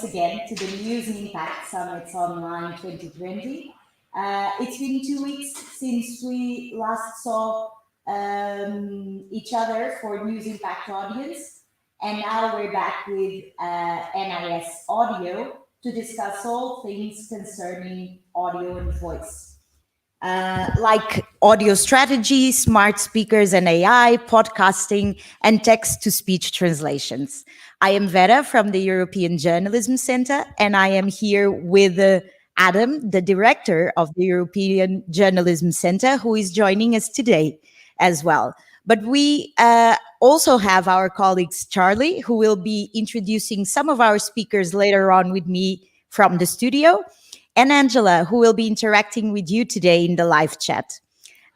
once again to the News and Impact Summits Online 2020. It's been 2 weeks since we last saw each other for News Impact audience, and now we're back with NIS Audio to discuss all things concerning audio and voice. Like audio strategy, smart speakers and AI, podcasting, and text-to-speech translations. I am Vera from the European Journalism Center, and I am here with Adam, the director of the European Journalism Center, who is joining us today as well. But we also have our colleagues, Charlie, who will be introducing some of our speakers later on with me from the studio, and Angela, who will be interacting with you today in the live chat.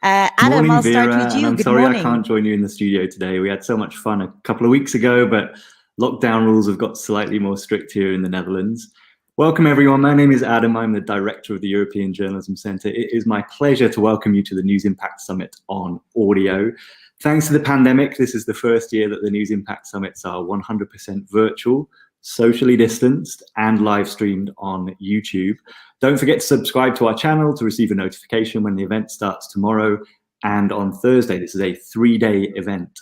Adam, morning, I'll Vera, start with you. I'm Good sorry morning. I can't join you in the studio today. We had so much fun a couple of weeks ago, but lockdown rules have got slightly more strict here in the Netherlands. Welcome, everyone. My name is Adam. I'm the director of the European Journalism Center. It is my pleasure to welcome you to the News Impact Summit on audio. Thanks to the pandemic, this is the first year that the News Impact Summits are 100% virtual, socially distanced, and live streamed on YouTube. Don't forget to subscribe to our channel to receive a notification when the event starts tomorrow and on Thursday. This is a 3-day event.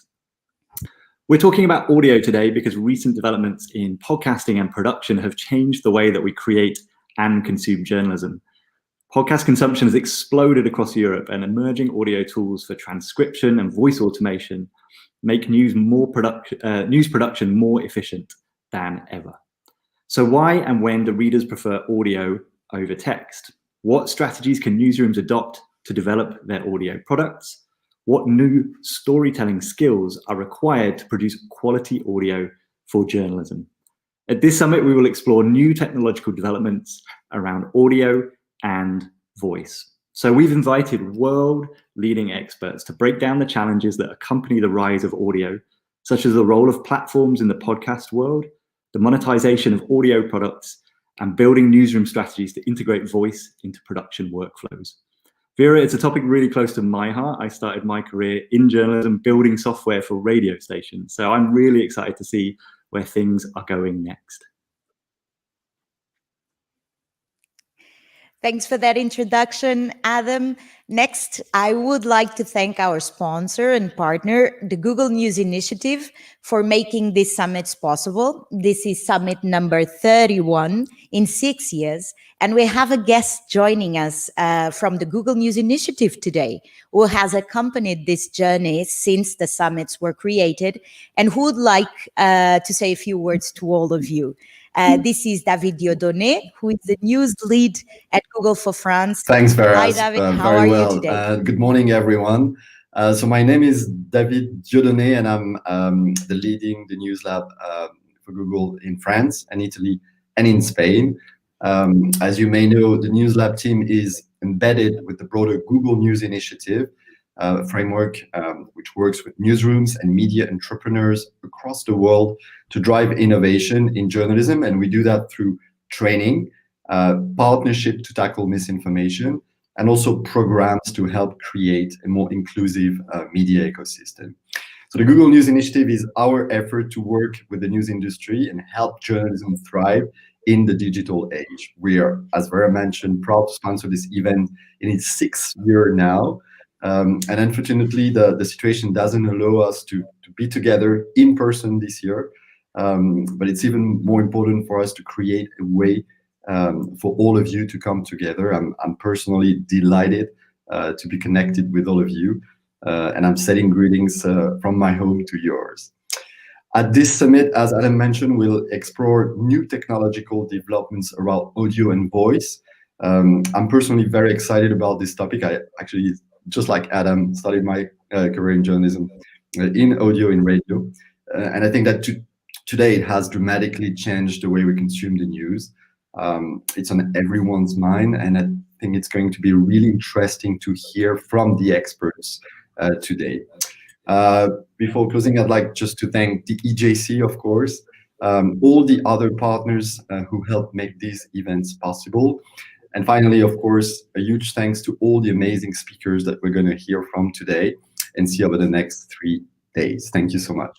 We're talking about audio today because recent developments in podcasting and production have changed the way that we create and consume journalism. Podcast consumption has exploded across Europe, and emerging audio tools for transcription and voice automation make news production more efficient than ever. So why and when do readers prefer audio over text? What strategies can newsrooms adopt to develop their audio products? What new storytelling skills are required to produce quality audio for journalism? At this summit, we will explore new technological developments around audio and voice. So we've invited world-leading experts to break down the challenges that accompany the rise of audio, such as the role of platforms in the podcast world, the monetization of audio products, and building newsroom strategies to integrate voice into production workflows. Vera, it's a topic really close to my heart. I started my career in journalism building software for radio stations, so I'm really excited to see where things are going next. Thanks for that introduction, Adam. Next, I would like to thank our sponsor and partner, the Google News Initiative, for making these summits possible. This is summit number 31 in 6 years, and we have a guest joining us from the Google News Initiative today, who has accompanied this journey since the summits were created, and who would like to say a few words to all of you. This is David Dieudonné, who is the news lead at Google for France. Thanks, Vera. Hi, David. How are you today? Good morning, everyone. So my name is David Dieudonné, and I'm leading the News Lab for Google in France and Italy and in Spain. As you may know, the News Lab team is embedded with the broader Google News Initiative framework, which works with newsrooms and media entrepreneurs across the world to drive innovation in journalism. And we do that through training, partnership to tackle misinformation, and also programs to help create a more inclusive media ecosystem. So the Google News Initiative is our effort to work with the news industry and help journalism thrive in the digital age. We are, as Vera mentioned, proud to sponsor this event in its 6th year now. And unfortunately, the situation doesn't allow us to be together in person this year. But it's even more important for us to create a way for all of you to come together. I'm personally delighted to be connected with all of you. And I'm sending greetings from my home to yours. At this summit, as Adam mentioned, we'll explore new technological developments around audio and voice. I'm personally very excited about this topic. I actually, just like Adam, started my career in journalism in audio and radio. And I think that today it has dramatically changed the way we consume the news. It's on everyone's mind, and I think it's going to be really interesting to hear from the experts today. Before closing, I'd like just to thank the EJC, of course, all the other partners who helped make these events possible. And finally, of course, a huge thanks to all the amazing speakers that we're going to hear from today and see over the next 3 days. Thank you so much.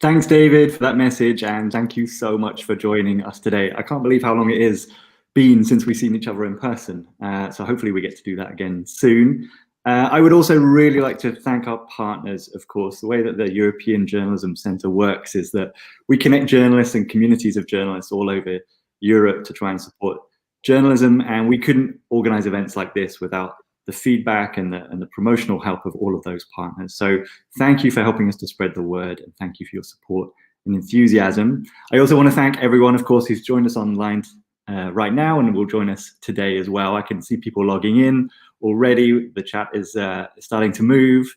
Thanks, David, for that message, and thank you so much for joining us today. I can't believe how long it is been since we've seen each other in person, so hopefully we get to do that again soon. I would also really like to thank our partners, of course. The way that the European Journalism Centre works is that we connect journalists and communities of journalists all over Europe to try and support journalism, and we couldn't organise events like this without the feedback and the promotional help of all of those partners. So thank you for helping us to spread the word, and thank you for your support and enthusiasm. I also want to thank everyone, of course, who's joined us online right now and will join us today as well. I can see people logging in already. The chat is starting to move.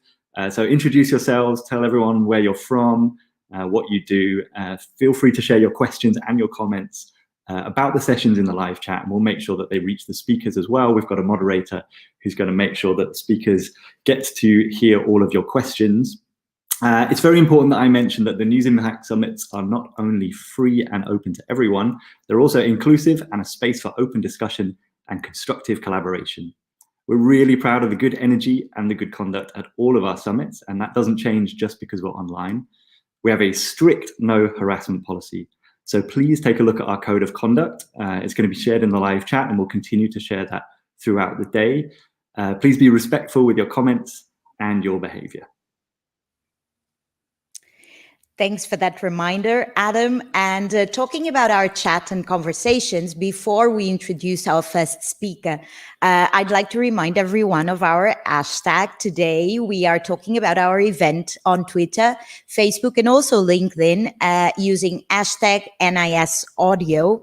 So introduce yourselves, tell everyone where you're from, what you do. Feel free to share your questions and your comments about the sessions in the live chat, and we'll make sure that they reach the speakers as well. We've got a moderator who's going to make sure that the speakers get to hear all of your questions. It's very important that I mention that the News Impact Summits are not only free and open to everyone, they're also inclusive and a space for open discussion and constructive collaboration. We're really proud of the good energy and the good conduct at all of our summits, and that doesn't change just because we're online. We have a strict no harassment policy. So please take a look at our code of conduct. It's going to be shared in the live chat, and we'll continue to share that throughout the day. Please be respectful with your comments and your behavior. Thanks for that reminder, Adam. And talking about our chat and conversations, before we introduce our first speaker, I'd like to remind everyone of our hashtag. Today, we are talking about our event on Twitter, Facebook, and also LinkedIn using hashtag NIS Audio.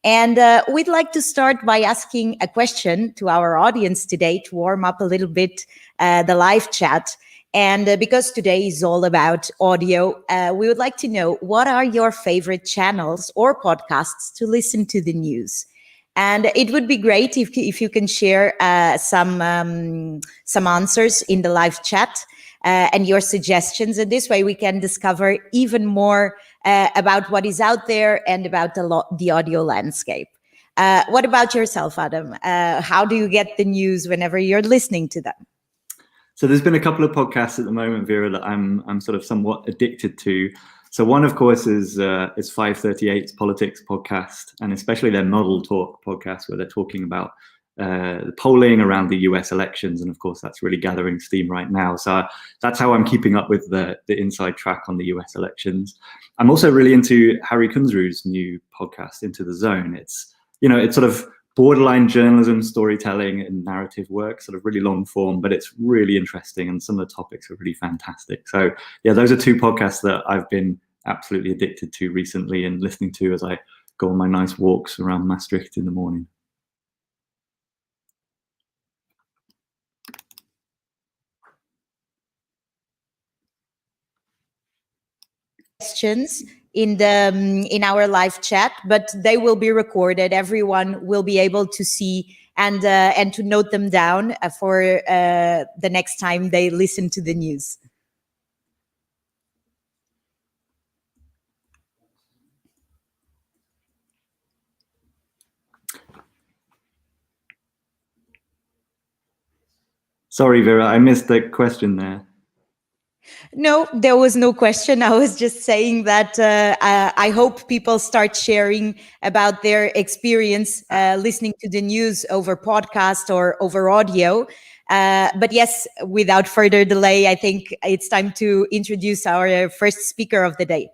And we'd like to start by asking a question to our audience today to warm up a little bit the live chat. And because today is all about audio, we would like to know, what are your favorite channels or podcasts to listen to the news? And it would be great if you can share some answers in the live chat and your suggestions. And this way we can discover even more about what is out there and about the audio landscape. What about yourself, Adam? How do you get the news whenever you're listening to them? So there's been a couple of podcasts at the moment, Vera, that I'm sort of somewhat addicted to. So one, of course, is 538's Politics podcast, and especially their Model Talk podcast, where they're talking about the polling around the US elections. And of course, that's really gathering steam right now. So that's how I'm keeping up with the inside track on the US elections. I'm also really into Harry Kunzru's new podcast, Into the Zone. It's sort of borderline journalism, storytelling, and narrative work, sort of really long form, but it's really interesting, and some of the topics are really fantastic. So yeah, those are two podcasts that I've been absolutely addicted to recently and listening to as I go on my nice walks around Maastricht in the morning. Questions in our live chat, but they will be recorded. Everyone will be able to see and to note them down for the next time they listen to the news. Sorry, Vera, I missed the question there. No, there was no question. I was just saying that I hope people start sharing about their experience listening to the news over podcast or over audio. But yes, without further delay, I think it's time to introduce our first speaker of the day.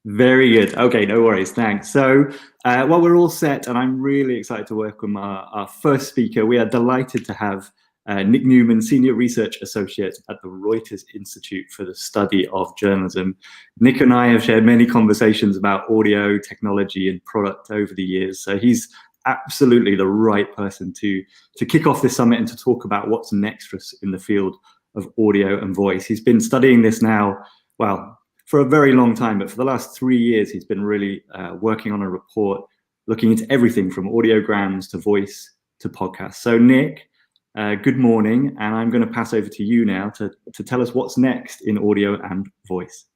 Very good. Okay, no worries. Thanks. So, well, we're all set, and I'm really excited to welcome our first speaker. We are delighted to have Nick Newman, Senior Research Associate at the Reuters Institute for the Study of Journalism. Nick and I have shared many conversations about audio, technology, and product over the years. So he's absolutely the right person to kick off this summit and to talk about what's next for us in the field of audio and voice. He's been studying this now, well, for a very long time, but for the last 3 years, he's been really working on a report looking into everything from audiograms to voice to podcasts. So Nick, good morning, and I'm going to pass over to you now to tell us what's next in audio and voice.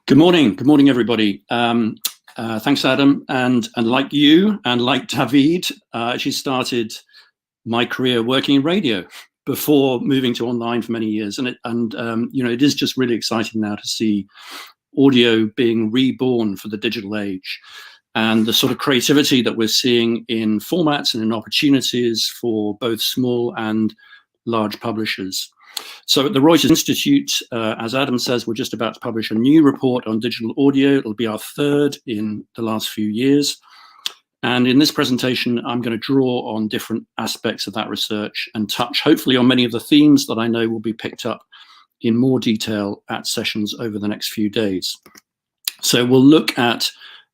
Good morning, everybody. Thanks, Adam, and like you and like David, I actually started my career working in radio before moving to online for many years, and it is just really exciting now to see audio being reborn for the digital age, and the sort of creativity that we're seeing in formats and in opportunities for both small and large publishers. So at the Reuters Institute, as Adam says, we're just about to publish a new report on digital audio. It'll be our third in the last few years. And in this presentation, I'm going to draw on different aspects of that research and touch hopefully on many of the themes that I know will be picked up in more detail at sessions over the next few days. So we'll look at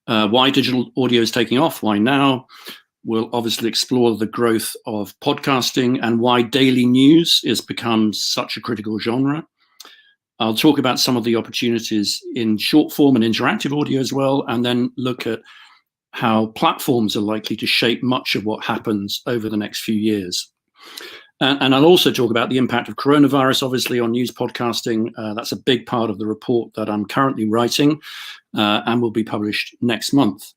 why digital audio is taking off, why now. We'll obviously explore the growth of podcasting and why daily news has become such a critical genre. I'll talk about some of the opportunities in short form and interactive audio as well, and then look at how platforms are likely to shape much of what happens over the next few years. And I'll also talk about the impact of coronavirus, obviously, on news podcasting. That's a big part of the report that I'm currently writing and will be published next month.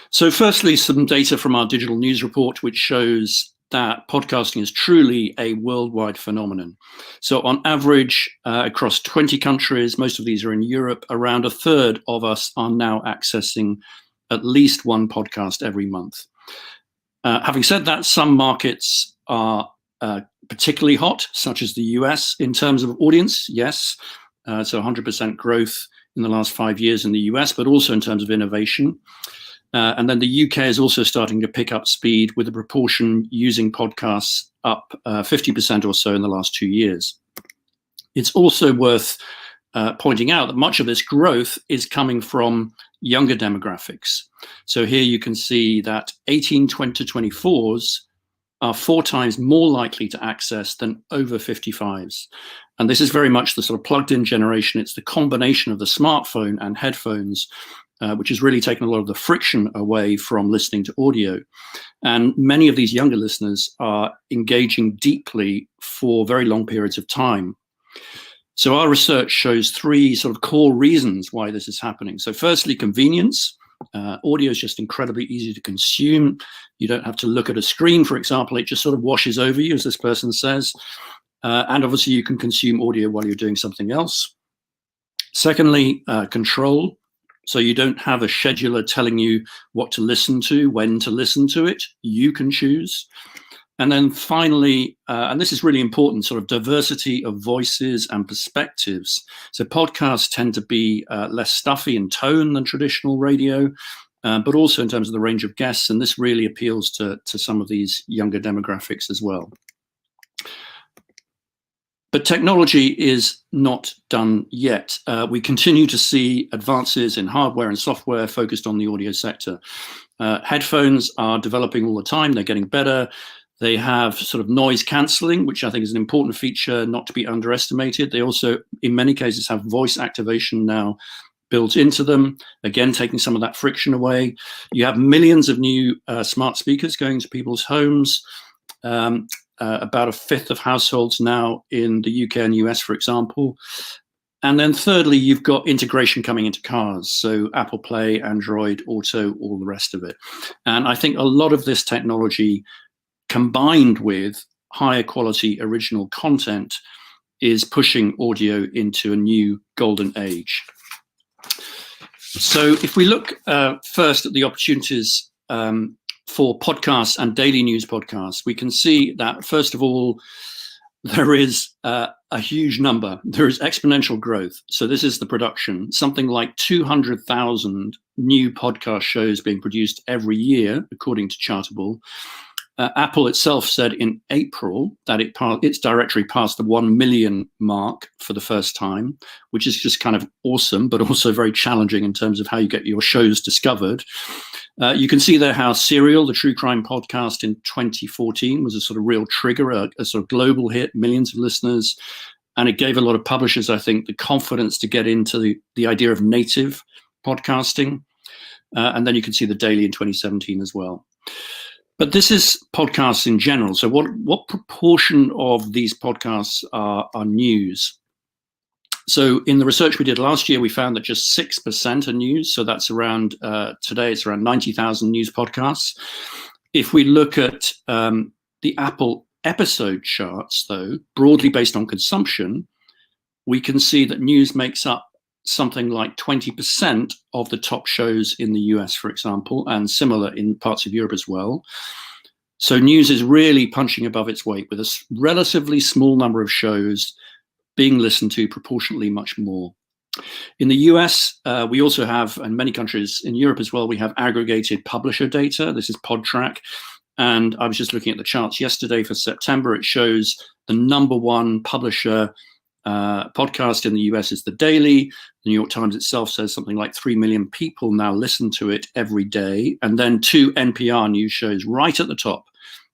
So firstly, some data from our digital news report, which shows that podcasting is truly a worldwide phenomenon. So on average, across 20 countries, most of these are in Europe, around a third of us are now accessing at least one podcast every month. Having said that, some markets are particularly hot, such as the US in terms of audience, yes. So 100% growth in the last 5 years in the US, but also in terms of innovation. And then the UK is also starting to pick up speed, with the proportion using podcasts up 50% or so in the last 2 years. It's also worth pointing out that much of this growth is coming from younger demographics. So here you can see that 18, 20 to 24s are 4 times more likely to access than over 55s. And this is very much the sort of plugged in generation. It's the combination of the smartphone and headphones which has really taken a lot of the friction away from listening to audio. And many of these younger listeners are engaging deeply for very long periods of time. So our research shows 3 sort of core reasons why this is happening. So firstly, convenience. Audio is just incredibly easy to consume. You don't have to look at a screen, for example. It just sort of washes over you, as this person says. And obviously, you can consume audio while you're doing something else. Secondly, control. So you don't have a scheduler telling you what to listen to, when to listen to it. You can choose. And then finally, and this is really important, sort of diversity of voices and perspectives. So podcasts tend to be less stuffy in tone than traditional radio, but also in terms of the range of guests. And this really appeals to some of these younger demographics as well. But technology is not done yet. We continue to see advances in hardware and software focused on the audio sector. Headphones are developing all the time. They're getting better. They have sort of noise cancelling, which I think is an important feature not to be underestimated. They also, in many cases, have voice activation now built into them, again, taking some of that friction away. You have millions of new smart speakers going to people's homes. About a fifth of households now in the UK and US, for example. And then thirdly, you've got integration coming into cars. So Apple Play, Android Auto, all the rest of it. And I think a lot of this technology, combined with higher quality original content, is pushing audio into a new golden age. So if we look first at the opportunities for podcasts and daily news podcasts, we can see that, first of all, there is a huge number. There is exponential growth. So this is the production, something like 200,000 new podcast shows being produced every year, according to Chartable. Apple itself said in April that its directory passed the 1 million mark for the first time, which is just kind of awesome, but also very challenging in terms of how you get your shows discovered. You can see there how Serial, the true crime podcast in 2014, was a sort of real trigger, a sort of global hit, millions of listeners. And it gave a lot of publishers, I think, the confidence to get into the idea of native podcasting. And then you can see The Daily in 2017 as well. But this is podcasts in general. So what proportion of these podcasts are news? So in the research we did last year, we found that just 6% are news. So that's around, today it's around 90,000 news podcasts. If we look at the Apple episode charts, though, broadly based on consumption, we can see that news makes up something like 20% of the top shows in the US, for example, and similar in parts of Europe as well. So news is really punching above its weight with a relatively small number of shows being listened to proportionately much more. In the US, we also have, and many countries in Europe as well, we have aggregated publisher data. This is PodTrack. And I was just looking at the charts yesterday for September. It shows the #1 publisher podcast in the US is The Daily. The New York Times itself says something like 3 million people now listen to it every day. And then 2 NPR news shows right at the top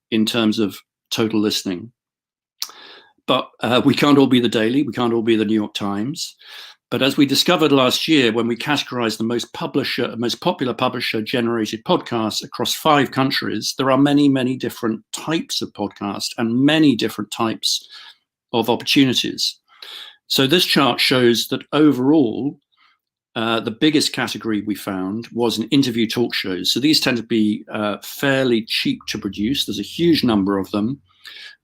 in terms of total listening. But we can't all be The Daily. We can't all be the New York Times. But as we discovered last year, when we categorized the most popular publisher-generated podcasts across 5 countries, there are many, many different types of podcasts and many different types of opportunities. So this chart shows that overall, the biggest category we found was an interview talk shows. So these tend to be fairly cheap to produce. There's a huge number of them.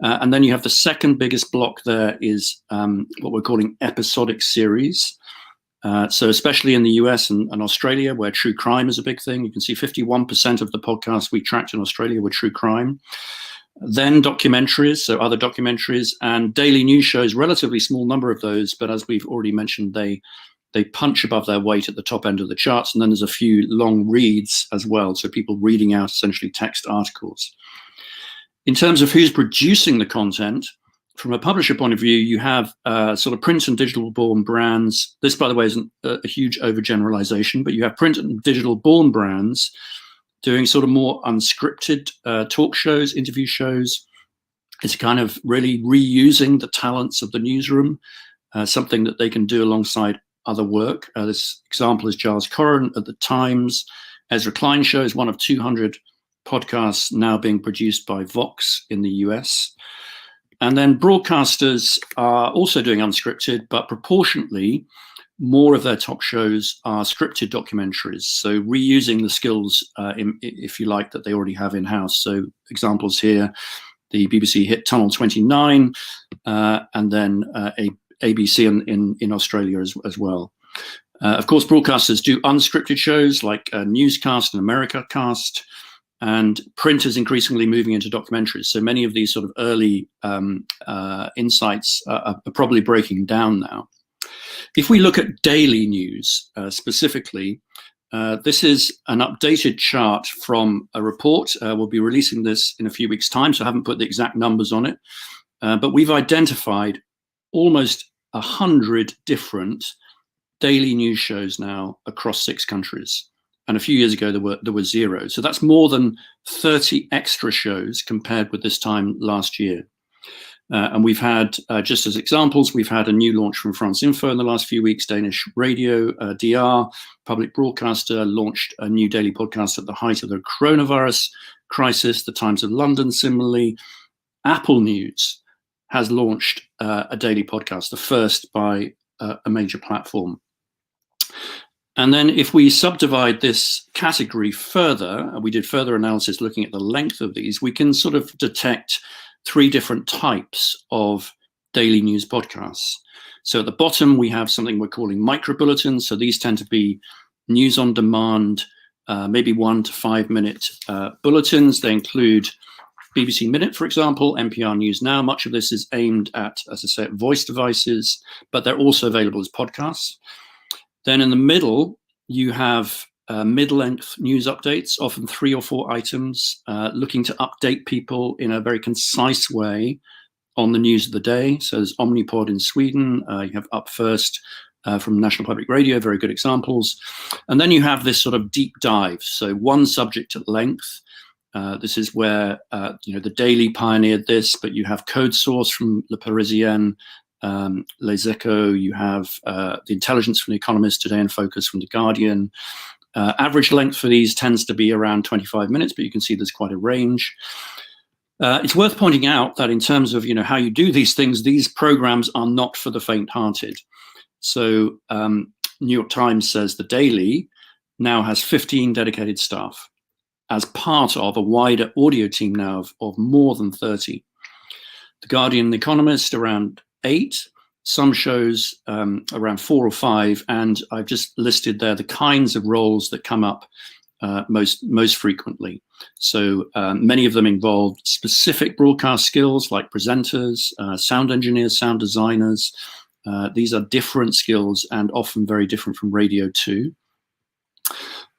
And then you have the second biggest block there is what we're calling episodic series. So especially in the US and Australia, where true crime is a big thing, you can see 51% of the podcasts we tracked in Australia were true crime. Then documentaries, so other documentaries, and daily news shows, relatively small number of those, but as we've already mentioned, they punch above their weight at the top end of the charts. And then there's a few long reads as well, so people reading out essentially text articles. In terms of who's producing the content, from a publisher point of view, you have sort of print and digital born brands. This, by the way, isn't a huge overgeneralization, but you have print and digital born brands doing sort of more unscripted talk shows, interview shows. It's kind of really reusing the talents of the newsroom, something that they can do alongside other work. This example is Giles Corran at the Times. Ezra Klein Show is one of 200 podcasts now being produced by Vox in the US. And then broadcasters are also doing unscripted, but proportionately, more of their top shows are scripted documentaries. So reusing the skills, if you like, that they already have in-house. So examples here, the BBC hit Tunnel 29, and then ABC in Australia as well. Of course, broadcasters do unscripted shows like Newscast and AmericaCast, and print is increasingly moving into documentaries. So many of these sort of early insights are probably breaking down now. If we look at daily news specifically, this is an updated chart from a report. We'll be releasing this in a few weeks' time, so I haven't put the exact numbers on it. But we've identified almost 100 different daily news shows now across 6 countries. And a few years ago, there were 0. So that's more than 30 extra shows compared with this time last year. And we've had, just as examples, we've had a new launch from France Info in the last few weeks. Danish radio, DR, public broadcaster, launched a new daily podcast at the height of the coronavirus crisis. The Times of London, similarly. Apple News has launched a daily podcast, the first by a major platform. And then if we subdivide this category further, we did further analysis looking at the length of these, we can sort of detect 3 different types of daily news podcasts. So at the bottom, we have something we're calling micro bulletins. So these tend to be news on demand, maybe 1 to 5 minute bulletins. They include BBC Minute, for example, NPR News Now. Much of this is aimed at, as I say, voice devices, but they're also available as podcasts. Then in the middle, you have mid-length news updates, often 3 or 4 items, looking to update people in a very concise way on the news of the day. So there's Omnipod in Sweden. You have Up First from National Public Radio, very good examples. And then you have this sort of deep dive. So one subject at length. This is where the Daily pioneered this, but you have Code Source from Le Parisien, Les Echos, you have the Intelligence from The Economist, Today in Focus from The Guardian. Average length for these tends to be around 25 minutes, but you can see there's quite a range. It's worth pointing out that in terms of how you do these things, these programs are not for the faint-hearted. So New York Times says The Daily now has 15 dedicated staff as part of a wider audio team now of more than 30. The Guardian and The Economist around 8, some shows around 4 or 5, and I've just listed there the kinds of roles that come up most frequently. So many of them involve specific broadcast skills like presenters, sound engineers, sound designers. These are different skills and often very different from radio too.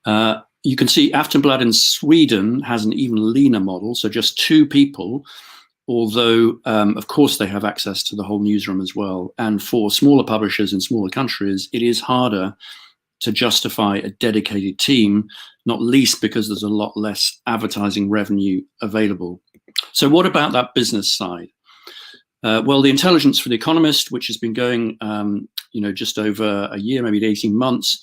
You can see Aftonbladet in Sweden has an even leaner model, so just 2 people, although of course they have access to the whole newsroom as well. And for smaller publishers in smaller countries, it is harder to justify a dedicated team, not least because there's a lot less advertising revenue available. So what about that business side? Well, the intelligence for The Economist, which has been going just over a year, maybe 18 months,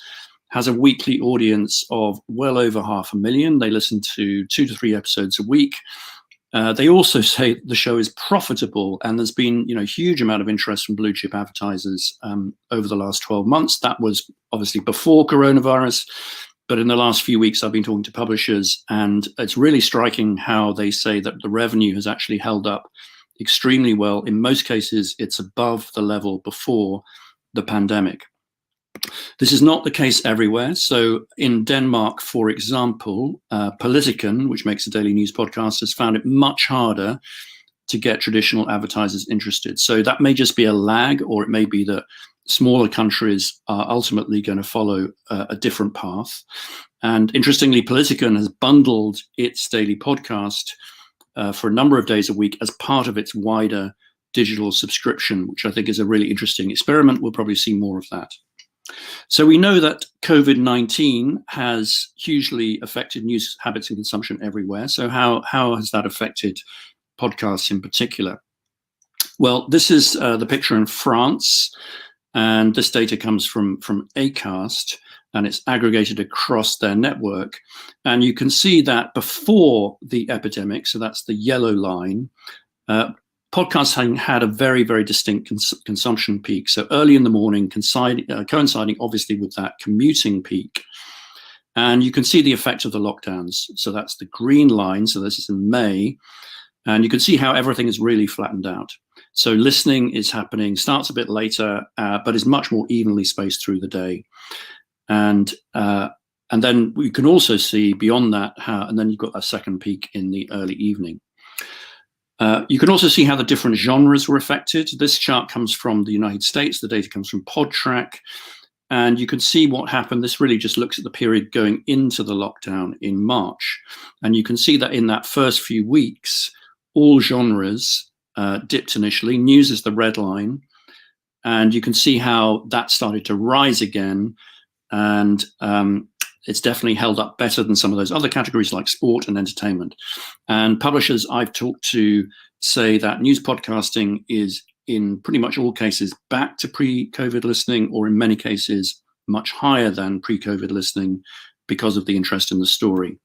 has a weekly audience of well over 500,000. They listen to 2 to 3 episodes a week. They also say the show is profitable, and there's been a huge amount of interest from blue chip advertisers over the last 12 months. That was obviously before coronavirus, but in the last few weeks I've been talking to publishers, and it's really striking how they say that the revenue has actually held up extremely well. In most cases, it's above the level before the pandemic. This is not the case everywhere. So in Denmark, for example, Politiken, which makes a daily news podcast, has found it much harder to get traditional advertisers interested. So that may just be a lag, or it may be that smaller countries are ultimately going to follow a different path. And interestingly, Politiken has bundled its daily podcast for a number of days a week as part of its wider digital subscription, which I think is a really interesting experiment. We'll probably see more of that. So we know that COVID-19 has hugely affected news habits and consumption everywhere. So how has that affected podcasts in particular? Well, this is the picture in France, and this data comes from Acast, and it's aggregated across their network. And you can see that before the epidemic, so that's the yellow line, podcasting had a very, very distinct consumption peak. So early in the morning, coinciding obviously with that commuting peak. And you can see the effect of the lockdowns. So that's the green line. So this is in May. And you can see how everything is really flattened out. So listening is happening, starts a bit later, but is much more evenly spaced through the day. And then we can also see beyond that and then you've got a second peak in the early evening. You can also see how the different genres were affected. This chart comes from the United States. The data comes from PodTrack. And you can see what happened. This really just looks at the period going into the lockdown in March. And you can see that in that first few weeks, all genres dipped initially. News is the red line. And you can see how that started to rise again. And it's definitely held up better than some of those other categories like sport and entertainment. And publishers I've talked to say that news podcasting is in pretty much all cases back to pre-COVID listening, or in many cases much higher than pre-COVID listening because of the interest in the story.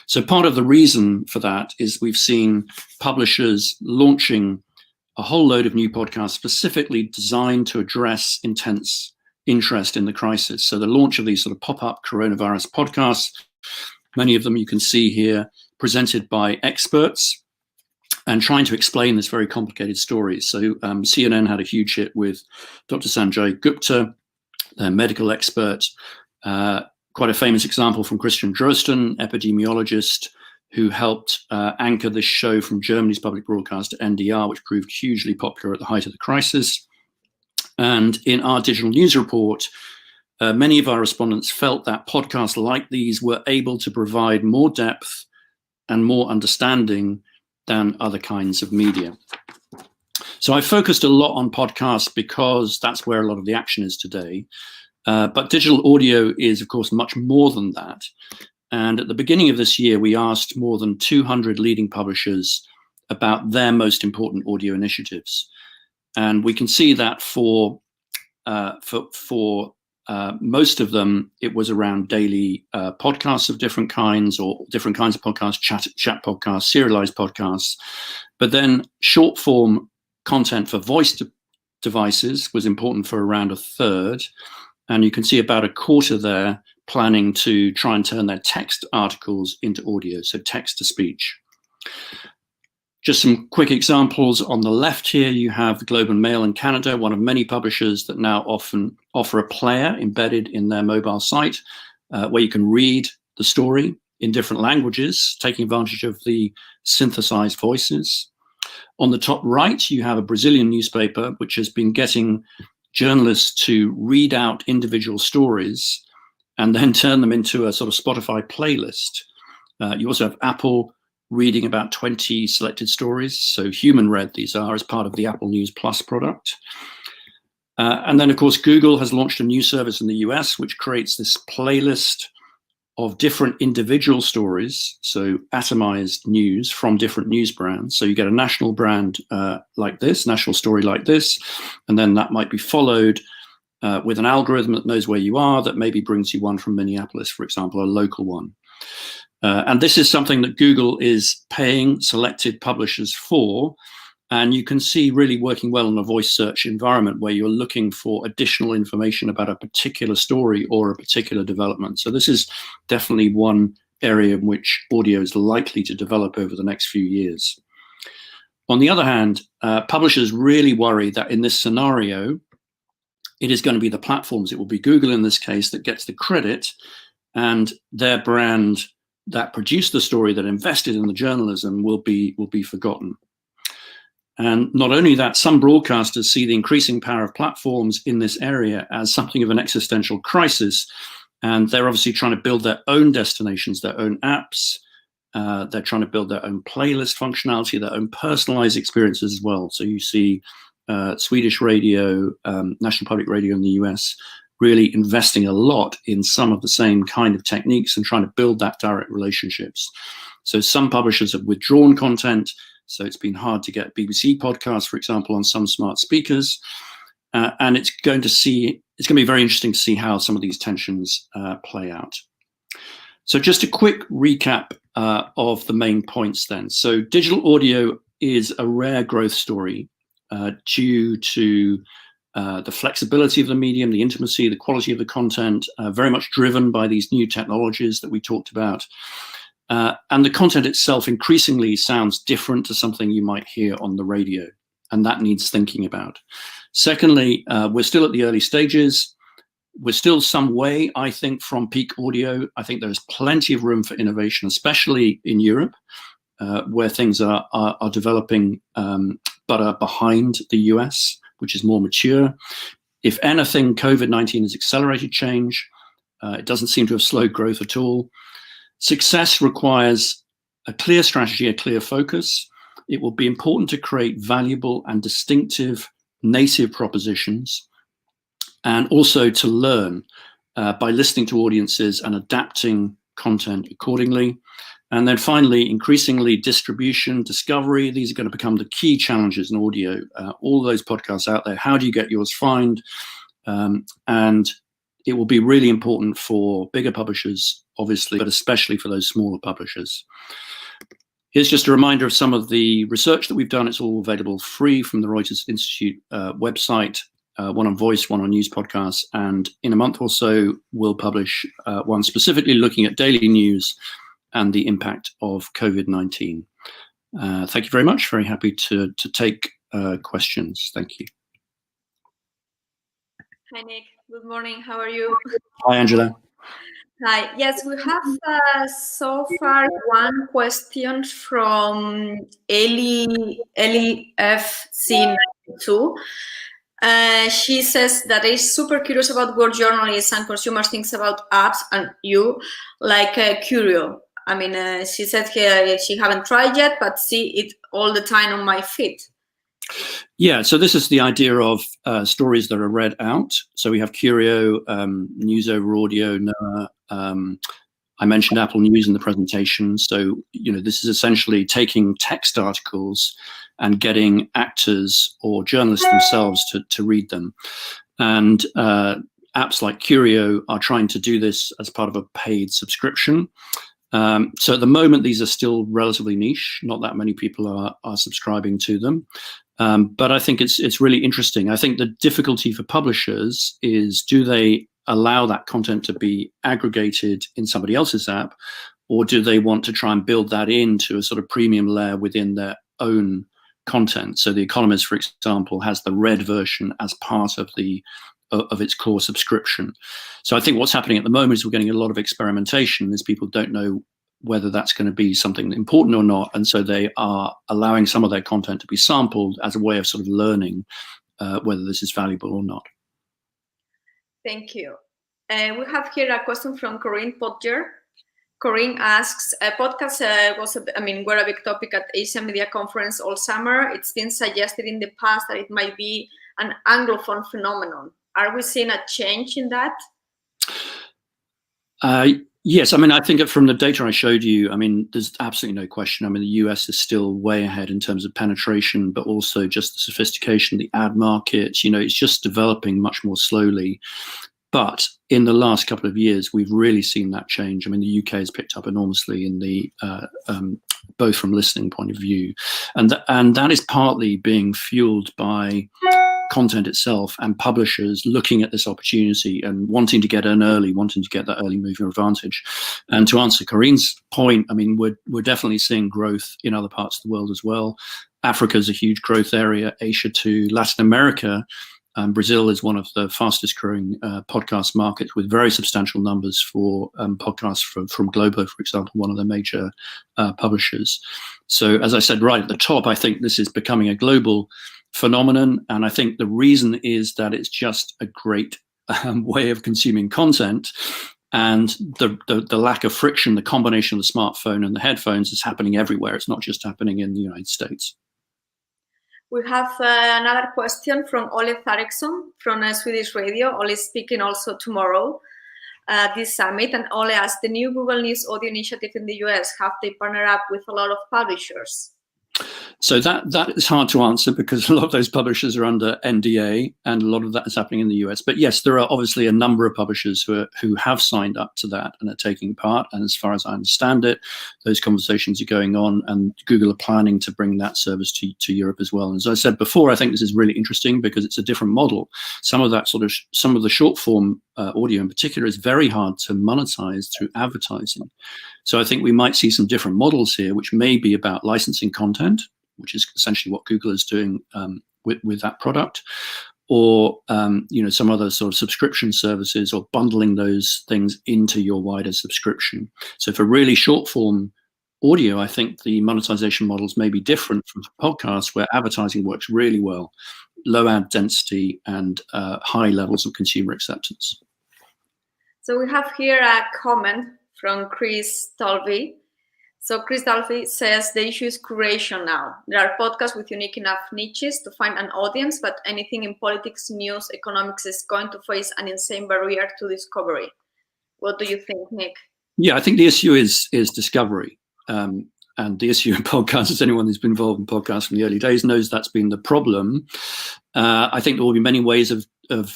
So part of the reason for that is we've seen publishers launching a whole load of new podcasts specifically designed to address intense interest in the crisis. So the launch of these sort of pop-up coronavirus podcasts, many of them you can see here, presented by experts and trying to explain this very complicated story. So CNN had a huge hit with Dr. Sanjay Gupta, their medical expert, quite a famous example from Christian Drosten, epidemiologist, who helped anchor this show from Germany's public broadcaster NDR, which proved hugely popular at the height of the crisis. And in our digital news report, many of our respondents felt that podcasts like these were able to provide more depth and more understanding than other kinds of media. So I focused a lot on podcasts because that's where a lot of the action is today. But digital audio is, of course, much more than that. And at the beginning of this year, we asked more than 200 leading publishers about their most important audio initiatives. And we can see that for most of them, it was around daily podcasts of different kinds, or different kinds of podcasts, chat podcasts, serialized podcasts. But then short form content for voice devices was important for around a third. And you can see about a quarter there planning to try and turn their text articles into audio, so text to speech. Just some quick examples. On the left here, you have the Globe and Mail in Canada, one of many publishers that now often offer a player embedded in their mobile site where you can read the story in different languages, taking advantage of the synthesized voices. On the top right, you have a Brazilian newspaper which has been getting journalists to read out individual stories and then turn them into a sort of Spotify playlist. You also have Apple reading about 20 selected stories. So human read these are as part of the Apple News Plus product. And then, of course, Google has launched a new service in the US, which creates this playlist of different individual stories, so atomized news from different news brands. So you get a national brand like this, national story like this, and then that might be followed with an algorithm that knows where you are, that maybe brings you one from Minneapolis, for example, a local one. And this is something that Google is paying selected publishers for. And you can see really working well in a voice search environment where you're looking for additional information about a particular story or a particular development. So this is definitely one area in which audio is likely to develop over the next few years. On the other hand, publishers really worry that in this scenario, it is going to be the platforms, it will be Google in this case, that gets the credit, and their brand that produced the story, that invested in the journalism, will be forgotten. And not only that, some broadcasters see the increasing power of platforms in this area as something of an existential crisis. And they're obviously trying to build their own destinations, their own apps. They're trying to build their own playlist functionality, their own personalized experiences as well. So you see Swedish radio, National Public Radio in the US, really investing a lot in some of the same kind of techniques and trying to build that direct relationships. So some publishers have withdrawn content. So it's been hard to get BBC podcasts, for example, on some smart speakers. And it's going to be very interesting to see how some of these tensions play out. So just a quick recap of the main points then. So digital audio is a rare growth story due to the flexibility of the medium, the intimacy, the quality of the content, very much driven by these new technologies that we talked about. And the content itself increasingly sounds different to something you might hear on the radio, and that needs thinking about. Secondly, we're still at the early stages. We're still some way, I think, from peak audio. I think there's plenty of room for innovation, especially in Europe, where things are developing, but are behind the US, which is more mature. If anything, COVID-19 has accelerated change. It doesn't seem to have slowed growth at all. Success requires a clear strategy, a clear focus. It will be important to create valuable and distinctive native propositions, and also to learn by listening to audiences and adapting content accordingly. And then finally, increasingly, distribution, discovery, these are going to become the key challenges in audio. All those podcasts out there, how do you get yours found? And it will be really important for bigger publishers, obviously, but especially for those smaller publishers. Here's just a reminder of some of the research that we've done. It's all available free from the Reuters Institute website, one on voice, one on news podcasts. And in a month or so, we'll publish one specifically looking at daily news and the impact of COVID-19. Thank you very much. Very happy to take questions. Thank you. Hi, Nick. Good morning. How are you? Hi, Angela. Hi. Yes, we have so far one question from Ellie FC92. She says that is super curious about what journalists and consumers think about apps and you, like Curio. I mean, she said here she haven't tried yet, but see it all the time on my feed. Yeah, so this is the idea of stories that are read out. So we have Curio, News over Audio, Noah. I mentioned Apple News in the presentation. So, this is essentially taking text articles and getting actors or journalists themselves to read them. And apps like Curio are trying to do this as part of a paid subscription. So at the moment, these are still relatively niche. Not that many people are subscribing to them. But I think it's really interesting. I think the difficulty for publishers is, do they allow that content to be aggregated in somebody else's app, or do they want to try and build that into a sort of premium layer within their own content. So The Economist, for example, has the read version as part of its core subscription. So I think what's happening at the moment is we're getting a lot of experimentation as people don't know whether that's going to be something important or not. And so they are allowing some of their content to be sampled as a way of sort of learning whether this is valuable or not. Thank you. We have here a question from Corinne Potger. Corinne asks, podcasts were a big topic at Asia Media Conference all summer. It's been suggested in the past that it might be an Anglophone phenomenon. Are we seeing a change in that? Yes, I mean, I think from the data I showed you, I mean, there's absolutely no question. I mean, the US is still way ahead in terms of penetration, but also just the sophistication, the ad market, it's just developing much more slowly. But in the last couple of years, we've really seen that change. I mean, the UK has picked up enormously in the both from listening point of view, and that is partly being fueled by content itself and publishers looking at this opportunity and wanting to get in early, wanting to get that early mover advantage. And to answer Corinne's point, I mean, we're definitely seeing growth in other parts of the world as well. Africa is a huge growth area, Asia too, Latin America. Brazil is one of the fastest growing podcast markets with very substantial numbers for podcasts from Globo, for example, one of the major publishers. So as I said right at the top, I think this is becoming a global phenomenon. And I think the reason is that it's just a great way of consuming content. And the lack of friction, the combination of the smartphone and the headphones is happening everywhere. It's not just happening in the United States. We have another question from Ole Thareksson from Swedish Radio. Ole is speaking also tomorrow this summit. And Ole asked, the new Google News audio initiative in the US, have they partnered up with a lot of publishers? So that is hard to answer because a lot of those publishers are under NDA and a lot of that is happening in the US. But yes, there are obviously a number of publishers who have signed up to that and are taking part. And as far as I understand it, those conversations are going on and Google are planning to bring that service to Europe as well. And as I said before, I think this is really interesting because it's a different model. Some of the short form audio in particular is very hard to monetize through advertising. So I think we might see some different models here, which may be about licensing content, which is essentially what Google is doing with that product, or some other sort of subscription services or bundling those things into your wider subscription. So for really short form audio, I think the monetization models may be different from podcasts where advertising works really well, low ad density and high levels of consumer acceptance. So we have here a comment from Chris Dalby. So Chris Dalby says the issue is curation now. There are podcasts with unique enough niches to find an audience, but anything in politics, news, economics is going to face an insane barrier to discovery. What do you think, Nick? Yeah, I think the issue is discovery. And the issue in podcasts, as anyone who's been involved in podcasts from the early days knows, that's been the problem. I think there will be many ways of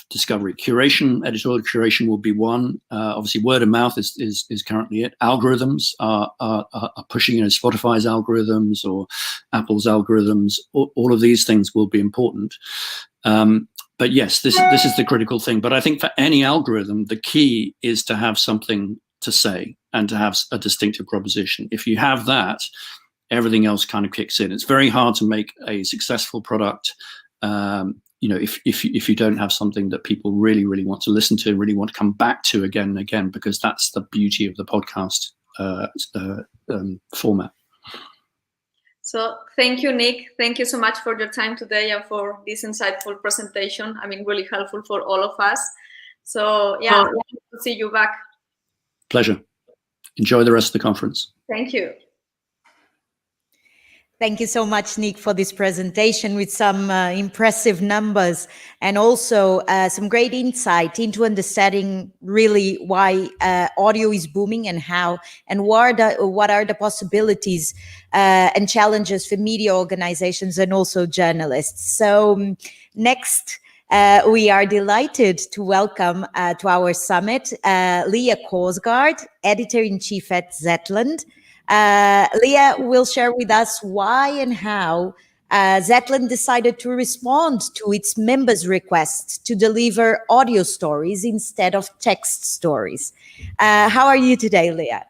discovery. Curation, editorial curation will be one. Obviously, word of mouth is currently it. Algorithms are pushing, Spotify's algorithms or Apple's algorithms. All of these things will be important. But yes, this is the critical thing. But I think for any algorithm, the key is to have something to say and to have a distinctive proposition. If you have that, everything else kind of kicks in. It's very hard to make a successful product if you don't have something that people really, really want to listen to, really want to come back to again and again, because that's the beauty of the podcast format. So thank you, Nick. Thank you so much for your time today and for this insightful presentation. I mean, really helpful for all of us. So yeah, we'll see you back. Pleasure. Enjoy the rest of the conference. Thank you. Thank you so much, Nick, for this presentation with some impressive numbers and also some great insight into understanding really why audio is booming and how and what are the possibilities and challenges for media organizations and also journalists. So next, we are delighted to welcome to our summit Leah Korsgaard, Editor-in-Chief at Zetland. Leah will share with us why and how Zetland decided to respond to its members' request to deliver audio stories instead of text stories. How are you today, Leah?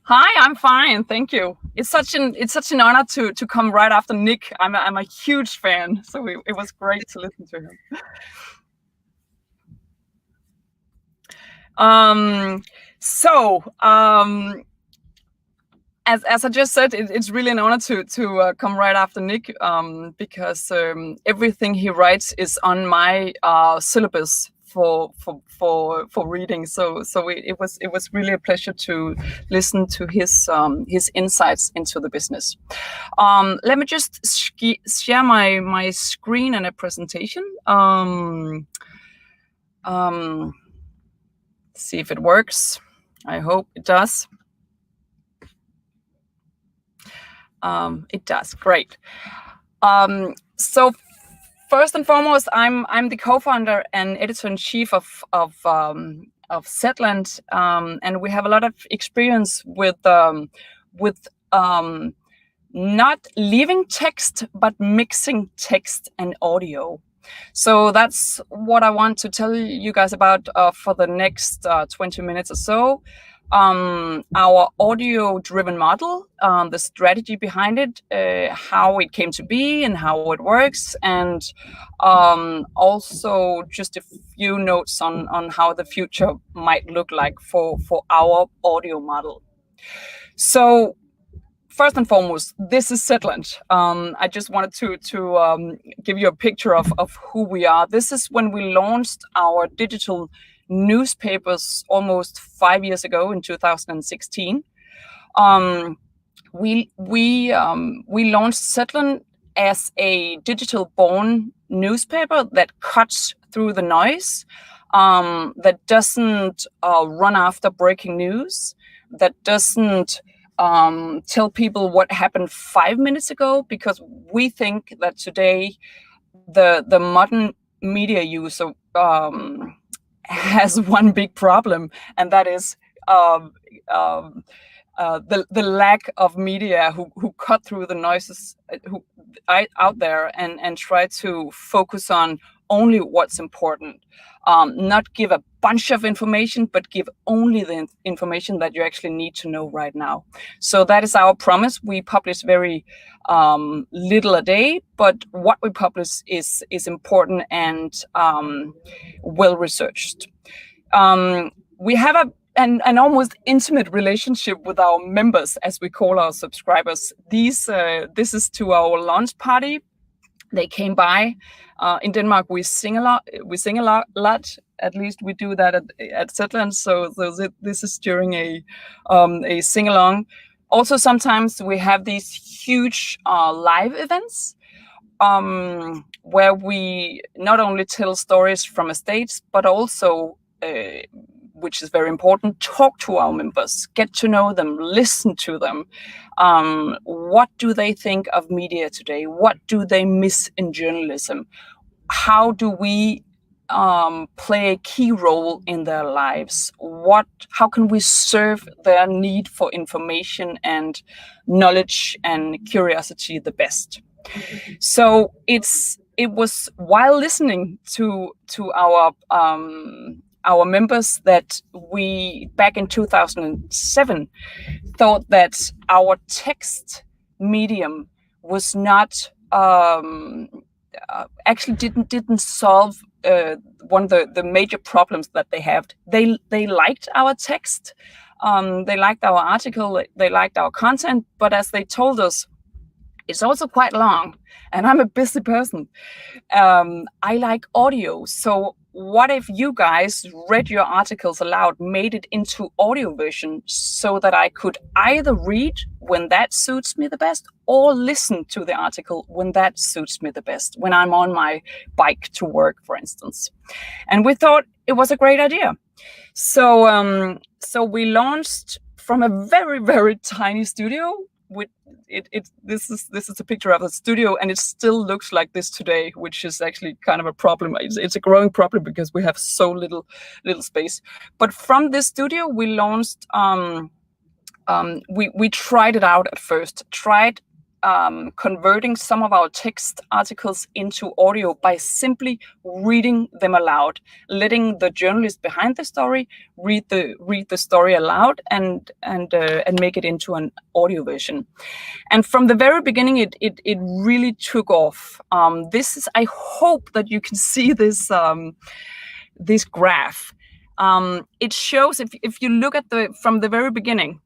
Hi, I'm fine. Thank you. it's such an honor to come right after Nick. I'm a huge fan, so it was great to listen to him. As I just said, it's really an honor to come right after Nick, because everything he writes is on my syllabus for reading. So it was really a pleasure to listen to his insights into the business. Let me just share my screen and a presentation. See if it works. I hope it does. It does. Great. So first and foremost, I'm the co-founder and editor-in-chief of Zetland, and we have a lot of experience with not leaving text but mixing text and audio. So that's what I want to tell you guys about for the next 20 minutes or so. Our audio-driven model, the strategy behind it, how it came to be and how it works, and also just a few notes on how the future might look like for our audio model. So first and foremost, this is Zetland. I just wanted to give you a picture of who we are. This is when we launched our digital newspapers almost 5 years ago in 2016. We launched Zetland as a digital-born newspaper that cuts through the noise, that doesn't run after breaking news, that doesn't tell people what happened 5 minutes ago, because we think that today the modern media user has one big problem, and that is the lack of media who cut through the noises out there and try to focus on only what's important. Not give a bunch of information, but give only the information that you actually need to know right now. So that is our promise. We publish very little a day, but what we publish is important and well researched. We have an almost intimate relationship with our members, as we call our subscribers. This is to our launch party. They came by. In Denmark, we sing a lot. At least we do that at Zetland. So this is during a sing along. Also, sometimes we have these huge live events where we not only tell stories from a stage, but also, which is very important, talk to our members, get to know them, listen to them. What do they think of media today? What do they miss in journalism? How do we play a key role in their lives? How can we serve their need for information and knowledge and curiosity the best? So it was while listening to our members that we, back in 2007, thought that our text medium was not actually didn't solve one of the major problems that they have. They liked our text, they liked our article, they liked our content, but as they told us, it's also quite long, and I'm a busy person. I like audio, so what if you guys read your articles aloud, made it into audio version, so that I could either read when that suits me the best, or listen to the article when that suits me the best, when I'm on my bike to work, for instance. And we thought it was a great idea. So we launched from a very, very tiny studio. This is a picture of the studio, and it still looks like this today, which is actually kind of a problem. It's a growing problem because we have so little space. But from this studio, we launched. We tried it out at first. Tried converting some of our text articles into audio by simply reading them aloud, letting the journalist behind the story read the story aloud and make it into an audio version. And from the very beginning, it really took off. I hope that you can see this graph. It shows, if you look at from the very beginning,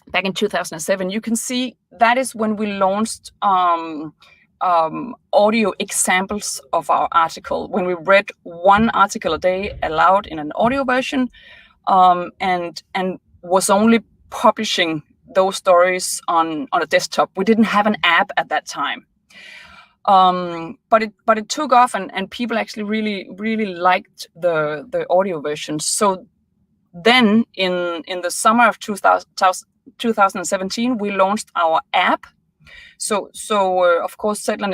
back in 2007, you can see that is when we launched audio examples of our article, when we read one article a day aloud in an audio version, and was only publishing those stories on a desktop. We didn't have an app at that time. But it took off, and people actually really liked the audio version. So then in the summer of 2017, we launched our app. So of course, Zetland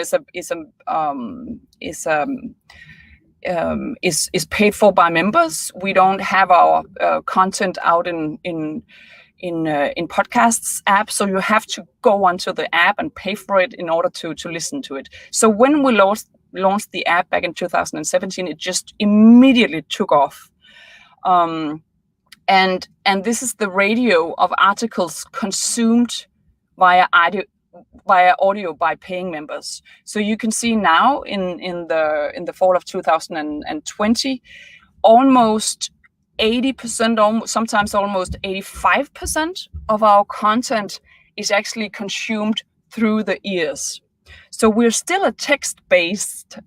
is paid for by members. We don't have our content out in podcasts app, so you have to go onto the app and pay for it in order to listen to it. So when we launched the app back in 2017, it just immediately took off. And this is the radio of articles consumed via audio by paying members. So you can see now in the fall of 2020, almost 80%, sometimes almost 85% of our content is actually consumed through the ears. So we're still a text-based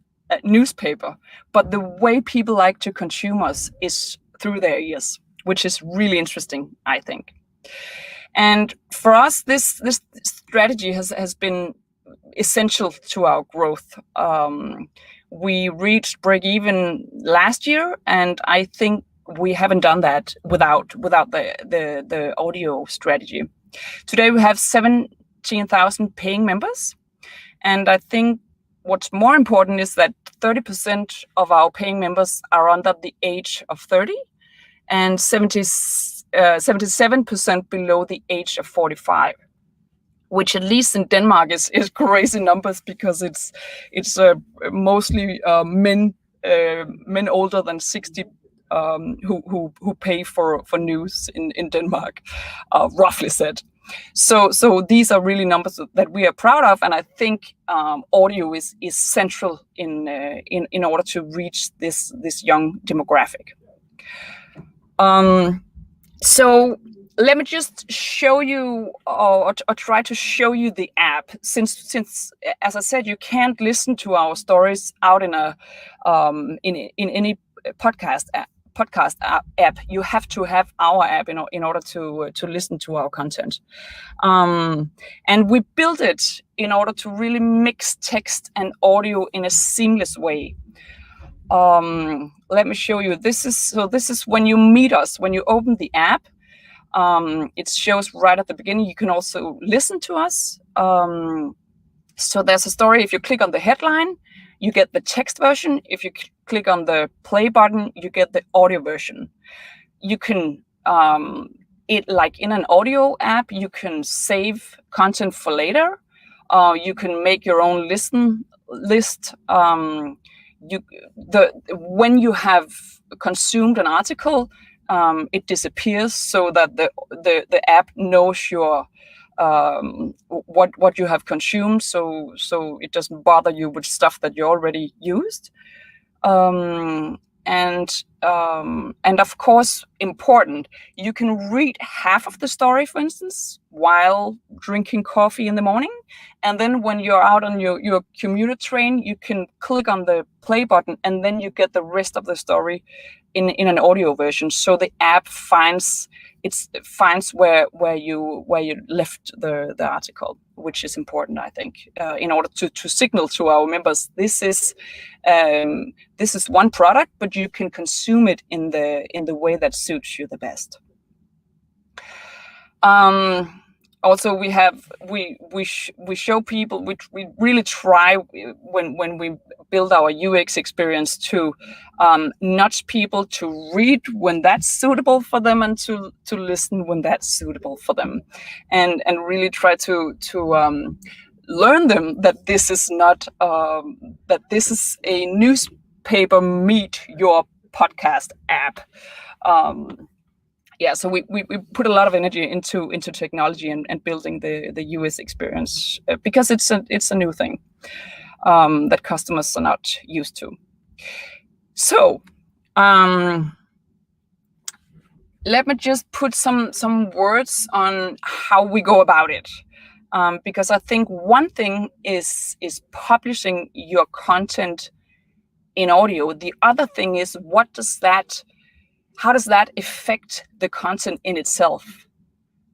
newspaper, but the way people like to consume us is through their ears, which is really interesting, I think. And for us, this strategy has been essential to our growth. We reached break-even last year, and I think we haven't done that without the audio strategy. Today we have 17,000 paying members, and I think what's more important is that 30% of our paying members are under the age of 30, and 77% below the age of 45, which at least in Denmark is crazy numbers, because it's mostly men older than 60 who pay for news in Denmark, roughly said. So these are really numbers that we are proud of, and I think audio is central in order to reach this young demographic. So let me just show you or try to show you the app. Since as I said, you can't listen to our stories out in any podcast app. You have to have our app in order to listen to our content. And we built it in order to really mix text and audio in a seamless way. Let me show you. This is when you meet us, when you open the app. It shows right at the beginning. You can also listen to us. So there's a story. If you click on the headline, you get the text version. If you click on the play button, you get the audio version. You can, like in an audio app, you can save content for later. You can make your own list. When you have consumed an article, it disappears so that the app knows your what you have consumed, so it doesn't bother you with stuff that you already used. And of course, important, you can read half of the story, for instance, while drinking coffee in the morning. And then when you're out on your commuter train, you can click on the play button, and then you get the rest of the story in an audio version. So the app finds where you left the article, which is important, I think, in order to signal to our members this is one product, but you can consume it in the way that suits you the best. Also, we show people, we really try when we build our UX experience to nudge people to read when that's suitable for them, and to listen when that's suitable for them, and really try to learn them that this is not that this is a newspaper meet your podcast app. Yeah, so we put a lot of energy into technology and building the US experience because it's a new thing that customers are not used to. So let me just put some words on how we go about it, because I think one thing is publishing your content in audio. The other thing is how does that affect the content in itself?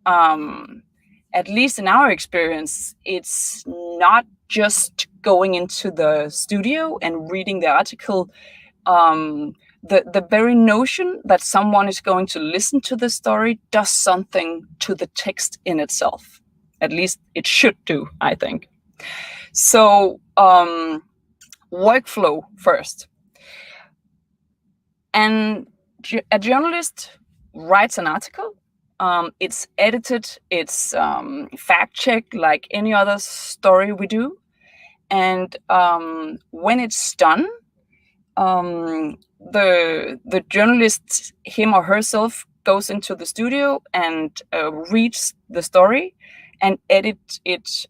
At least in our experience, it's not just going into the studio and reading the article. The very notion that someone is going to listen to the story does something to the text in itself. At least it should do, I think. So workflow first. And a journalist writes an article. It's edited, it's fact-checked like any other story we do. And when it's done, the journalist, him or herself, goes into the studio and reads the story and edit it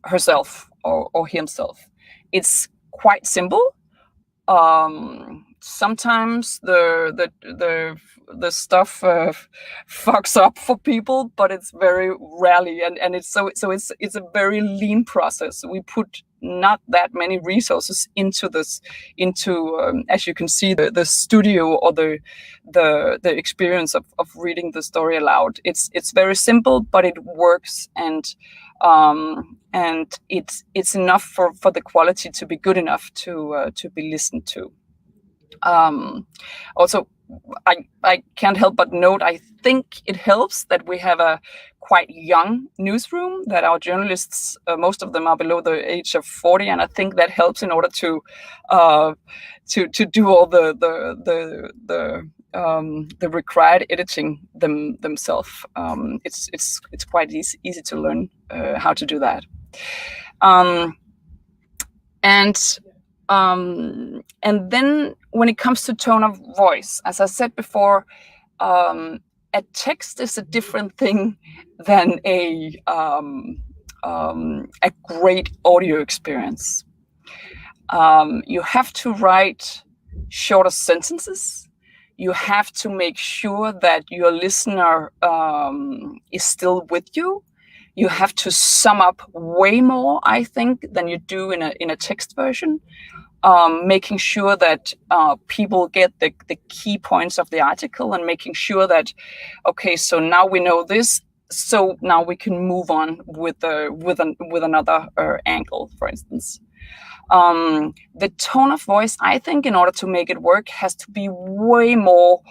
herself or himself. It's quite simple. Sometimes the stuff fucks up for people, but it's very rarely, and it's it's a very lean process. We put not that many resources into this, as you can see, the studio or the experience of reading the story aloud. It's very simple, but it works, and it's enough for the quality to be good enough to be listened to. Also, I can't help but note, I think it helps that we have a quite young newsroom, that our journalists, most of them are below the age of 40, and I think that helps in order to do all the required editing themselves. It's quite easy to learn how to do that. And then when it comes to tone of voice, as I said before, a text is a different thing than a great audio experience. You have to write shorter sentences. You have to make sure that your listener is still with you. You have to sum up way more, I think, than you do in a text version. Making sure that people get the key points of the article, and making sure that, okay, so now we know this, so now we can move on with another angle, for instance. The tone of voice, I think, in order to make it work, has to be way more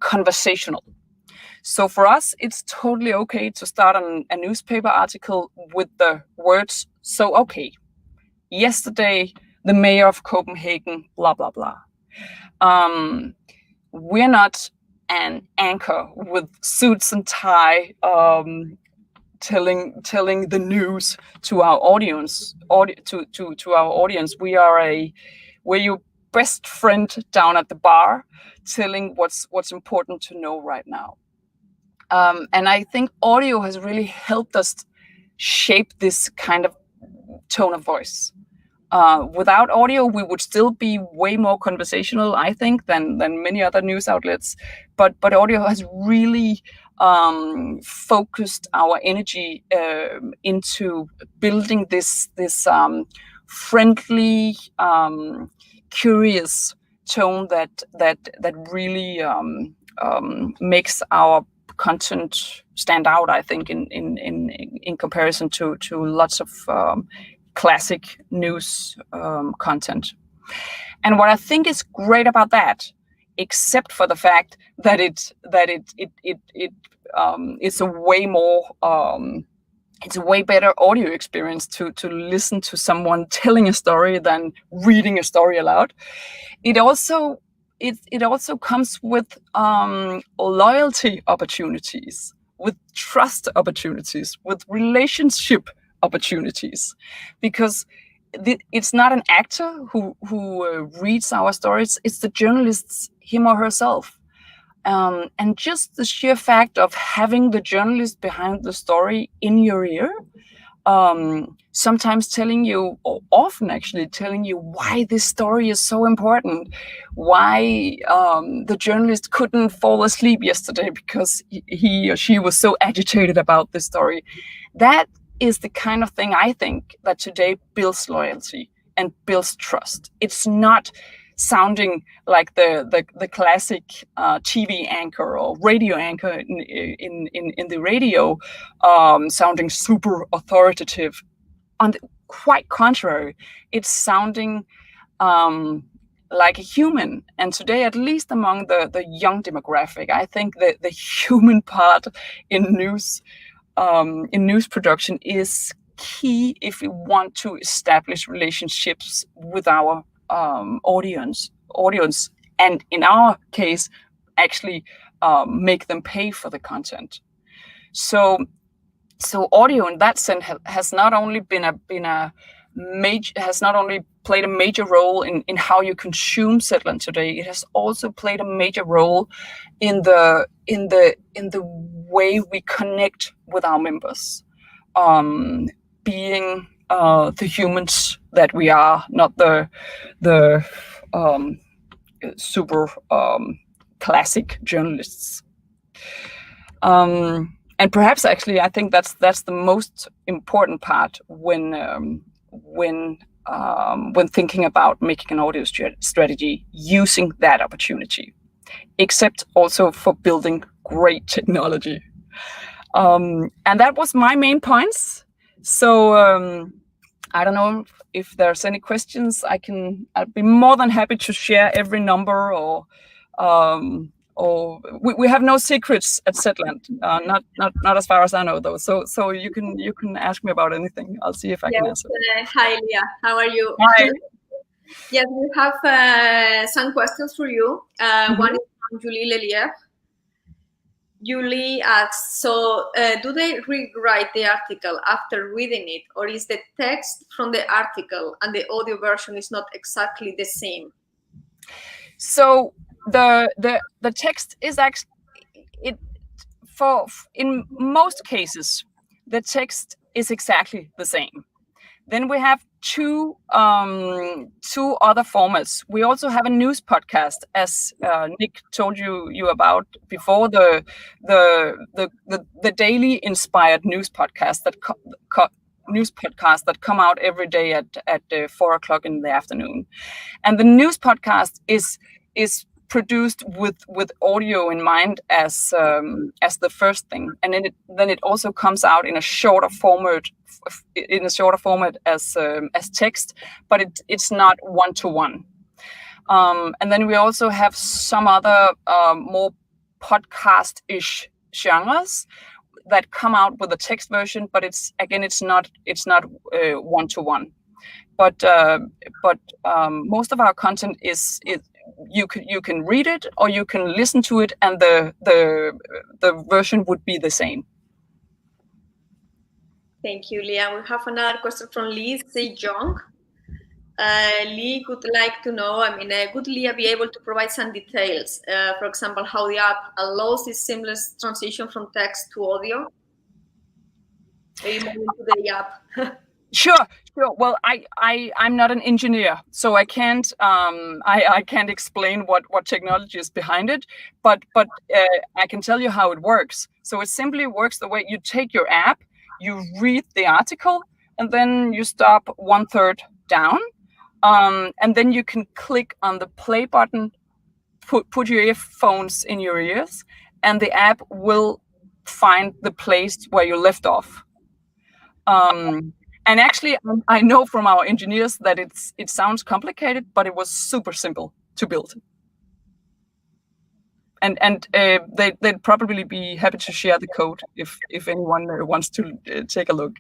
conversational. So for us, it's totally okay to start a newspaper article with the words, so okay, yesterday, the mayor of Copenhagen, blah, blah, blah. We're not an anchor with suits and tie telling the news to our audience. To our audience, we're your best friend down at the bar, telling what's important to know right now. And I think audio has really helped us shape this kind of tone of voice. Without audio, we would still be way more conversational, I think, than many other news outlets. But audio has really focused our energy into building this friendly, curious tone that really makes our content stand out, I think, in comparison to lots of classic news content. And what I think is great about that, except for the fact that it's a way more it's a way better audio experience to listen to someone telling a story than reading a story aloud. It also comes with loyalty opportunities, with trust opportunities, with relationship opportunities, because it's not an actor who reads our stories, it's the journalist, him or herself. And just the sheer fact of having the journalist behind the story in your ear, sometimes telling you, or often actually telling you, why this story is so important, why the journalist couldn't fall asleep yesterday because he or she was so agitated about this story. That is the kind of thing I think that today builds loyalty and builds trust. It's not sounding like the classic TV anchor or radio anchor in the radio, sounding super authoritative. On the quite contrary, it's sounding like a human. And today, at least among the young demographic, I think that the human part in news production is key if we want to establish relationships with our audience, and in our case, actually make them pay for the content. So audio in that sense has not only played a major role in how you consume Zetland today. It has also played a major role in the way we connect with our members, being the humans that we are, not the super classic journalists. And perhaps actually, I think that's the most important part when thinking about making an audio strategy, using that opportunity, except also for building great technology. And that was my main points. So I don't know if there's any questions. I'd be more than happy to share every number, or we have no secrets at Zetland, not as far as I know, though. So you can ask me about anything. I'll see if I can answer. Hi, Leah. How are you? Hi. Yes, we have some questions for you. One is from Julie Lelier. Julie asks, so do they rewrite the article after reading it, or is the text from the article and the audio version is not exactly the same? So the text is actually, in most cases, the text is exactly the same. Then we have two other formats. We also have a news podcast, as Nick told you about before, the daily inspired news podcast that come out every day at 4:00 in the afternoon. And the news podcast is produced with audio in mind as the first thing, and then it also comes out in a shorter format as text, but it's not one-to-one. And then we also have some other more podcast-ish genres that come out with a text version, but it's not one-to-one. But most of our content is you can read it or you can listen to it, and the version would be the same. Thank you, Leah. We have another question from Lee Sejong. Lee would like to know, would Leah be able to provide some details? For example, how the app allows this seamless transition from text to audio? Maybe more into the app. Sure. Well, I'm not an engineer, so I can't explain what technology is behind it. But I can tell you how it works. So it simply works the way you take your app, you read the article, and then you stop 1/3 down, and then you can click on the play button, put your earphones in your ears, and the app will find the place where you left off. And actually, I know from our engineers that it sounds complicated, but it was super simple to build. And they'd probably be happy to share the code if anyone wants to take a look.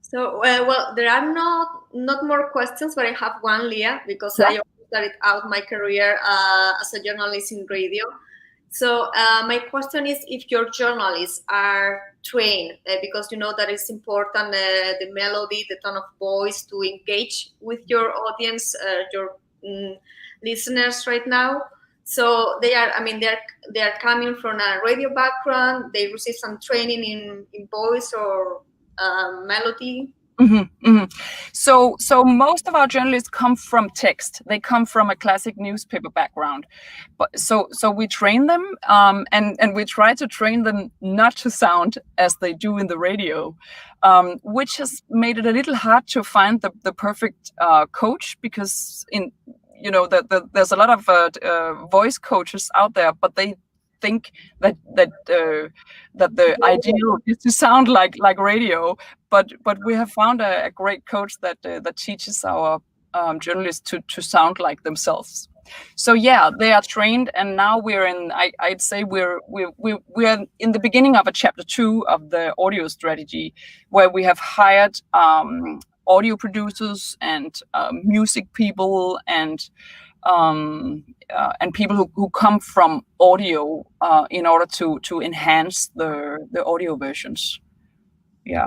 So, well, there are not more questions, but I have one, Leah, because I started out my career as a journalist in radio. So my question is if your journalists are trained, because you know that it's important, the melody, the tone of voice to engage with your audience, your listeners right now. So they are, I mean, they are coming from a radio background. They receive some training in voice or melody. So most of our journalists come from text. They come from a classic newspaper background, but so we train them, and we try to train them not to sound as they do in the radio, which has made it a little hard to find the perfect coach, because there's a lot of voice coaches out there, but they think that the ideal is to sound like radio, but we have found a great coach that teaches our journalists to sound like themselves. So yeah, they are trained, and now we're in. I'd say we're in the beginning of a chapter 2 of the audio strategy, where we have hired audio producers and music people and people who come from audio in order to enhance the audio versions. Yeah.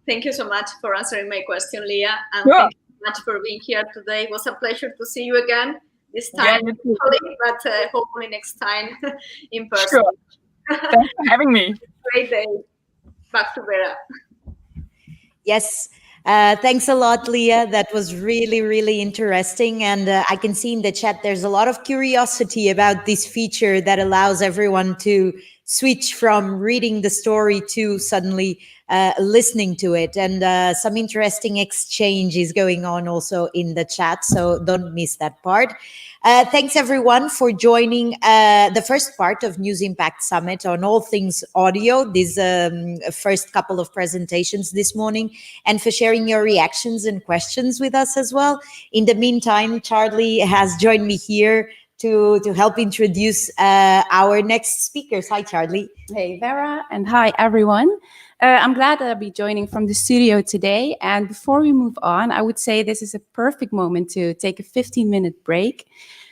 Thank you so much for answering my question, Leah, and Sure. thank you so much for being here today. It was a pleasure to see you again. This time, you too. but hopefully next time in person. Sure. Thanks for having me. Great day. Back to Vera. Yes. Thanks a lot, Leah. That was really, really interesting. And I can see in the chat there's a lot of curiosity about this feature that allows everyone to switch from reading the story to suddenly listening to it. And some interesting exchange is going on also in the chat, so don't miss that part. Thanks everyone for joining the first part of News Impact Summit on all things audio, this first couple of presentations this morning, and for sharing your reactions and questions with us as well. In the meantime, Charlie has joined me here to help introduce our next speakers. Hi, Charlie. Hey, Vera, and hi, everyone. I'm glad that I'll be joining from the studio today. And before we move on, I would say this is a perfect moment to take a 15-minute break.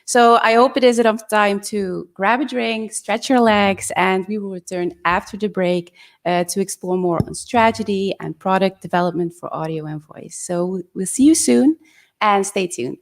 So I hope it is enough time to grab a drink, stretch your legs, and we will return after the break to explore more on strategy and product development for audio and voice. So we'll see you soon, and stay tuned.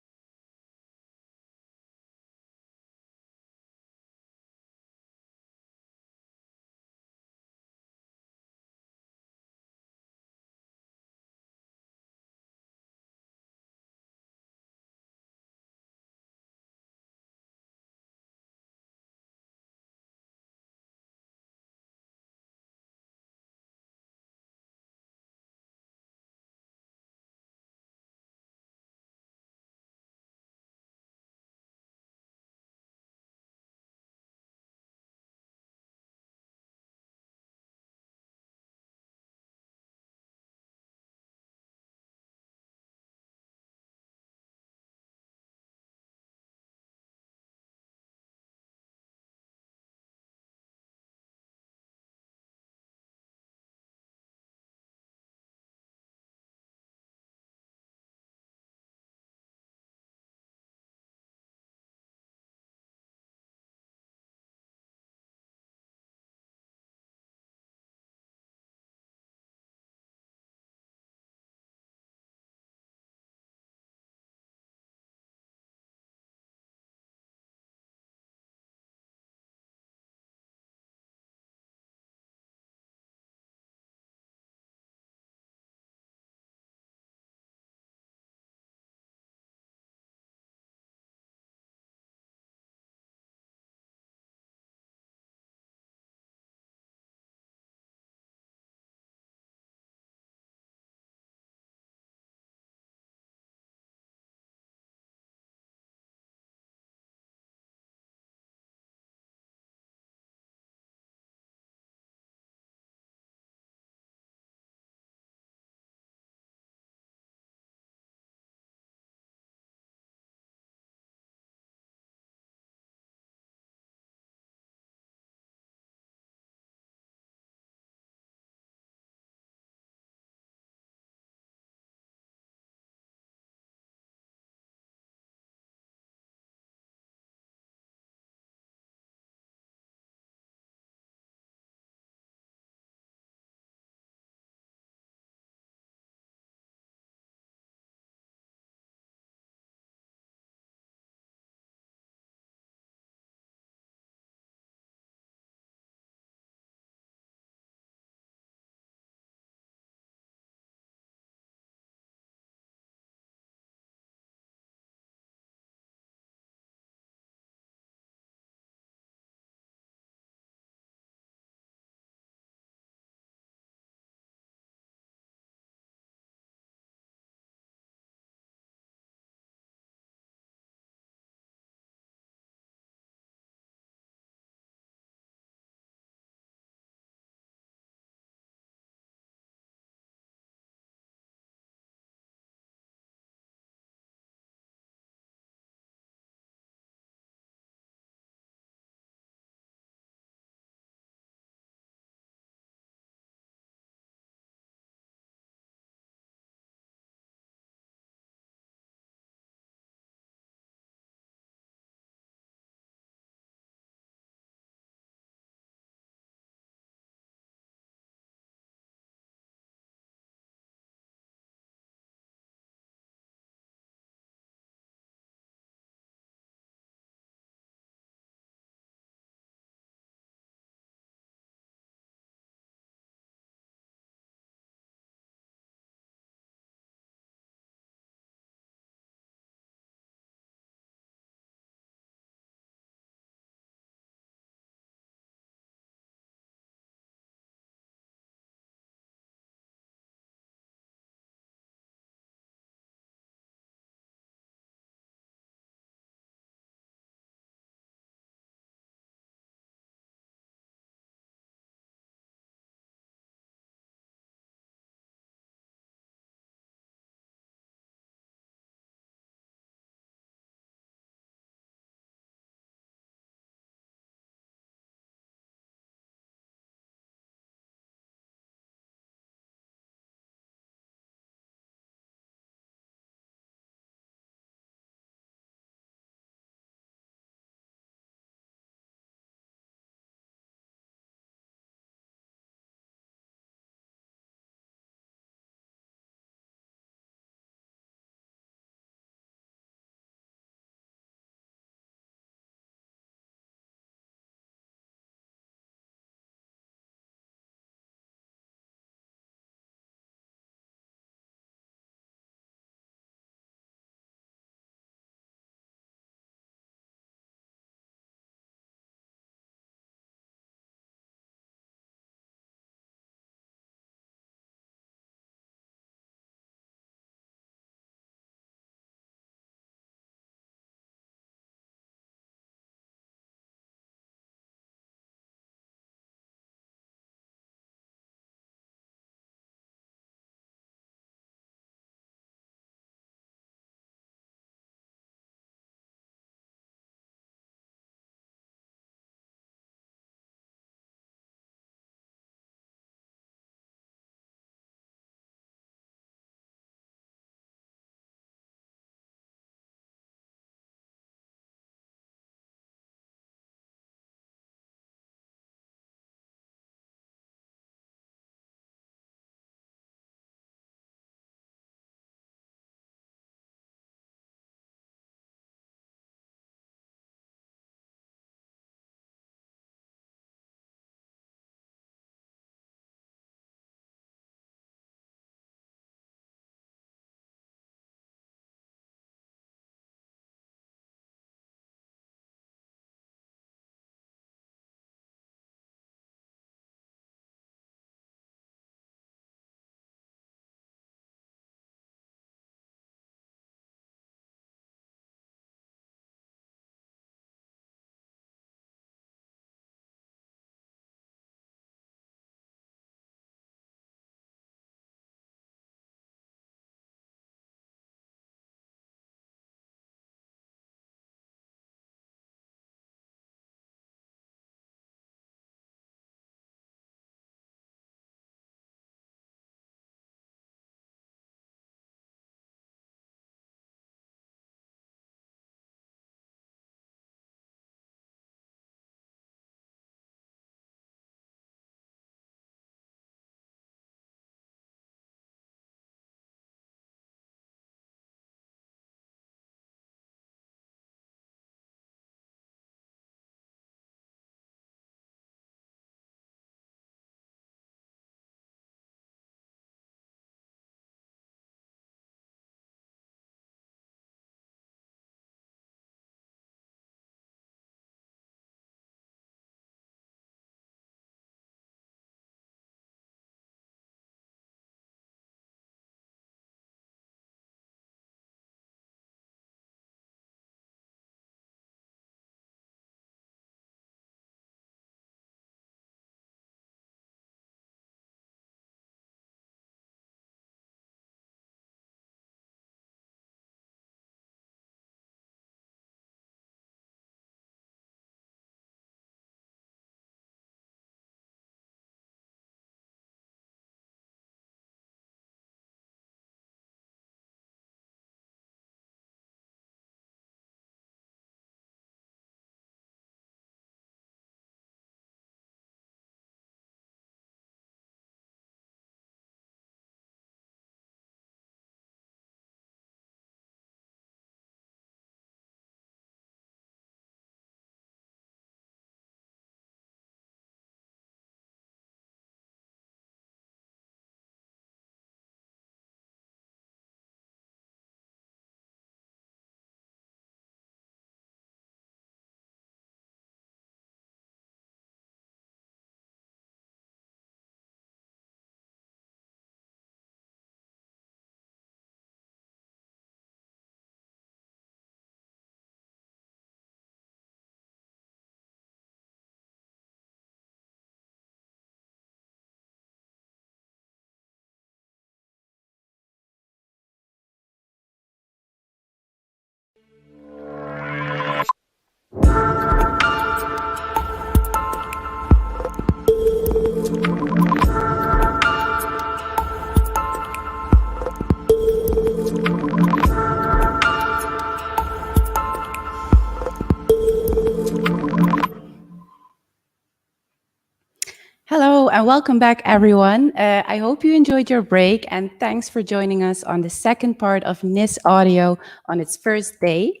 and welcome back, everyone. I hope you enjoyed your break, and thanks for joining us on the second part of NIS Audio on its first day.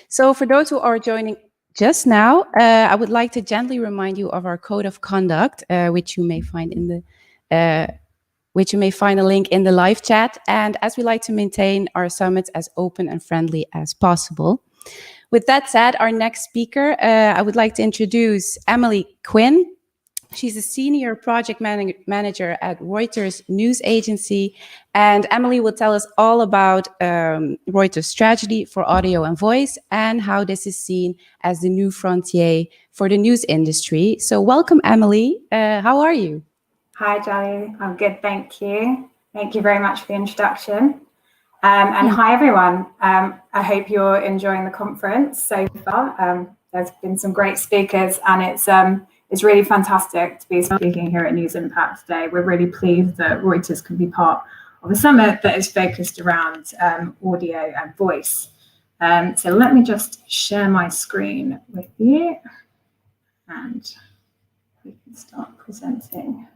So for those who are joining just now, I would like to gently remind you of our code of conduct, which you may find a link in the live chat. And as we like to maintain our summits as open and friendly as possible. With that said, our next speaker, I would like to introduce Emily Quinn. She's a senior project manager at Reuters news agency. And Emily will tell us all about Reuters' strategy for audio and voice and how this is seen as the new frontier for the news industry. So welcome, Emily. How are you? Hi, Jolly. I'm good, thank you. Thank you very much for the introduction. And hi, everyone. I hope you're enjoying the conference so far. There's been some great speakers, and it's really fantastic to be speaking here at News Impact today. We're really pleased that Reuters can be part of a summit that is focused around audio and voice. So let me just share my screen with you, and we can start presenting.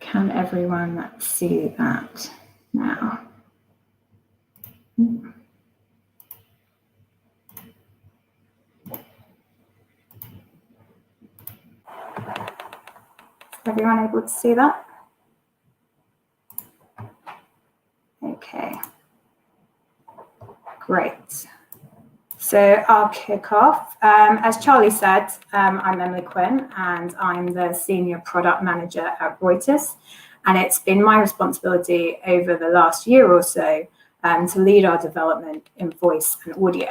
Can everyone see that now? Is everyone able to see that? Okay, great. So I'll kick off. As Charlie said, I'm Emily Quinn, and I'm the Senior Product Manager at Reuters. And it's been my responsibility over the last year or so to lead our development in voice and audio.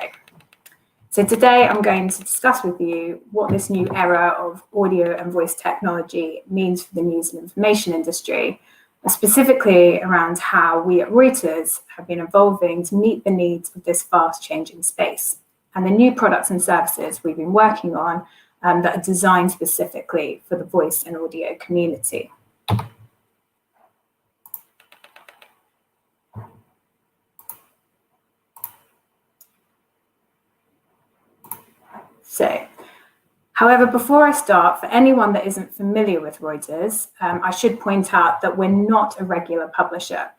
So today I'm going to discuss with you what this new era of audio and voice technology means for the news and information industry, specifically around how we at Reuters have been evolving to meet the needs of this fast changing space, and the new products and services we've been working on that are designed specifically for the voice and audio community. So, however, before I start, for anyone that isn't familiar with Reuters, I should point out that we're not a regular publisher.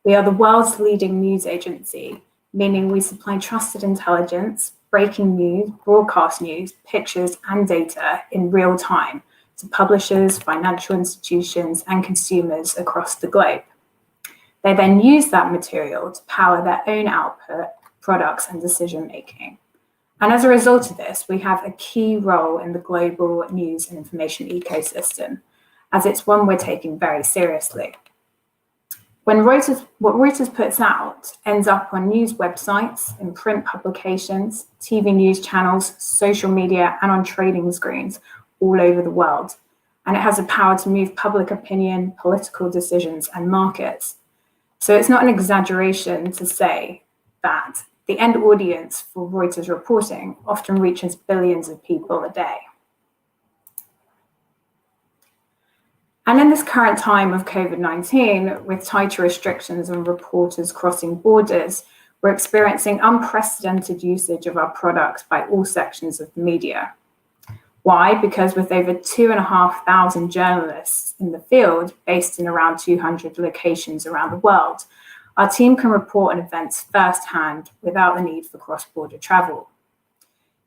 We are the world's leading news agency, meaning we supply trusted intelligence, breaking news, broadcast news, pictures, and data in real time to publishers, financial institutions, and consumers across the globe. They then use that material to power their own output, products, and decision-making. And as a result of this, we have a key role in the global news and information ecosystem, as it's one we're taking very seriously. What Reuters puts out ends up on news websites, in print publications, TV news channels, social media, and on trading screens all over the world. And it has the power to move public opinion, political decisions, and markets. So it's not an exaggeration to say that the end audience for Reuters reporting often reaches billions of people a day. And in this current time of COVID-19, with tighter restrictions on reporters crossing borders, we're experiencing unprecedented usage of our products by all sections of the media. Why? Because with over 2,500 journalists in the field, based in around 200 locations around the world, our team can report on events firsthand without the need for cross-border travel.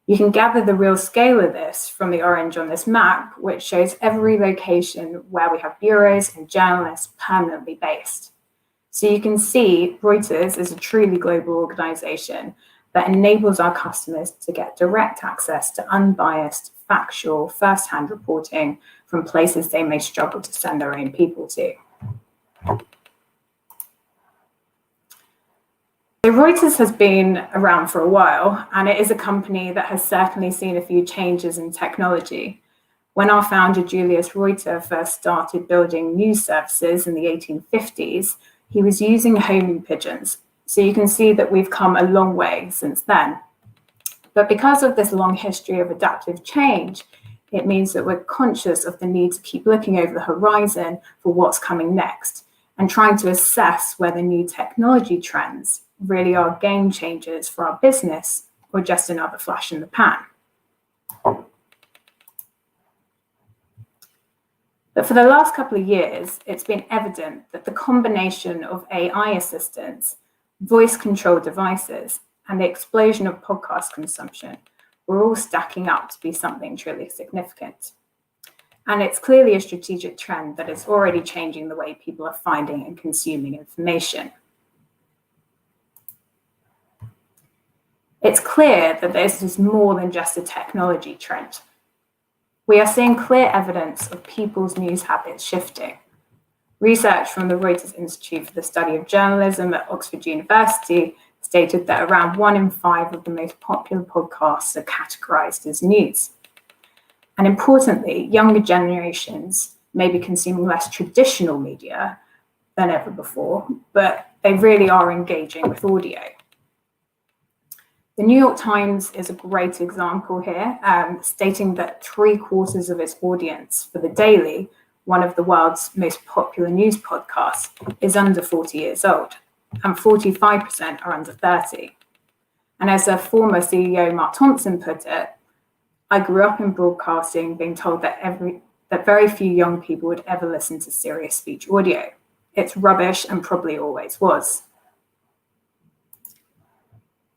You can gather the real scale of this from the orange on this map, which shows every location where we have bureaus and journalists permanently based. So you can see Reuters is a truly global organization that enables our customers to get direct access to unbiased, factual, first-hand reporting from places they may struggle to send their own people to. So Reuters has been around for a while, and it is a company that has certainly seen a few changes in technology. When our founder, Julius Reuter, first started building news services in the 1850s, he was using homing pigeons. So you can see that we've come a long way since then. But because of this long history of adaptive change, it means that we're conscious of the need to keep looking over the horizon for what's coming next, and trying to assess whether new technology trends really are game changers for our business or just another flash in the pan. But for the last couple of years, it's been evident that the combination of AI assistants, voice-controlled devices, and the explosion of podcast consumption were all stacking up to be something truly significant. And it's clearly a strategic trend that is already changing the way people are finding and consuming information. It's clear that this is more than just a technology trend. We are seeing clear evidence of people's news habits shifting. Research from the Reuters Institute for the Study of Journalism at Oxford University stated that around 1 in 5 of the most popular podcasts are categorized as news. And importantly, younger generations may be consuming less traditional media than ever before, but they really are engaging with audio. The New York Times is a great example here, stating that 3/4 of its audience for The Daily, one of the world's most popular news podcasts, is under 40 years old, and 45% are under 30. And as a former CEO, Mark Thompson, put it, I grew up in broadcasting being told that very few young people would ever listen to serious speech audio. It's rubbish and probably always was.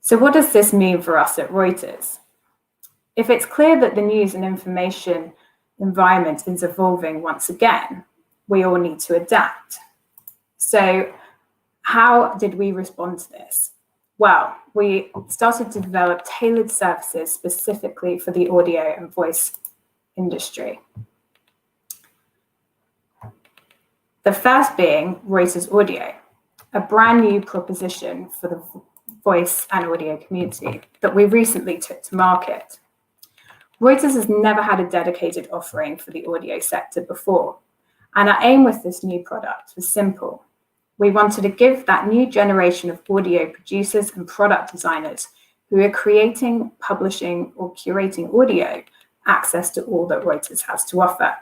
So what does this mean for us at Reuters? If it's clear that the news and information environment is evolving once again, we all need to adapt. So how did we respond to this? Well, we started to develop tailored services specifically for the audio and voice industry. The first being Reuters Audio, a brand new proposition for the voice and audio community that we recently took to market. Reuters has never had a dedicated offering for the audio sector before, and our aim with this new product was simple. We wanted to give that new generation of audio producers and product designers who are creating, publishing, or curating audio access to all that Reuters has to offer.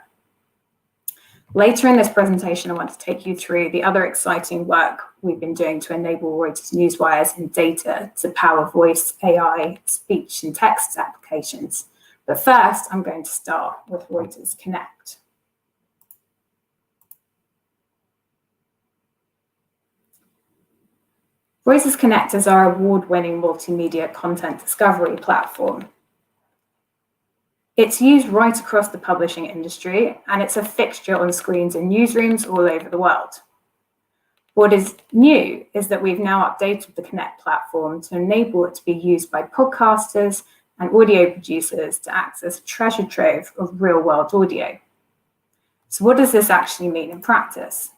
Later in this presentation, I want to take you through the other exciting work we've been doing to enable Reuters newswires and data to power voice, AI, speech, and text applications. But first, I'm going to start with Reuters Connect. Reuters Connect is our award-winning multimedia content discovery platform. It's used right across the publishing industry, and it's a fixture on screens in newsrooms all over the world. What is new is that we've now updated the Connect platform to enable it to be used by podcasters and audio producers to access a treasure trove of real-world audio. So what does this actually mean in practice?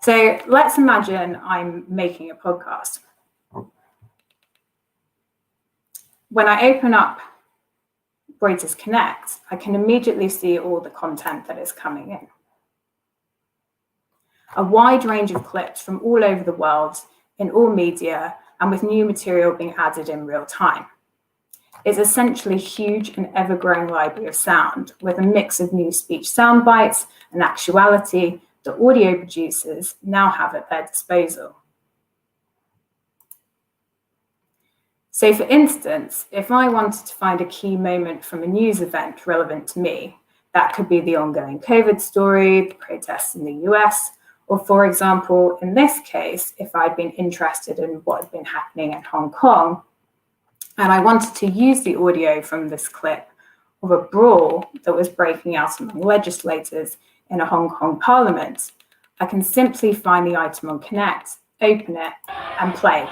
So let's imagine I'm making a podcast. When I open up Reuters Connect, I can immediately see all the content that is coming in. A wide range of clips from all over the world in all media and with new material being added in real time. It's essentially a huge and ever-growing library of sound with a mix of new speech sound bites and actuality that audio producers now have at their disposal. So for instance, if I wanted to find a key moment from a news event relevant to me, that could be the ongoing COVID story, the protests in the US, or for example, in this case, if I'd been interested in what had been happening in Hong Kong, and I wanted to use the audio from this clip of a brawl that was breaking out among legislators in a Hong Kong parliament, I can simply find the item on Connect, open it, and play.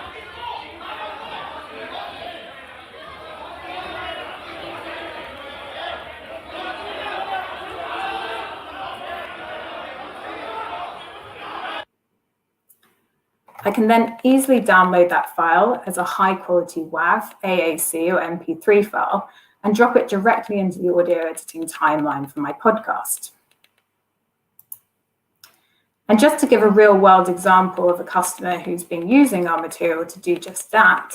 I can then easily download that file as a high-quality WAV, AAC, or MP3 file and drop it directly into the audio editing timeline for my podcast. And just to give a real-world example of a customer who's been using our material to do just that,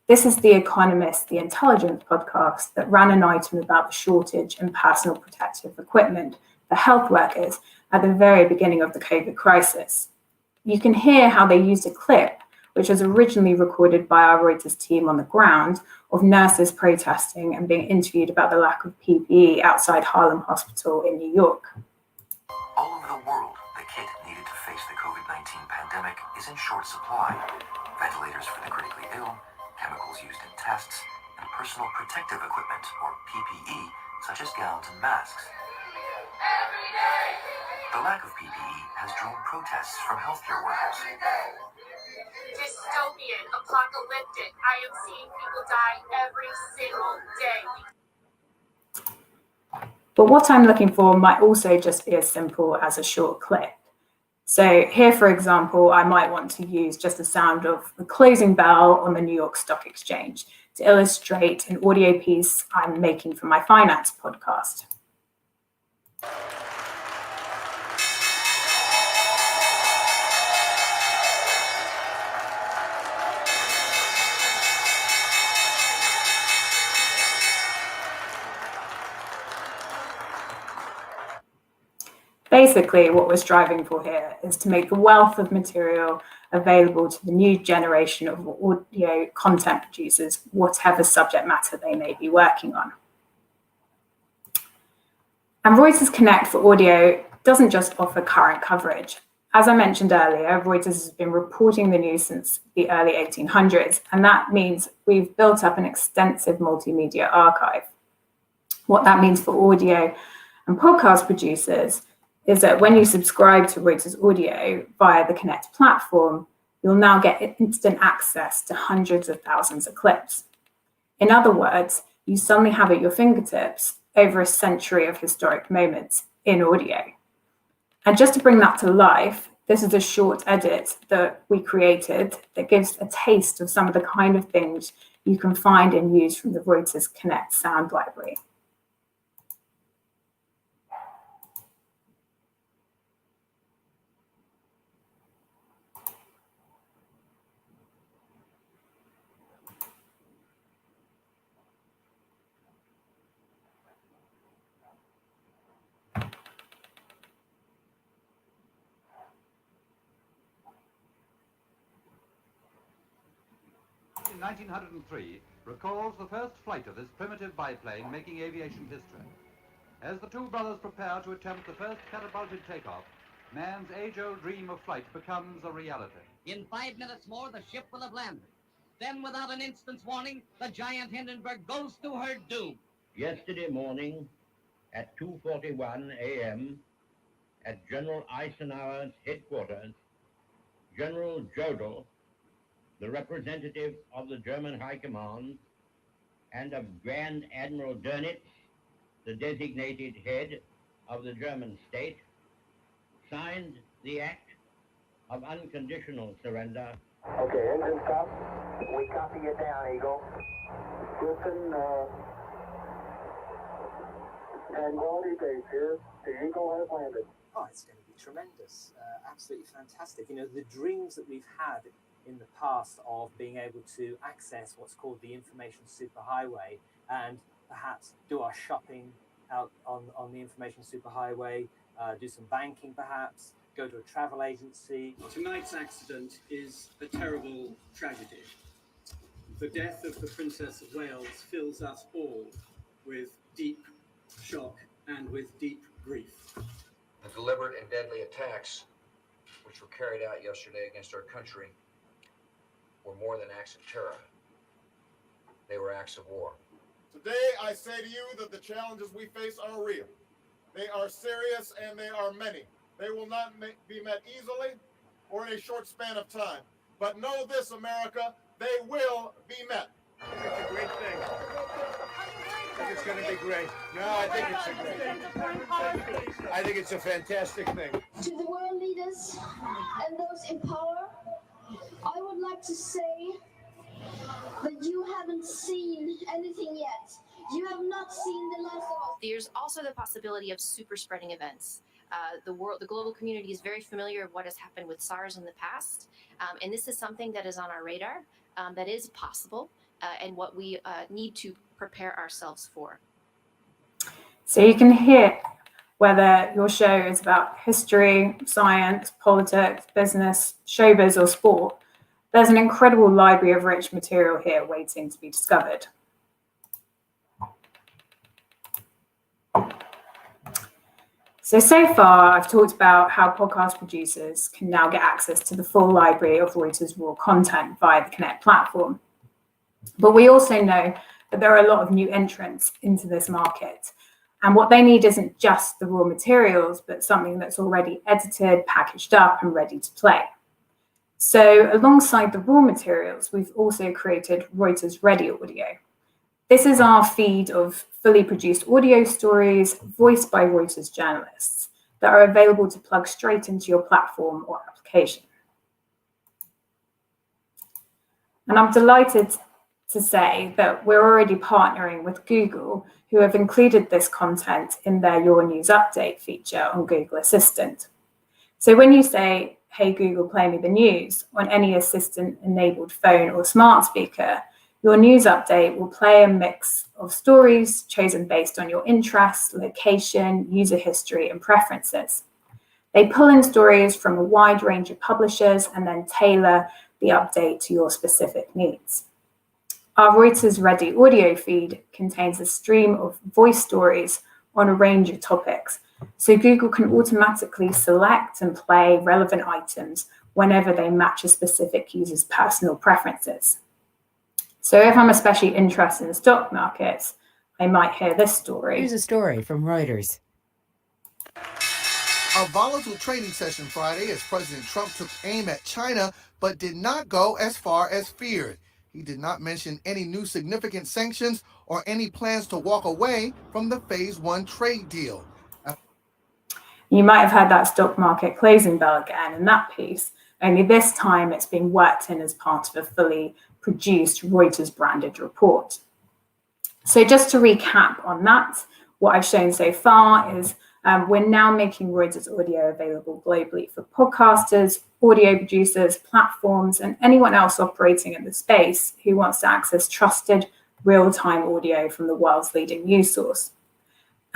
this is The Economist, the intelligence podcast that ran an item about the shortage in personal protective equipment the health workers at the very beginning of the COVID crisis. You can hear how they used a clip, which was originally recorded by our Reuters team on the ground, of nurses protesting and being interviewed about the lack of PPE outside Harlem Hospital in New York. All over the world, the kit needed to face the COVID-19 pandemic is in short supply. Ventilators for the critically ill, chemicals used in tests, and personal protective equipment, or PPE, such as gowns and masks. The lack of PPE has drawn protests from healthcare workers. Dystopian, apocalyptic. I am seeing people die every single day. But what I'm looking for might also just be as simple as a short clip. So here, for example, I might want to use just the sound of the closing bell on the New York Stock Exchange to illustrate an audio piece I'm making for my finance podcast. Basically, what we're striving for here is to make the wealth of material available to the new generation of audio content producers, whatever subject matter they may be working on. And Reuters Connect for audio doesn't just offer current coverage. As I mentioned earlier, Reuters has been reporting the news since the early 1800s, and that means we've built up an extensive multimedia archive. What that means for audio and podcast producers is that when you subscribe to Reuters Audio via the Connect platform, you'll now get instant access to hundreds of thousands of clips. In other words, you suddenly have at your fingertips over a century of historic moments in audio. And just to bring that to life, this is a short edit that we created that gives a taste of some of the kind of things you can find and use from the Reuters Connect sound library. In 1903 recalls the first flight of this primitive biplane making aviation history. As the two brothers prepare to attempt the first catapulted takeoff, man's age-old dream of flight becomes a reality. In 5 minutes more, the ship will have landed. Then, without an instant's warning, the giant Hindenburg goes to her doom. Yesterday morning at 2:41 a.m. at General Eisenhower's headquarters, General Jodl, the representative of the German High Command, and of Grand Admiral Dönitz, the designated head of the German state, signed the act of unconditional surrender. Okay, engine stop. We copy you down, Eagle. Listen, Tranquility Base here. The Eagle has landed. Oh, it's going to be tremendous. Absolutely fantastic. You know, the dreams that we've had in the past of being able to access what's called the information superhighway and perhaps do our shopping out on the information superhighway, do some banking perhaps, go to a travel agency. Tonight's accident is a terrible tragedy. The death of the Princess of Wales fills us all with deep shock and with deep grief. The deliberate and deadly attacks which were carried out yesterday against our country were more than acts of terror. They were acts of war. Today, I say to you that the challenges we face are real. They are serious and they are many. They will not be met easily or in a short span of time. But know this, America, they will be met. It's a great thing. I think it's going to be great. No, I think it's a great. I think it's a fantastic thing. To the world leaders and those in power, I would like to say that you haven't seen anything yet. You have not seen the last of us. There's also the possibility of super spreading events. The global community is very familiar with what has happened with SARS in the past, and this is something that is on our radar, that is possible, and what we need to prepare ourselves for. So you can hear Whether your show is about history, science, politics, business, showbiz, or sport, there's an incredible library of rich material here waiting to be discovered. So far, I've talked about how podcast producers can now get access to the full library of Reuters raw content via the Connect platform. But we also know that there are a lot of new entrants into this market. And what they need isn't just the raw materials, but something that's already edited, packaged up, and ready to play. So alongside the raw materials, we've also created Reuters Ready Audio. This is our feed of fully produced audio stories voiced by Reuters journalists that are available to plug straight into your platform or application. And I'm delighted to say that we're already partnering with Google, who have included this content in their Your News Update feature on Google Assistant. So when you say, "Hey Google, play me the news" on any assistant-enabled phone or smart speaker, your news update will play a mix of stories chosen based on your interests, location, user history, and preferences. They pull in stories from a wide range of publishers and then tailor the update to your specific needs. Our Reuters Ready audio feed contains a stream of voice stories on a range of topics, so Google can automatically select and play relevant items whenever they match a specific user's personal preferences. So if I'm especially interested in stock markets, I might hear this story. Here's a story from Reuters. A volatile trading session Friday as President Trump took aim at China, but did not go as far as feared. He did not mention any new significant sanctions or any plans to walk away from the Phase 1 trade deal. You might have heard that stock market closing bell again in that piece, only this time it's being worked in as part of a fully produced Reuters branded report. So just to recap on that, what I've shown so far is we're now making Reuters audio available globally for podcasters, audio producers, platforms, and anyone else operating in the space who wants to access trusted real-time audio from the world's leading news source.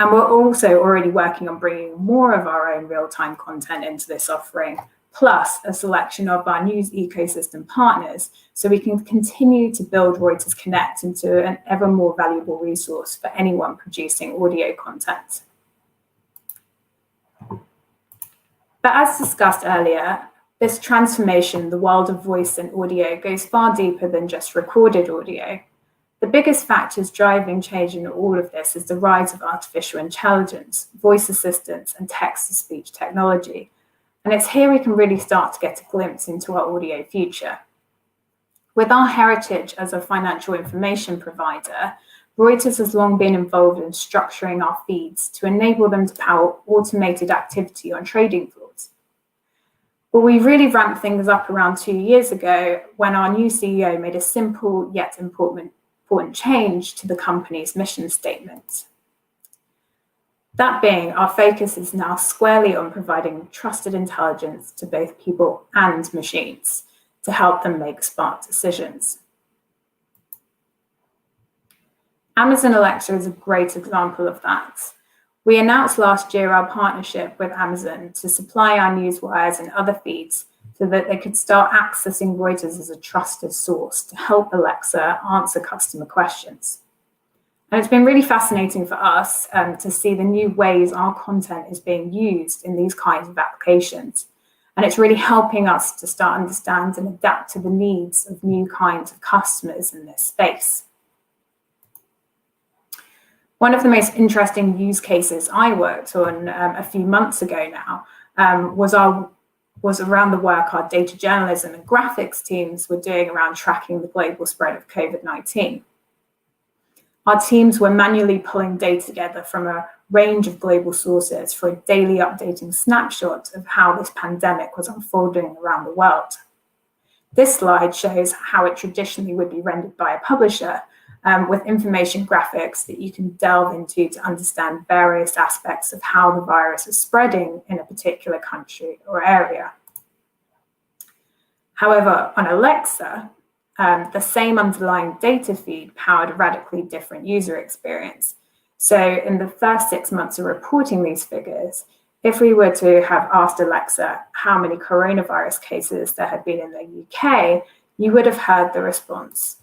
And we're also already working on bringing more of our own real-time content into this offering, plus a selection of our news ecosystem partners, so we can continue to build Reuters Connect into an ever more valuable resource for anyone producing audio content. But as discussed earlier, this transformation in the world of voice and audio goes far deeper than just recorded audio. The biggest factors driving change in all of this is the rise of artificial intelligence, voice assistants, and text-to-speech technology. And it's here we can really start to get a glimpse into our audio future. With our heritage as a financial information provider, Reuters has long been involved in structuring our feeds to enable them to power automated activity on trading floors. But we really ramped things up around 2 years ago when our new CEO made a simple yet important change to the company's mission statement. That being, our focus is now squarely on providing trusted intelligence to both people and machines to help them make smart decisions. Amazon Alexa is a great example of that. We announced last year our partnership with Amazon to supply our newswires and other feeds so that they could start accessing Reuters as a trusted source to help Alexa answer customer questions. And it's been really fascinating for us to see the new ways our content is being used in these kinds of applications. And it's really helping us to start understand and adapt to the needs of new kinds of customers in this space. One of the most interesting use cases I worked on a few months ago now was around the work our data journalism and graphics teams were doing around tracking the global spread of COVID-19. Our teams were manually pulling data together from a range of global sources for a daily updating snapshot of how this pandemic was unfolding around the world. This slide shows how it traditionally would be rendered by a publisher, with information graphics that you can delve into to understand various aspects of how the virus is spreading in a particular country or area. However, on Alexa, the same underlying data feed powered a radically different user experience. So in the first 6 months of reporting these figures, if we were to have asked Alexa how many coronavirus cases there had been in the UK, you would have heard the response.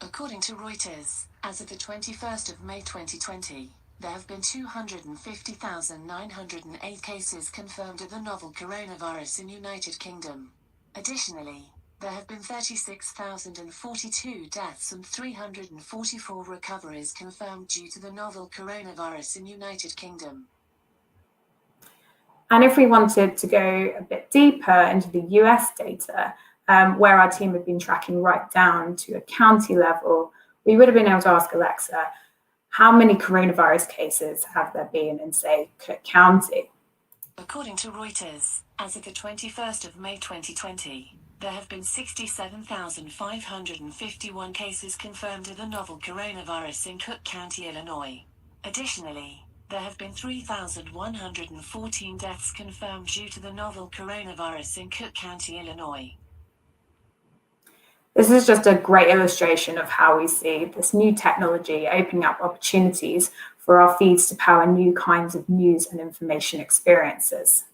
According to Reuters, as of the 21st of May 2020, there have been 250,908 cases confirmed of the novel coronavirus in United Kingdom. Additionally, there have been 36,042 deaths and 344 recoveries confirmed due to the novel coronavirus in United Kingdom. And if we wanted to go a bit deeper into the US data, where our team had been tracking right down to a county level, we would have been able to ask Alexa, how many coronavirus cases have there been in, say, Cook County? According to Reuters, as of the 21st of May 2020, there have been 67,551 cases confirmed of the novel coronavirus in Cook County, Illinois. Additionally, there have been 3,114 deaths confirmed due to the novel coronavirus in Cook County, Illinois. This is just a great illustration of how we see this new technology opening up opportunities for our feeds to power new kinds of news and information experiences.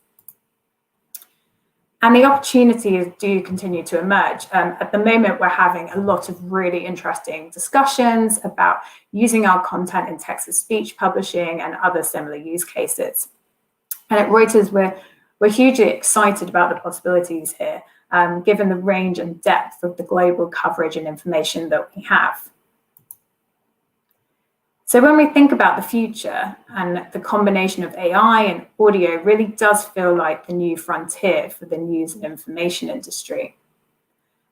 And the opportunities do continue to emerge. At the moment, we're having a lot of really interesting discussions about using our content in text-to-speech publishing and other similar use cases. And at Reuters, we're hugely excited about the possibilities here, given the range and depth of the global coverage and information that we have. So when we think about the future, and the combination of AI and audio really does feel like the new frontier for the news and information industry.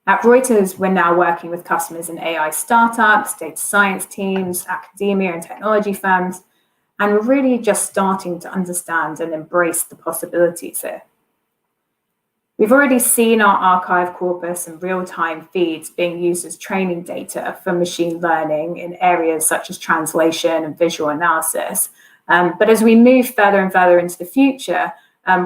At Reuters, we're now working with customers in AI startups, data science teams, academia and technology firms, and we're really just starting to understand and embrace the possibilities here. We've already seen our archive corpus and real-time feeds being used as training data for machine learning in areas such as translation and visual analysis. But as we move further and further into the future,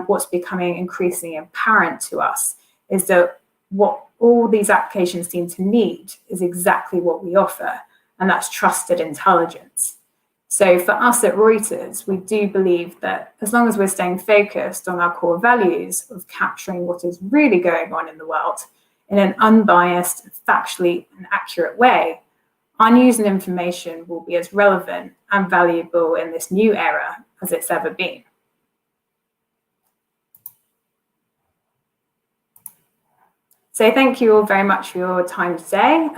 what's becoming increasingly apparent to us is that what all these applications seem to need is exactly what we offer, and that's trusted intelligence. So for us at Reuters, we do believe that as long as we're staying focused on our core values of capturing what is really going on in the world in an unbiased, factually and accurate way, our news and information will be as relevant and valuable in this new era as it's ever been. So thank you all very much for your time today.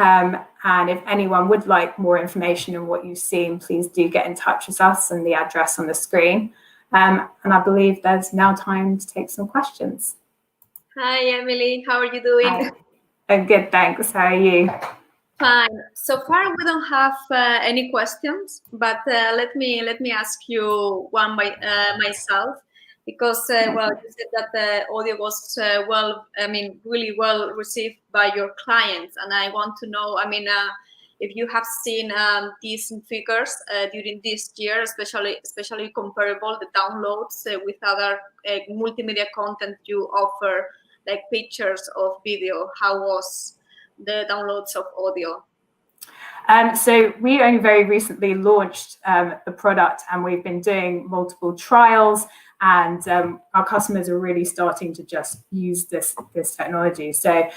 And if anyone would like more information on what you've seen, please do get in touch with us and the address on the screen. And I believe there's now time to take some questions. Hi, Emily. How are you doing? Hi. I'm good, thanks. How are you? Fine. So far, we don't have any questions, but let me ask you one by myself. Because, well, you said that the audio was really well received by your clients. And I want to know, if you have seen these figures during this year, especially comparable, the downloads with other multimedia content you offer, like pictures of video. How was the downloads of audio? So we only very recently launched the product, and we've been doing multiple trials, and our customers are really starting to just use this technology. So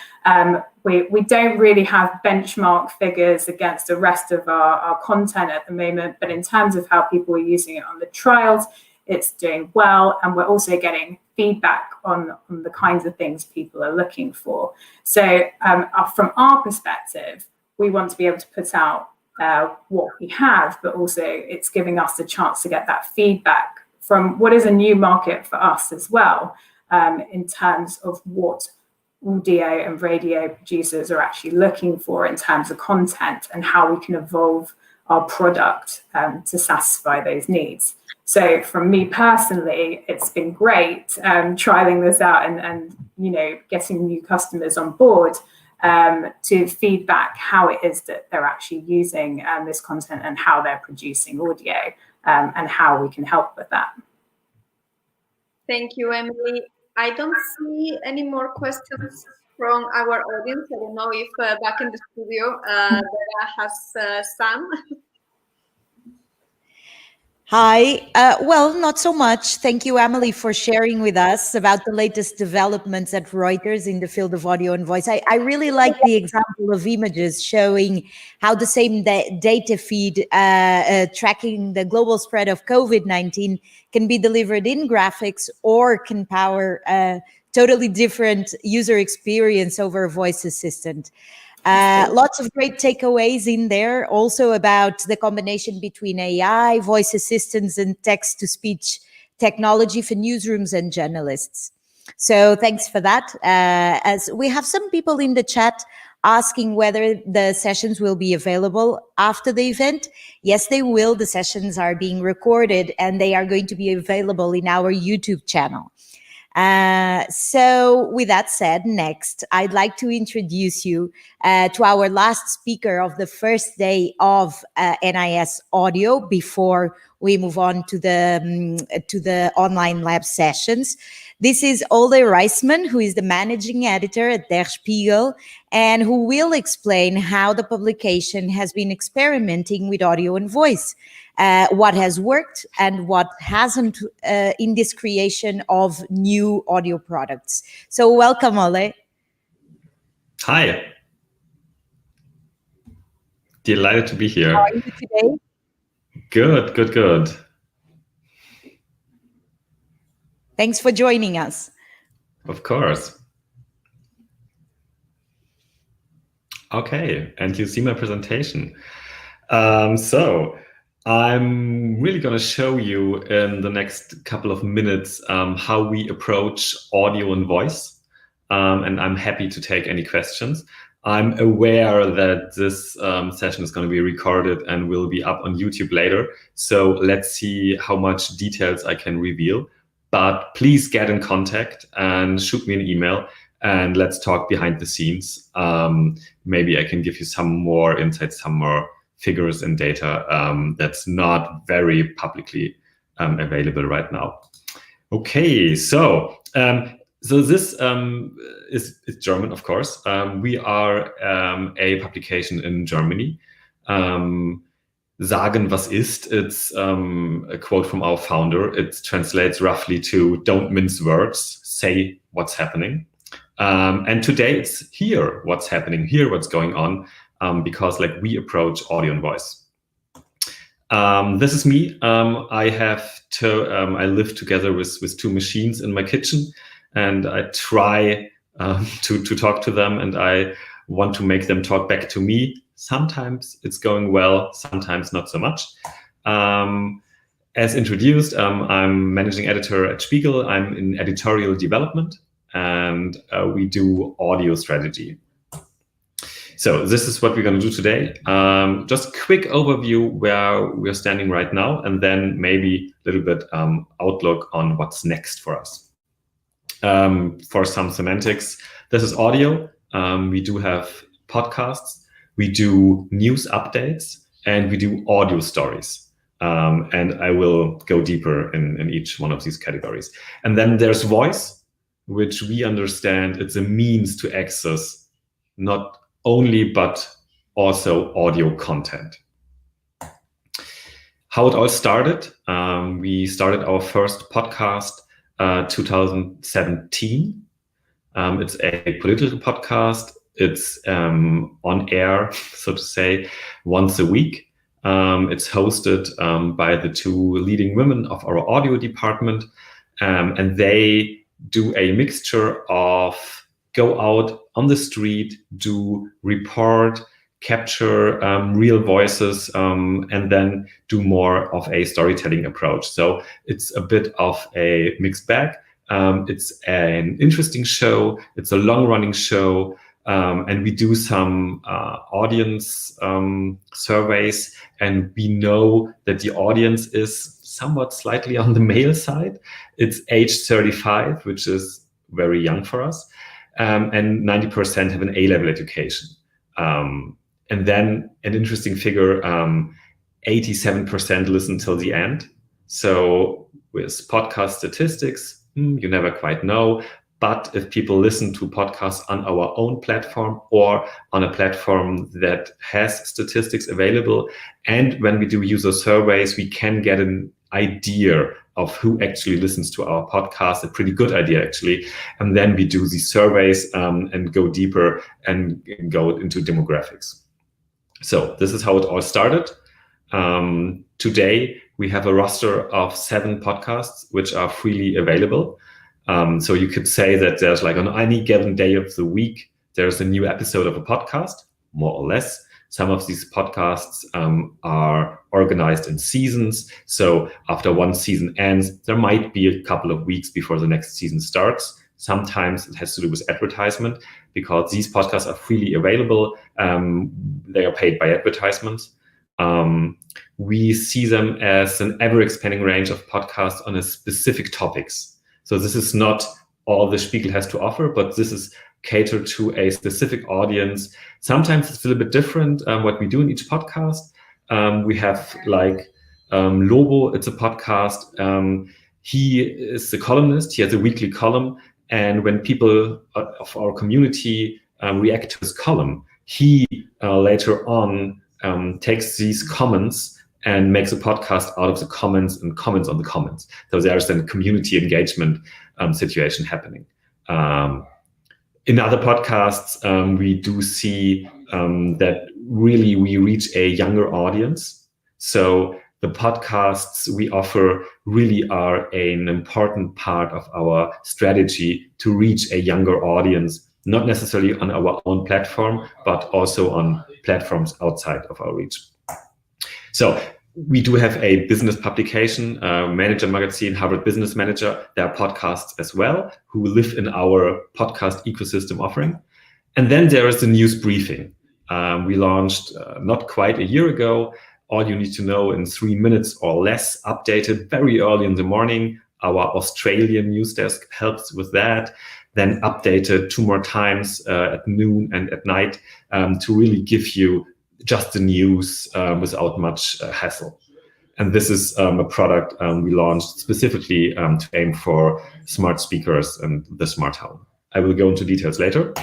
we don't really have benchmark figures against the rest of our content at the moment, but in terms of how people are using it on the trials, it's doing well, and we're also getting feedback on the kinds of things people are looking for. So from our perspective, we want to be able to put out what we have, but also it's giving us the chance to get that feedback from what is a new market for us as well, in terms of what audio and radio producers are actually looking for in terms of content and how we can evolve our product to satisfy those needs. So from me personally, it's been great trialing this out and getting new customers on board to feedback how it is that they're actually using this content and how they're producing audio, and how we can help with that. Thank you, Emily. I don't see any more questions from our audience. I don't know if back in the studio, Vera has some. Hi. Well, not so much. Thank you, Emily, for sharing with us about the latest developments at Reuters in the field of audio and voice. I really like the example of images showing how the same data feed tracking the global spread of COVID-19 can be delivered in graphics or can power a totally different user experience over a voice assistant. Lots of great takeaways in there, also about the combination between AI, voice assistants, and text-to-speech technology for newsrooms and journalists. So thanks for that. As we have some people in the chat asking whether the sessions will be available after the event. Yes, they will. The sessions are being recorded and they are going to be available in our YouTube channel. So with that said, next, I'd like to introduce you to our last speaker of the first day of NIS Audio before we move on to the online lab sessions. This is Ole Reisman, who is the managing editor at Der Spiegel, and who will explain how the publication has been experimenting with audio and voice. What has worked and what hasn't in this creation of new audio products. So welcome, Ole. Hi. Delighted to be here. How are you today? Good, good, good. Thanks for joining us. Of course. Okay, and you see my presentation. So I'm really going to show you in the next couple of minutes how we approach audio and voice, and I'm happy to take any questions. I'm aware that this session is going to be recorded and will be up on YouTube later, so let's see how much details I can reveal. But please get in contact and shoot me an email and let's talk behind the scenes. Maybe I can give you some more insights, some more figures and data that's not very publicly available right now. Okay, so this is German, of course. We are a publication in Germany. Sagen, was ist? It's a quote from our founder. It translates roughly to don't mince words, say what's happening. And today it's hear what's happening, hear what's going on, because like we approach audio and voice. This is me. I live together with two machines in my kitchen, and I try to talk to them, and I want to make them talk back to me. Sometimes it's going well, sometimes not so much. As introduced, I'm managing editor at Spiegel. I'm in editorial development, and we do audio strategy. So this is what we're going to do today. Just a quick overview where we're standing right now, and then maybe a little bit outlook on what's next for us. For some semantics, this is audio. We do have podcasts. We do news updates, and we do audio stories. And I will go deeper in each one of these categories. And then there's voice, which we understand it's a means to access not only, but also audio content. How it all started, we started our first podcast 2017. It's a political podcast. It's on air, so to say, once a week. It's hosted by the two leading women of our audio department, and they do a mixture of go out on the street, do report, capture real voices, and then do more of a storytelling approach. So it's a bit of a mixed bag. It's an interesting show. It's a long-running show. And we do some audience surveys, and we know that the audience is somewhat slightly on the male side. It's age 35, which is very young for us, and 90% have an A-level education. And then an interesting figure, 87% listen till the end. So with podcast statistics, you never quite know. But if people listen to podcasts on our own platform or on a platform that has statistics available, and when we do user surveys, we can get an idea of who actually listens to our podcast, a pretty good idea actually. And then we do these surveys and go deeper and go into demographics. So this is how it all started. Today, we have a roster of 7 podcasts which are freely available. So you could say that there's like on any given day of the week, there's a new episode of a podcast, more or less. Some of these podcasts are organized in seasons. So after one season ends, there might be a couple of weeks before the next season starts. Sometimes it has to do with advertisement because these podcasts are freely available. They are paid by advertisements. We see them as an ever-expanding range of podcasts on a specific topics. So this is not all the Spiegel has to offer, but this is catered to a specific audience. Sometimes it's a little bit different what we do in each podcast. We have like Lobo, it's a podcast. He is the columnist. He has a weekly column. And when people of our community react to his column, he later on takes these comments and makes a podcast out of the comments and comments on the comments. So there's then a community engagement situation happening. In other podcasts, we do see that really we reach a younger audience. So the podcasts we offer really are an important part of our strategy to reach a younger audience, not necessarily on our own platform, but also on platforms outside of our reach. So we do have a business publication, Manager Magazine, Harvard Business Manager. There are podcasts as well who live in our podcast ecosystem offering. And then there is the news briefing. We launched not quite a year ago. All you need to know in 3 minutes or less, updated very early in the morning. Our Australian news desk helps with that. Then updated 2 more times at noon and at night to really give you just the news without much hassle. And this is a product we launched specifically to aim for smart speakers and the smart home. I will go into details later.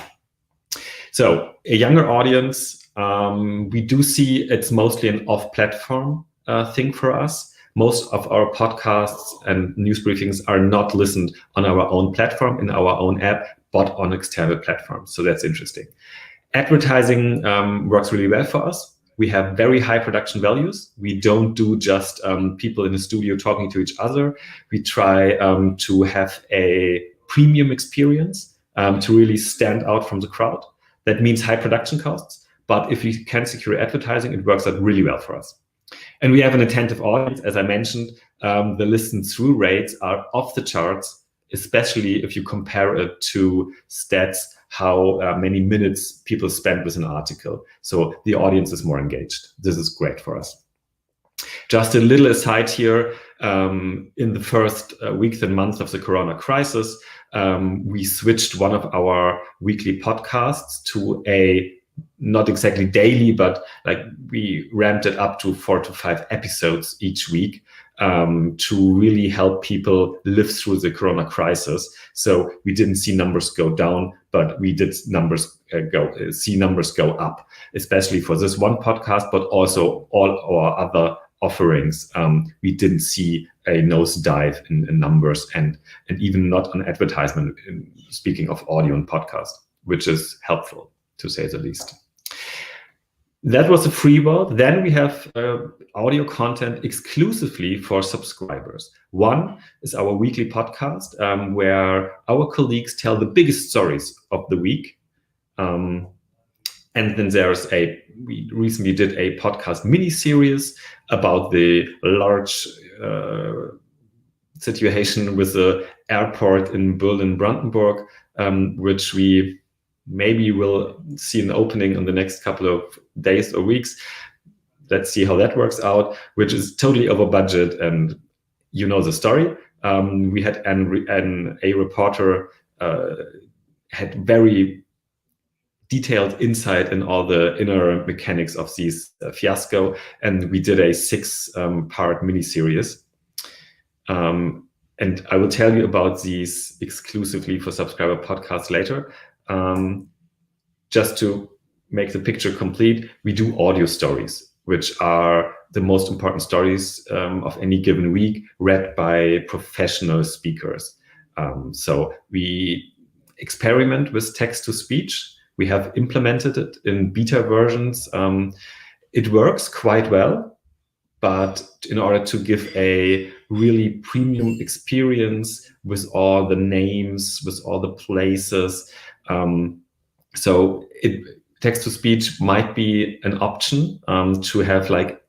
So a younger audience, we do see it's mostly an off-platform thing for us. Most of our podcasts and news briefings are not listened on our own platform, in our own app, but on external platforms. So that's interesting. Advertising works really well for us. We have very high production values. We don't do just people in the studio talking to each other. We try to have a premium experience to really stand out from the crowd. That means high production costs. But if we can secure advertising, it works out really well for us. And we have an attentive audience. As I mentioned, the listen through rates are off the charts, especially if you compare it to stats, how many minutes people spend with an article. So the audience is more engaged. This is great for us. Just a little aside here, in the first weeks and months of the Corona crisis, we switched one of our weekly podcasts to a not exactly daily, but like we ramped it up to 4 to 5 episodes each week to really help people live through the Corona crisis. So we didn't see numbers go down, but we did see numbers go up, especially for this one podcast, but also all our other offerings. We didn't see a nosedive in numbers and even not on advertisement, speaking of audio and podcast, which is helpful, to say the least. That was a free world. Then we have audio content exclusively for subscribers. One is our weekly podcast where our colleagues tell the biggest stories of the week. And then we recently did a podcast mini-series about the large situation with the airport in Berlin-Brandenburg, which we maybe we'll see an opening in the next couple of days or weeks. Let's see how that works out, which is totally over budget. And you know the story. We had a reporter had very detailed insight in all the inner mechanics of these fiasco. And we did a 6-part mini-series. And I will tell you about these exclusively for subscriber podcasts later. Just to make the picture complete, we do audio stories, which are the most important stories of any given week read by professional speakers. So we experiment with text-to-speech. We have implemented it in beta versions. It works quite well, but in order to give a really premium experience with all the names, with all the places, so text-to-speech might be an option to have like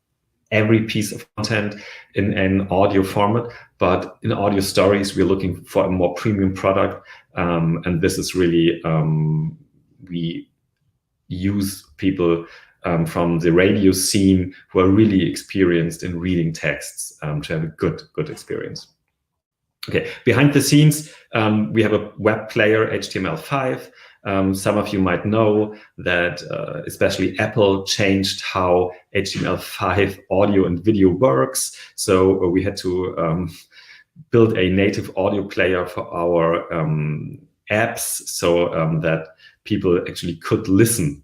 every piece of content in an audio format, but in audio stories, we're looking for a more premium product. And this is really, we use people from the radio scene who are really experienced in reading texts to have a good experience. Okay, behind the scenes, we have a web player, HTML5. Some of you might know that especially Apple changed how HTML5 audio and video works. So we had to build a native audio player for our apps so that people actually could listen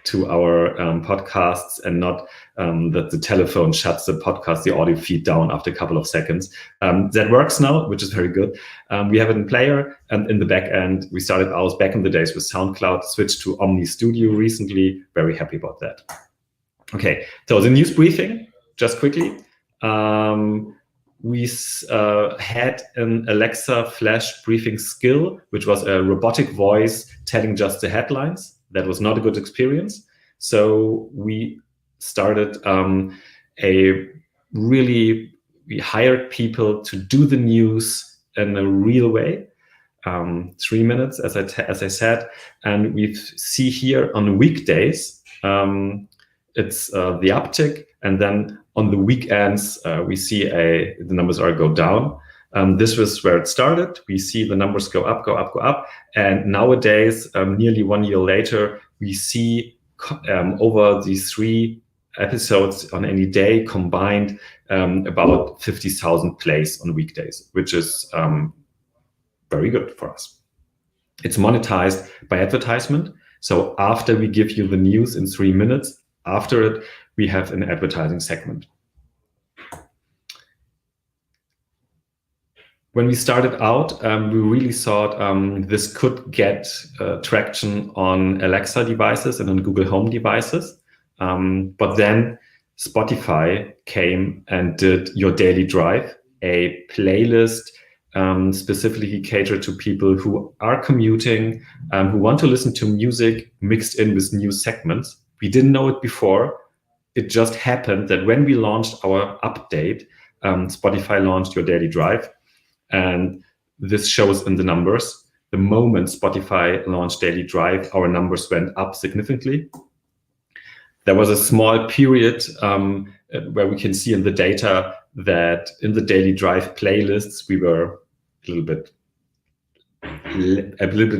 to our podcasts and not that the telephone shuts the podcast, the audio feed down after a couple of seconds. That works now, which is very good. We have it in player, and in the back end, we started ours back in the days with SoundCloud, switched to Omni Studio recently. Very happy about that. Okay, so the news briefing, just quickly. We had an Alexa flash briefing skill, which was a robotic voice telling just the headlines. That was not a good experience. So we started we hired people to do the news in a real way. 3 minutes, as I said, and we see here on weekdays, it's the uptick, and then on the weekends, we see the numbers go down. This was where it started. We see the numbers go up, go up, go up. And nowadays, nearly 1 year later, we see over these 3 episodes on any day combined about 50,000 plays on weekdays, which is very good for us. It's monetized by advertisement. So after we give you the news in 3 minutes, after it, we have an advertising segment. When we started out, we really thought this could get traction on Alexa devices and on Google Home devices. But then Spotify came and did Your Daily Drive, a playlist specifically catered to people who are commuting, who want to listen to music mixed in with news segments. We didn't know it before. It just happened that when we launched our update, Spotify launched Your Daily Drive. And this shows in the numbers. The moment Spotify launched Daily Drive, our numbers went up significantly. There was a small period where we can see in the data that in the Daily Drive playlists, we were a little bit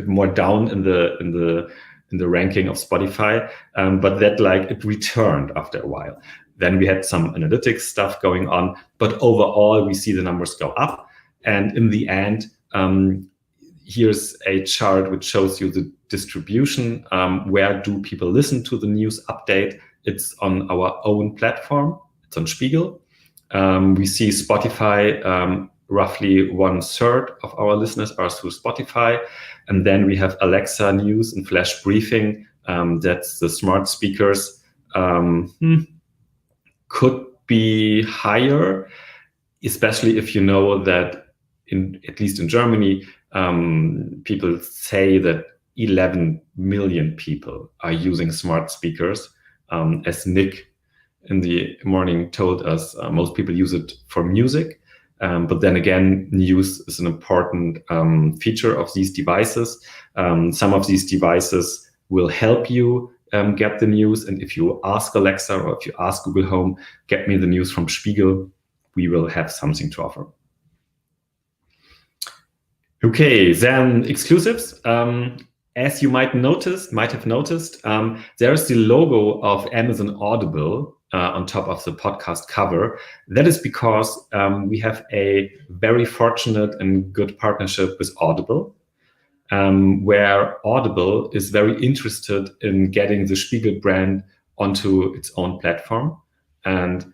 more down in the ranking of Spotify, but that it returned after a while. Then we had some analytics stuff going on, but overall we see the numbers go up. And in the end, here's a chart which shows you the distribution. Where do people listen to the news update? It's on our own platform. It's on Spiegel. We see Spotify, roughly 1/3 of our listeners are through Spotify. And then we have Alexa News and Flash Briefing. That's the smart speakers. Could be higher, especially if you know that at least in Germany, people say that 11 million people are using smart speakers. As Nick in the morning told us, most people use it for music. But then again, news is an important feature of these devices. Some of these devices will help you get the news. And if you ask Alexa or if you ask Google Home, get me the news from Spiegel, we will have something to offer. Okay, then exclusives. As you might have noticed, there's the logo of Amazon Audible on top of the podcast cover. That is because we have a very fortunate and good partnership with Audible, where Audible is very interested in getting the Spiegel brand onto its own platform. And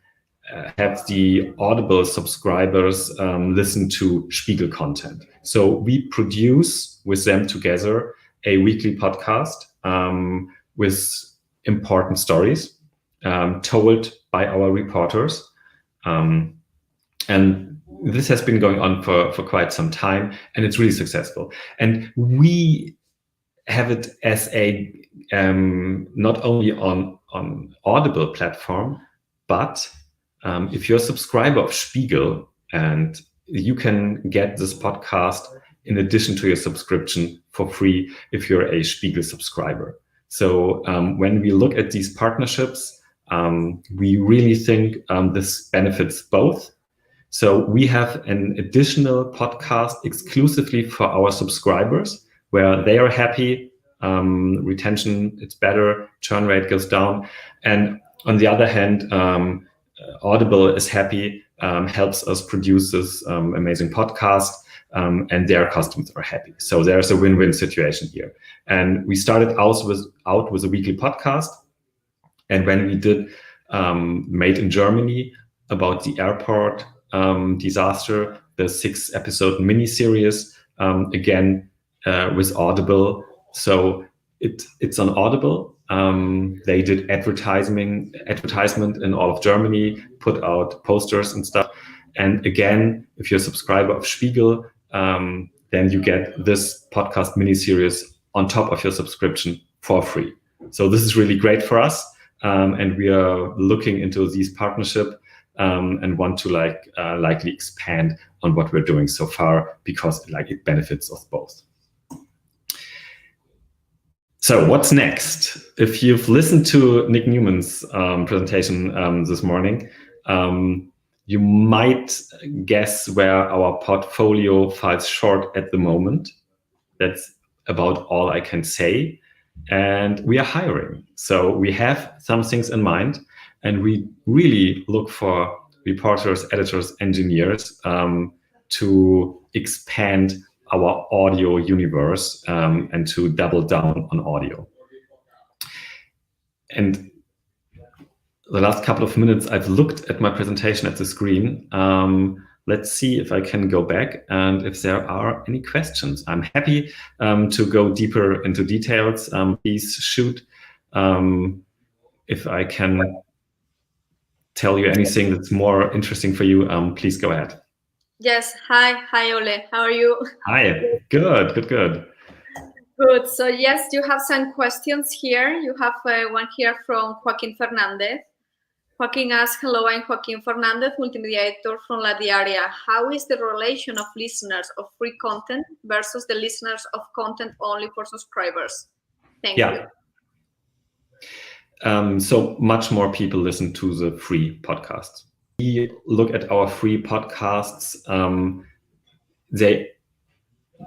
have the Audible subscribers listen to Spiegel content. So we produce with them together a weekly podcast with important stories told by our reporters. And this has been going on for quite some time, and it's really successful. And we have it as a not only on Audible platform, but if you're a subscriber of Spiegel, and you can get this podcast in addition to your subscription for free if you're a Spiegel subscriber. So when we look at these partnerships, we really think this benefits both. So we have an additional podcast exclusively for our subscribers, where they are happy, retention it's better, churn rate goes down, and on the other hand, Audible is happy, helps us produce this amazing podcast, and their customers are happy. So there's a win-win situation here. And we started out with a weekly podcast, and when we did Made in Germany about the airport disaster, the 6-episode mini-series, again with Audible. So it's on Audible. They did advertisement in all of Germany, put out posters and stuff. And again, if you're a subscriber of Spiegel, then you get this podcast mini-series on top of your subscription for free. So this is really great for us. And we are looking into these partnership and want to likely expand on what we're doing so far, because it benefits us both. So what's next? If you've listened to Nick Newman's presentation this morning, you might guess where our portfolio falls short at the moment. That's about all I can say. And we are hiring. So we have some things in mind, and we really look for reporters, editors, engineers to expand our audio universe and to double down on audio. And the last couple of minutes, I've looked at my presentation at the screen. Let's see if I can go back and if there are any questions. I'm happy to go deeper into details. Please shoot. If I can tell you anything that's more interesting for you, please go ahead. Yes. Hi, Ole. How are you? Hi. Good. Good. So yes, you have some questions here. You have one here from Joaquin Fernandez. Joaquin asks, hello, I'm Joaquin Fernandez, multimedia editor from La Diaria. How is the relation of listeners of free content versus the listeners of content only for subscribers? Thank you. So much more people listen to the free podcasts. We look at our free podcasts. They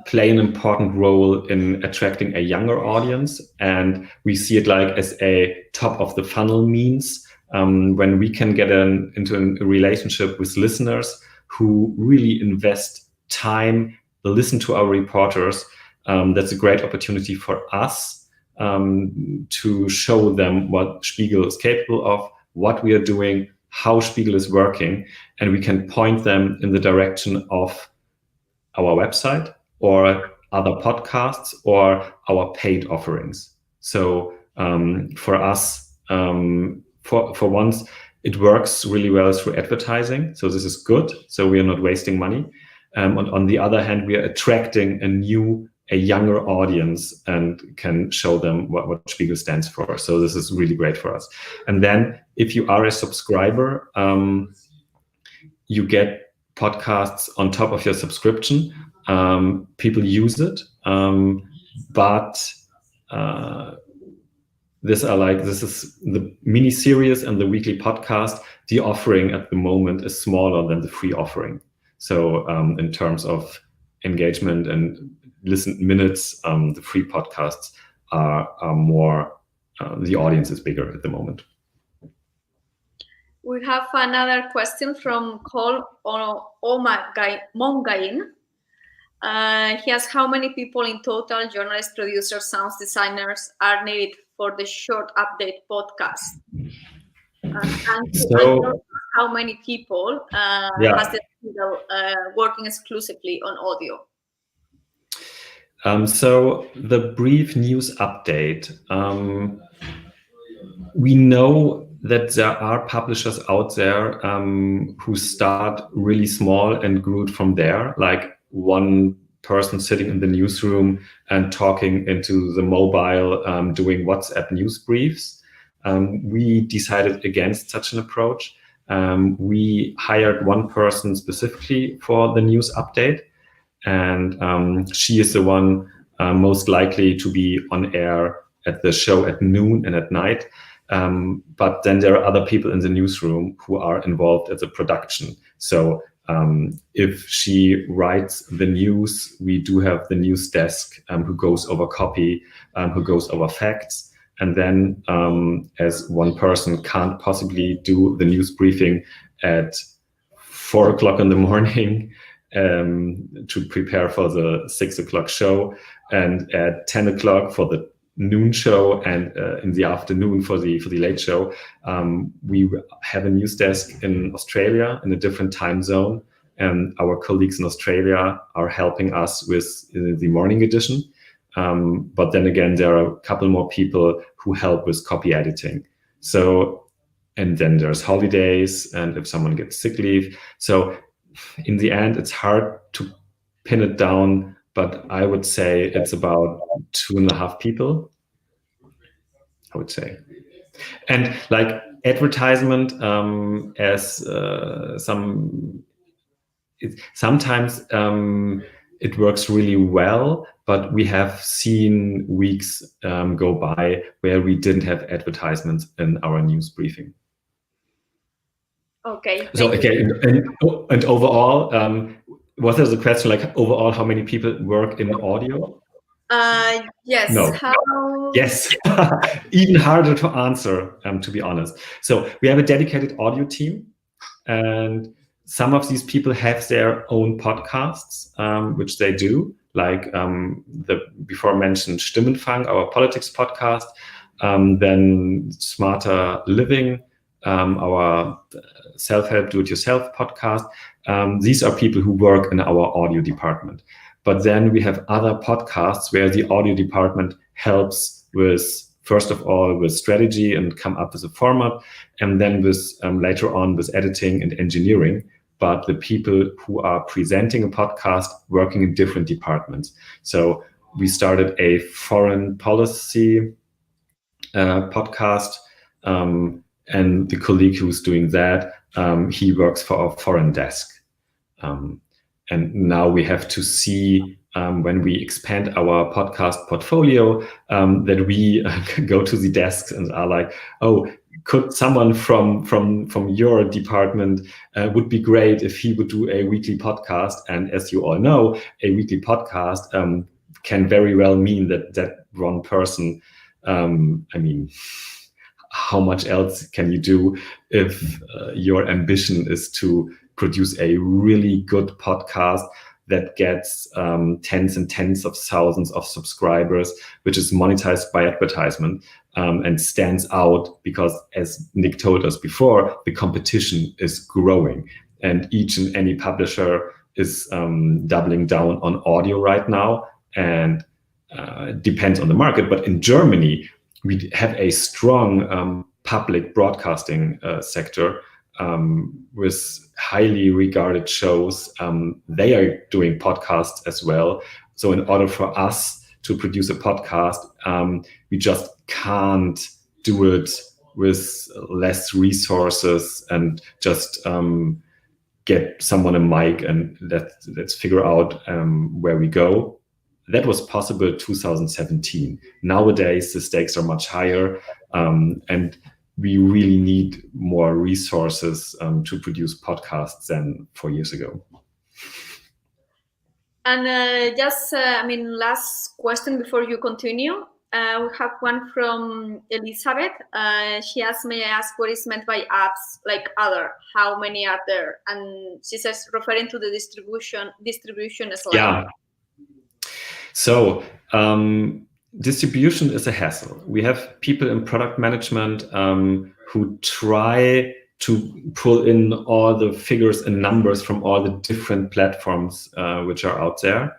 play an important role in attracting a younger audience, and we see it as a top of the funnel means when we can get into a relationship with listeners who really invest time, listen to our reporters. That's a great opportunity for us to show them what Spiegel is capable of, what we are doing, how Spiegel is working, and we can point them in the direction of our website or other podcasts or our paid offerings. So for us, for once, it works really well through advertising. So this is good. So we are not wasting money. And on the other hand, we are attracting a younger audience and can show them what Spiegel stands for. So this is really great for us. And then if you are a subscriber, you get podcasts on top of your subscription. People use it, but this is the mini series and the weekly podcast. The offering at the moment is smaller than the free offering. So in terms of engagement and listen minutes, the free podcasts are more, the audience is bigger at the moment. We have another question from Cole Mongain. He asks, how many people in total, journalists, producers, sound designers, are needed for the short update podcast? And So how many people Yeah. has the studio working exclusively on audio? So the brief news update. We know that there are publishers out there who start really small and grew it from there, like one person sitting in the newsroom and talking into the mobile, doing WhatsApp news briefs. We decided against such an approach. We hired one person specifically for the news update, and she is the one most likely to be on air at the show at noon and at night. But then there are other people in the newsroom who are involved at the production. So if she writes the news, we do have the news desk who goes over copy, who goes over facts. And then as one person can't possibly do the news briefing at 4 o'clock in the morning to prepare for the 6 o'clock show, and at 10 o'clock for the noon show, and in the afternoon for the late show, we have a news desk in Australia in a different time zone, and our colleagues in Australia are helping us with the morning edition. But then again, there are a couple more people who help with copy editing. So, and then there's holidays, and if someone gets sick leave. So in the end, it's hard to pin it down, but I would say it's about 2.5 people, I would say. And like advertisement, sometimes it works really well, but we have seen weeks go by where we didn't have advertisements in our news briefing. Okay. So again, and overall, was there the question like overall how many people work in audio? Yes. No. How? Yes. Even harder to answer, to be honest. So we have a dedicated audio team, and some of these people have their own podcasts, which they do, like the before mentioned Stimmenfang, our politics podcast, then Smarter Living, our self-help do-it-yourself podcast. These are people who work in our audio department. But then we have other podcasts where the audio department helps with, first of all, with strategy and come up with a format, and then with later on with editing and engineering. But the people who are presenting a podcast working in different departments. So we started a foreign policy podcast, and the colleague who's doing that, he works for our foreign desk. And now we have to see when we expand our podcast portfolio that we go to the desks and are like, oh, could someone from your department would be great if he would do a weekly podcast. And as you all know, a weekly podcast can very well mean that one person, I mean, how much else can you do if your ambition is to produce a really good podcast that gets tens and tens of thousands of subscribers, which is monetized by advertisement, and stands out because, as Nick told us before, the competition is growing, and each and any publisher is doubling down on audio right now, and it depends on the market. But in Germany, we have a strong public broadcasting sector with highly regarded shows. They are doing podcasts as well. So in order for us to produce a podcast, we just can't do it with less resources and just get someone a mic and let's figure out where we go. That was possible 2017. Nowadays, the stakes are much higher, and we really need more resources to produce podcasts than 4 years ago. And just, last question before you continue. We have one from Elizabeth. She asks, may I ask what is meant by apps like other? How many are there? And she says, referring to the distribution slide. Yeah. So distribution is a hassle. We have people in product management who try pull in all the figures and numbers from all the different platforms which are out there.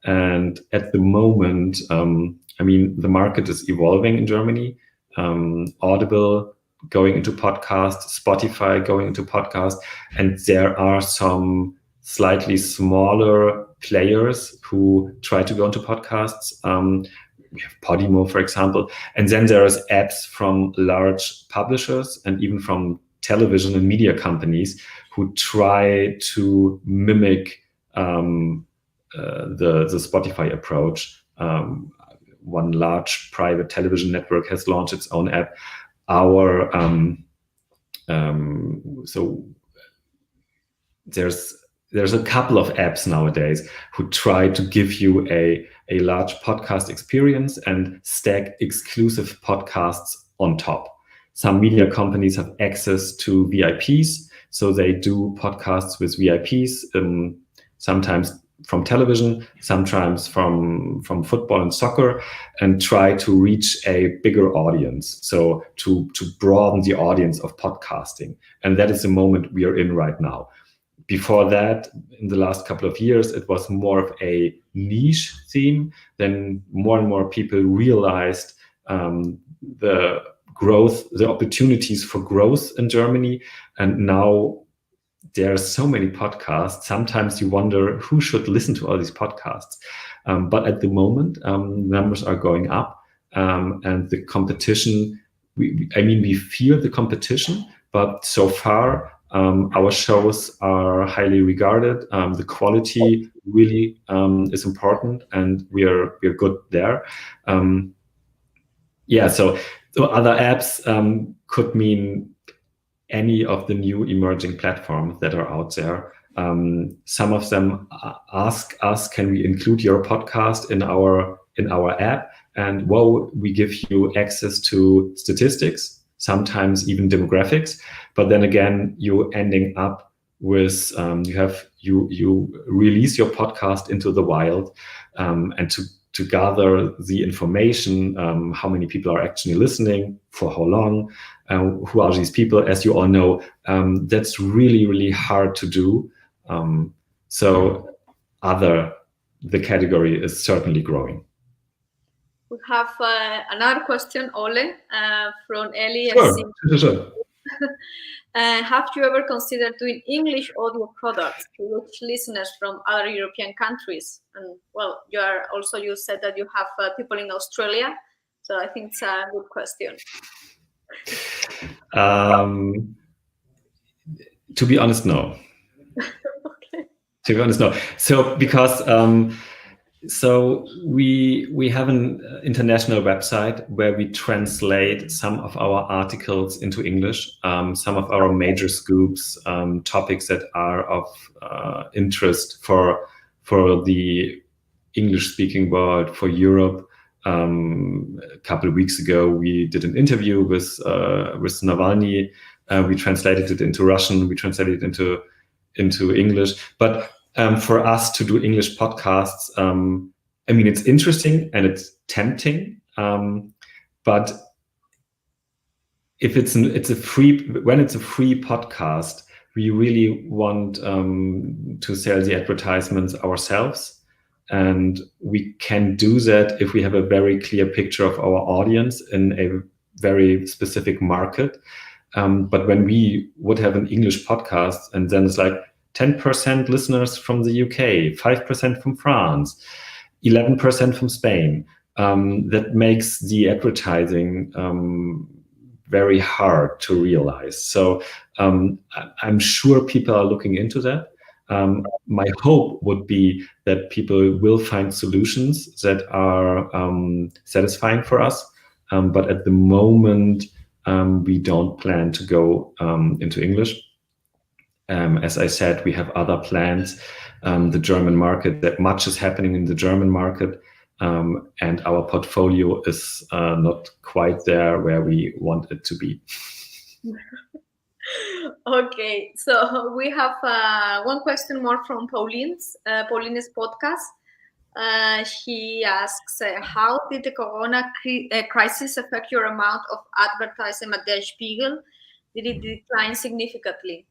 And at the moment, the market is evolving in Germany. Audible going into podcast, Spotify going into podcast, and there are some slightly smaller players who try to go into podcasts. We have Podimo, for example, and then there's apps from large publishers and even from television and media companies who try to mimic the Spotify approach. One large private television network has launched its own app. So there's a couple of apps nowadays who try to give you a large podcast experience and stack exclusive podcasts on top. Some media companies have access to VIPs, so they do podcasts with VIPs, sometimes from television, sometimes from football and soccer, and try to reach a bigger audience. So to broaden the audience of podcasting. And that is the moment we are in right now. Before that, in the last couple of years, it was more of a niche theme. Then more and more people realized the growth, the opportunities for growth in Germany. And now there are so many podcasts. Sometimes you wonder who should listen to all these podcasts. But at the moment, numbers are going up, and the competition. We feel the competition, but so far our shows are highly regarded. The quality really is important, and we are good there. So other apps could mean any of the new emerging platforms that are out there. Some of them ask us, can we include your podcast in our app? And we give you access to statistics, sometimes even demographics. But then again, you're ending up with you release your podcast into the wild, and to gather the information, how many people are actually listening, for how long, who are these people, as you all know, that's really, really hard to do. The category is certainly growing. We have another question, Ole, from Ellie. Sure. Have you ever considered doing English audio products to reach listeners from other European countries? And you said that you have people in Australia, so I think it's a good question. To be honest, no. Okay. To be honest, no. So because we have an international website where we translate some of our articles into English, some of our major scoops, topics that are of interest for the English-speaking world, for Europe. A couple of weeks ago, we did an interview with Navalny. We translated it into Russian. We translated it into English. But for us to do English podcasts, it's interesting and it's tempting. But if it's a free podcast, we really want to sell the advertisements ourselves. And we can do that if we have a very clear picture of our audience in a very specific market. But when we would have an English podcast, and then it's like 10% listeners from the UK, 5% from France, 11% from Spain, that makes the advertising very hard to realize. So I'm sure people are looking into that. My hope would be that people will find solutions that are satisfying for us. But at the moment, we don't plan to go into English. As I said, we have other plans. The German market, that much is happening in the German market, and our portfolio is not quite there where we want it to be. Okay, so we have one question more from Pauline's podcast. She asks, how did the corona crisis affect your amount of advertising at Der Spiegel? Did it decline significantly?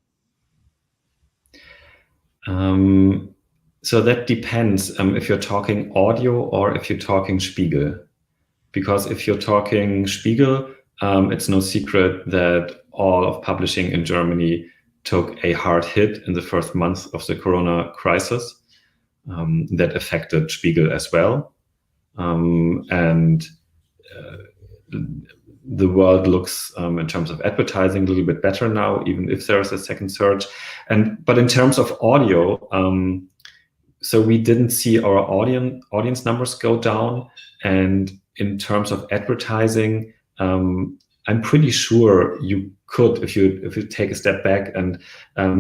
So that depends if you're talking audio or if you're talking Spiegel. Because if you're talking Spiegel, it's no secret that all of publishing in Germany took a hard hit in the first month of the Corona crisis. That affected Spiegel as well. And the world looks, in terms of advertising, a little bit better now, even if there is a second surge. But in terms of audio, so we didn't see our audience numbers go down. And in terms of advertising, I'm pretty sure you could, if you take a step back and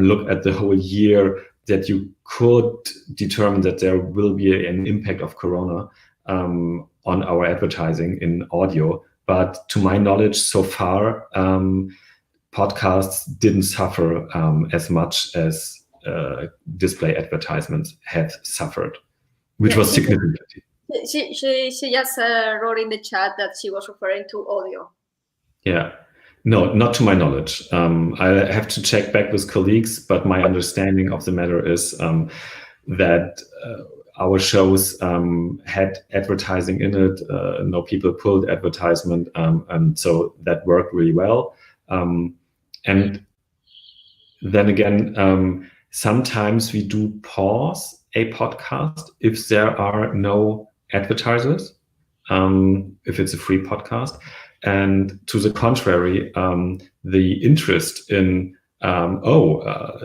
look at the whole year, that you could determine that there will be an impact of Corona on our advertising in audio. But to my knowledge, so far, podcasts didn't suffer as much as display advertisements have suffered, which was significant. She just wrote in the chat that she was referring to audio. Yeah. No, not to my knowledge. I have to check back with colleagues, but my understanding of the matter is that our shows had advertising in it. No people pulled advertisement, and so that worked really well. And then again, sometimes we do pause a podcast if there are no advertisers, if it's a free podcast. And to the contrary, the interest in,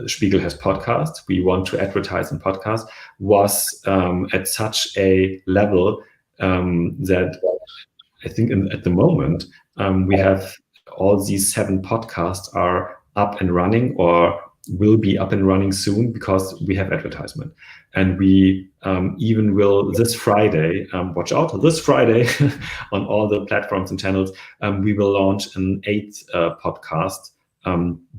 Spiegel has podcasts, we want to advertise in podcasts, was at such a level that I think at the moment, we have all these 7 podcasts are up and running or will be up and running soon because we have advertisement. And we even will this Friday, watch out, this Friday on all the platforms and channels, we will launch an 8th podcast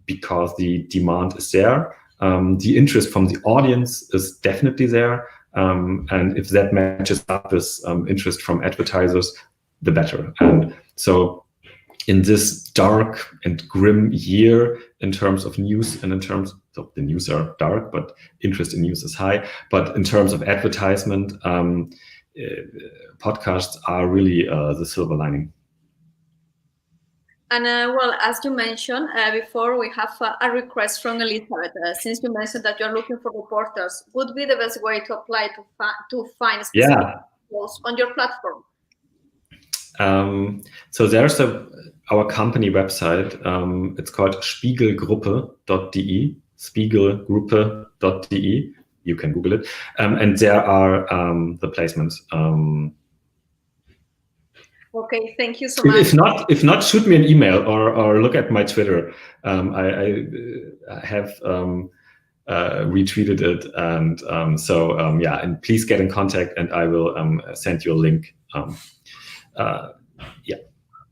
because the demand is there. The interest from the audience is definitely there. And if that matches up with interest from advertisers, the better. And so in this dark and grim year in terms of news and in terms of the news are dark, but interest in news is high. But in terms of advertisement, podcasts are really the silver lining. And well, as you mentioned before, we have a request from Elizabeth. Since you mentioned that you're looking for reporters, would be the best way to apply to find specific roles on your platform? So there's our company website. It's called spiegelgruppe.de, spiegelgruppe.de. You can Google it. And there are the placements. Okay, thank you so much. If not, shoot me an email or look at my Twitter. I have retweeted it, and yeah. And please get in contact, and I will send you a link. Yeah.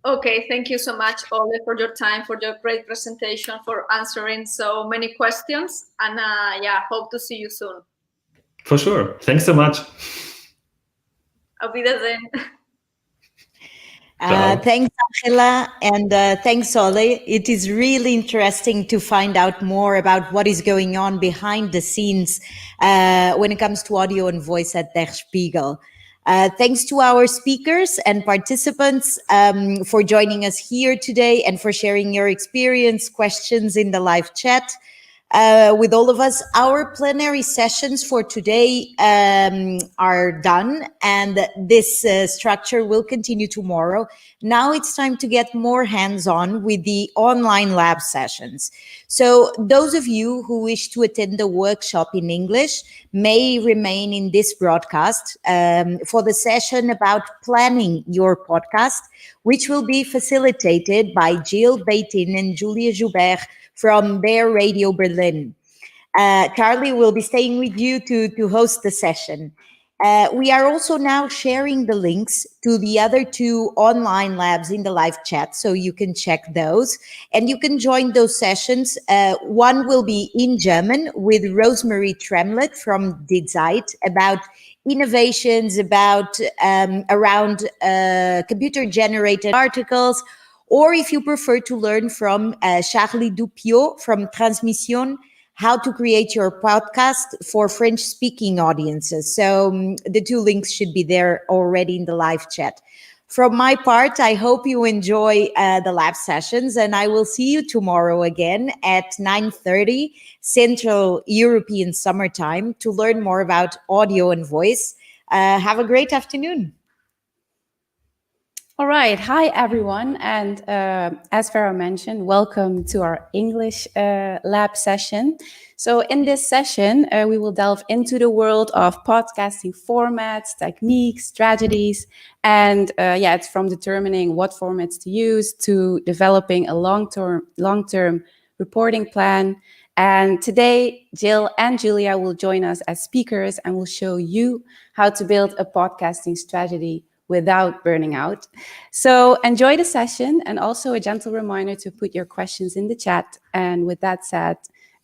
Okay, thank you so much, Ole, for your time, for your great presentation, for answering so many questions, and yeah, hope to see you soon. For sure. Thanks so much. Auf Wiedersehen. Thanks, Angela, and thanks, Ole. It is really interesting to find out more about what is going on behind the scenes when it comes to audio and voice at Der Spiegel. Thanks to our speakers and participants for joining us here today and for sharing your experience, questions in the live chat with all of us. Our plenary sessions for today are done, and this structure will continue tomorrow. Now it's time to get more hands-on with the online lab sessions. So those of you who wish to attend the workshop in English may remain in this broadcast for the session about planning your podcast, which will be facilitated by Jill Beitin and Julia Joubert from Bear Radio Berlin. Charlie will be staying with you to host the session. We are also now sharing the links to the other 2 online labs in the live chat, so you can check those and you can join those sessions. One will be in German with Rosemary Tremlett from Die Zeit about innovations about around computer-generated articles, or if you prefer to learn from Charlie Dupiot from Transmission, how to create your podcast for French-speaking audiences. So the two links should be there already in the live chat. From my part, I hope you enjoy the lab sessions, and I will see you tomorrow again at 9:30 Central European Summertime to learn more about audio and voice. Have a great afternoon. All right. Hi, everyone. And as Farah mentioned, welcome to our English lab session. So in this session, we will delve into the world of podcasting formats, techniques, strategies, and it's from determining what formats to use to developing a long-term reporting plan. And today, Jill and Julia will join us as speakers and will show you how to build a podcasting strategy without burning out. So enjoy the session, and also a gentle reminder to put your questions in the chat. And with that said,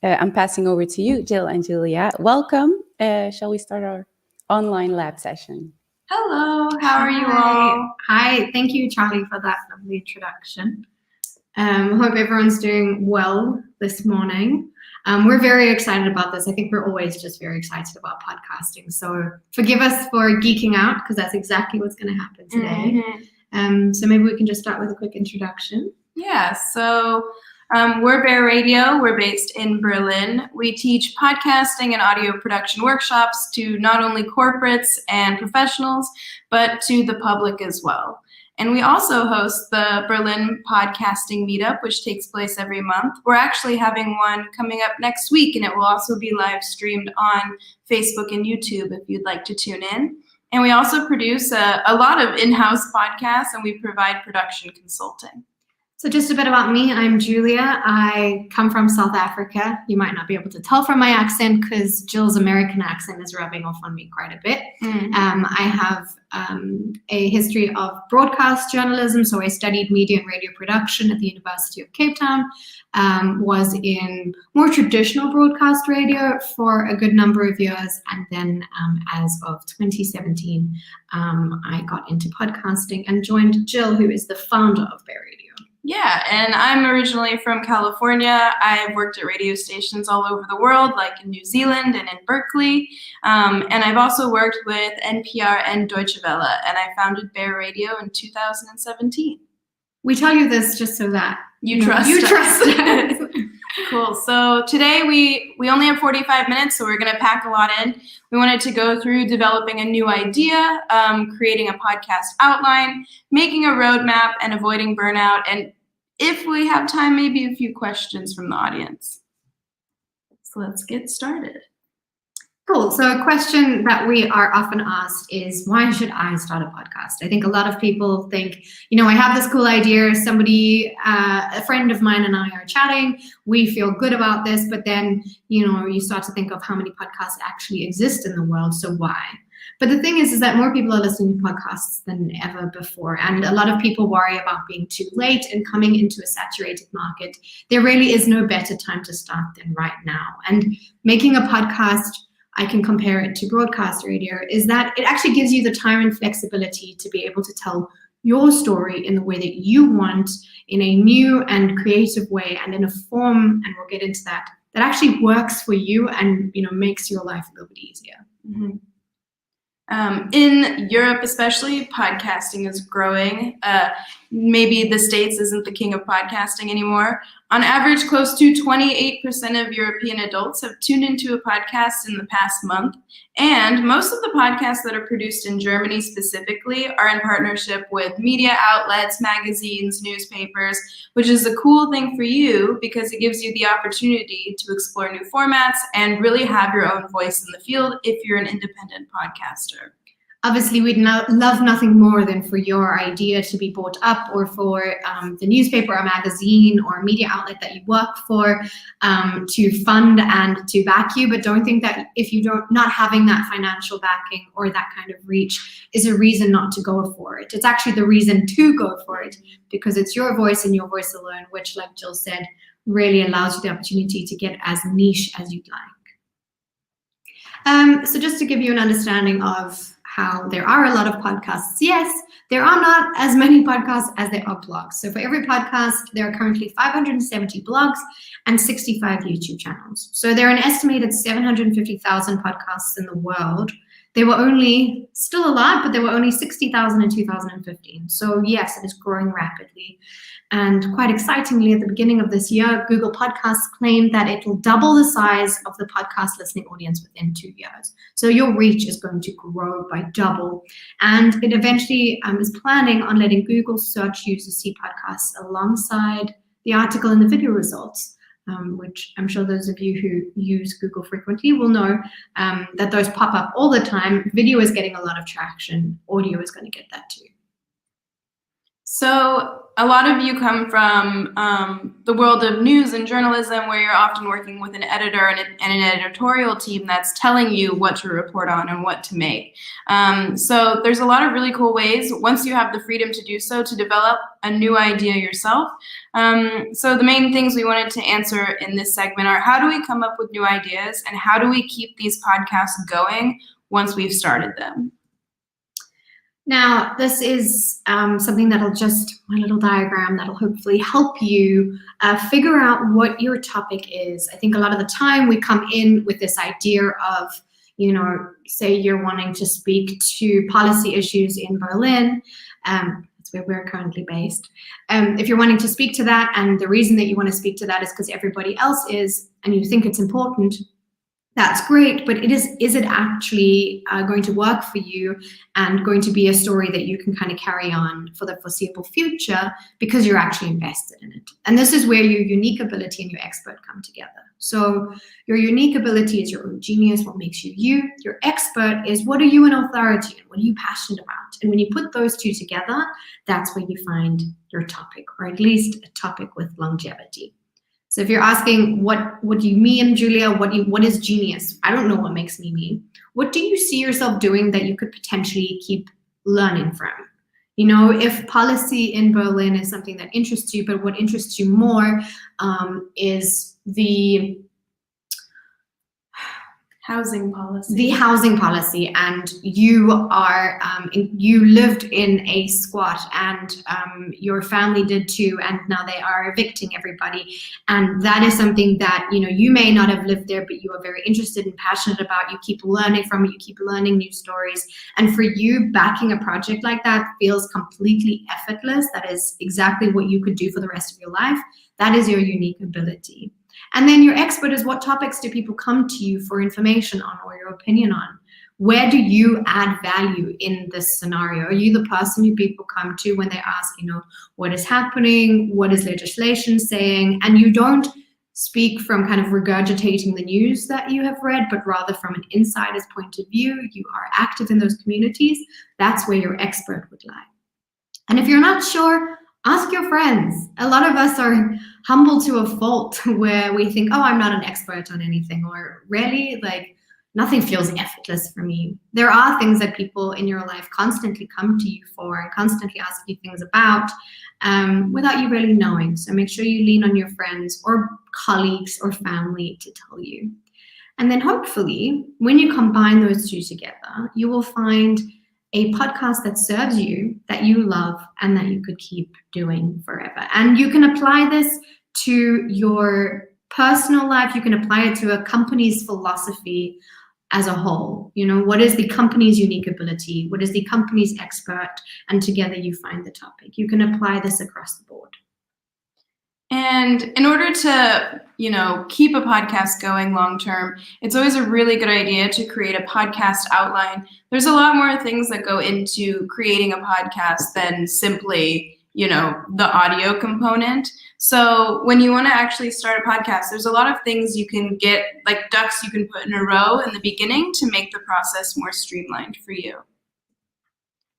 I'm passing over to you, Jill and Julia. Welcome. Shall we start our online lab session? Hello, how are you all? Hi, thank you, Charlie, for that lovely introduction. Hope everyone's doing well this morning. We're very excited about this. I think we're always just very excited about podcasting. So forgive us for geeking out, because that's exactly what's going to happen today. So maybe we can just start with a quick introduction. Yeah, so we're Bear Radio. We're based in Berlin. We teach podcasting and audio production workshops to not only corporates and professionals, but to the public as well. And we also host the Berlin Podcasting Meetup, which takes place every month. We're actually having one coming up next week, and it will also be live streamed on Facebook and YouTube if you'd like to tune in. And we also produce a lot of in-house podcasts, and we provide production consulting. So just a bit about me. I'm Julia. I come from South Africa. You might not be able to tell from my accent because Jill's American accent is rubbing off on me quite a bit. I have a history of broadcast journalism. So I studied media and radio production at the University of Cape Town, was in more traditional broadcast radio for a good number of years. And then as of 2017, I got into podcasting and joined Jill, who is the founder of Bear Radio. Yeah, and I'm originally from California. I've worked at radio stations all over the world, like in New Zealand and in Berkeley. And I've also worked with NPR and Deutsche Welle, and I founded Bear Radio in 2017. We tell you this just so that you trust us. Cool. So today we only have 45 minutes, so we're going to pack a lot in. We wanted to go through developing a new idea, creating a podcast outline, making a roadmap, and avoiding burnout. And if we have time, maybe a few questions from the audience. So let's get started. Cool. So a question that we are often asked is, why should I start a podcast? I think a lot of people think, I have this cool idea. Somebody, a friend of mine and I are chatting. We feel good about this, but then, you start to think of how many podcasts actually exist in the world. So why? But the thing is that more people are listening to podcasts than ever before. And a lot of people worry about being too late and coming into a saturated market. There really is no better time to start than right now. And making a podcast, I can compare it to broadcast radio, is that it actually gives you the time and flexibility to be able to tell your story in the way that you want, in a new and creative way, and in a form, and we'll get into that actually works for you and makes your life a little bit easier. Mm-hmm. In Europe especially, podcasting is growing. Maybe the States isn't the king of podcasting anymore. On average, close to 28% of European adults have tuned into a podcast in the past month. And most of the podcasts that are produced in Germany specifically are in partnership with media outlets, magazines, newspapers, which is a cool thing for you because it gives you the opportunity to explore new formats and really have your own voice in the field if you're an independent podcaster. Obviously, we'd love nothing more than for your idea to be brought up, or for the newspaper or magazine or media outlet that you work for to fund and to back you. But don't think that if you not having that financial backing or that kind of reach is a reason not to go for it. It's actually the reason to go for it, because it's your voice and your voice alone, which, like Jill said, really allows you the opportunity to get as niche as you'd like. So just to give you an understanding of how there are a lot of podcasts. Yes, there are not as many podcasts as there are blogs. So for every podcast, there are currently 570 blogs and 65 YouTube channels. So there are an estimated 750,000 podcasts in the world. There were only, still a lot, but there were only 60,000 in 2015. So yes, it is growing rapidly. And quite excitingly, at the beginning of this year, Google Podcasts claimed that it will double the size of the podcast listening audience within 2 years. So your reach is going to grow by double. And it eventually is planning on letting Google search users see podcasts alongside the article and the video results. Which I'm sure those of you who use Google frequently will know that those pop up all the time. Video is getting a lot of traction. Audio is going to get that too. So a lot of you come from the world of news and journalism, where you're often working with an editor and an editorial team that's telling you what to report on and what to make. So there's a lot of really cool ways, once you have the freedom to do so, to develop a new idea yourself. So the main things we wanted to answer in this segment are, how do we come up with new ideas, and how do we keep these podcasts going once we've started them? Now, this is something that'll just, my little diagram that'll hopefully help you figure out what your topic is. I think a lot of the time we come in with this idea of, you know, say you're wanting to speak to policy issues in Berlin. That's where we're currently based. If you're wanting to speak to that, and the reason that you want to speak to that is because everybody else is, and you think it's important, that's great, but is it actually going to work for you and going to be a story that you can kind of carry on for the foreseeable future because you're actually invested in it? And this is where your unique ability and your expert come together. So your unique ability is your own genius, what makes you you. Your expert is, what are you an authority and what are you passionate about? And when you put those two together, that's where you find your topic, or at least a topic with longevity. So if you're asking, what do you mean, Julia? What is genius? I don't know what makes me me. What do you see yourself doing that you could potentially keep learning from? You know, if policy in Berlin is something that interests you, but what interests you more is the housing policy. The housing policy, and you are you lived in a squat, and your family did too, and now they are evicting everybody, and that is something that, you know, you may not have lived there, but you are very interested and passionate about. You keep learning from it, you keep learning new stories, and for you, backing a project like that feels completely effortless. That is exactly what you could do for the rest of your life. That is your unique ability. And then your expert is, what topics do people come to you for information on or your opinion on? Where do you add value in this scenario? Are you the person who people come to when they ask, you know, what is happening? What is legislation saying? And you don't speak from kind of regurgitating the news that you have read, but rather from an insider's point of view. You are active in those communities. That's where your expert would lie. And if you're not sure, ask your friends. A lot of us are humble to a fault, where we think, oh, I'm not an expert on anything, or really, like, nothing feels effortless for me. There are things that people in your life constantly come to you for and constantly ask you things about without you really knowing. So make sure you lean on your friends or colleagues or family to tell you. And then hopefully, when you combine those two together, you will find a podcast that serves you, that you love, and that you could keep doing forever. And you can apply this to your personal life. You can apply it to a company's philosophy as a whole. You know, what is the company's unique ability? What is the company's expert? And together you find the topic. You can apply this across the board. And in order to, you know, keep a podcast going long term, it's always a really good idea to create a podcast outline. There's a lot more things that go into creating a podcast than simply, you know, the audio component. So when you want to actually start a podcast, there's a lot of things you can get, like ducks you can put in a row in the beginning to make the process more streamlined for you.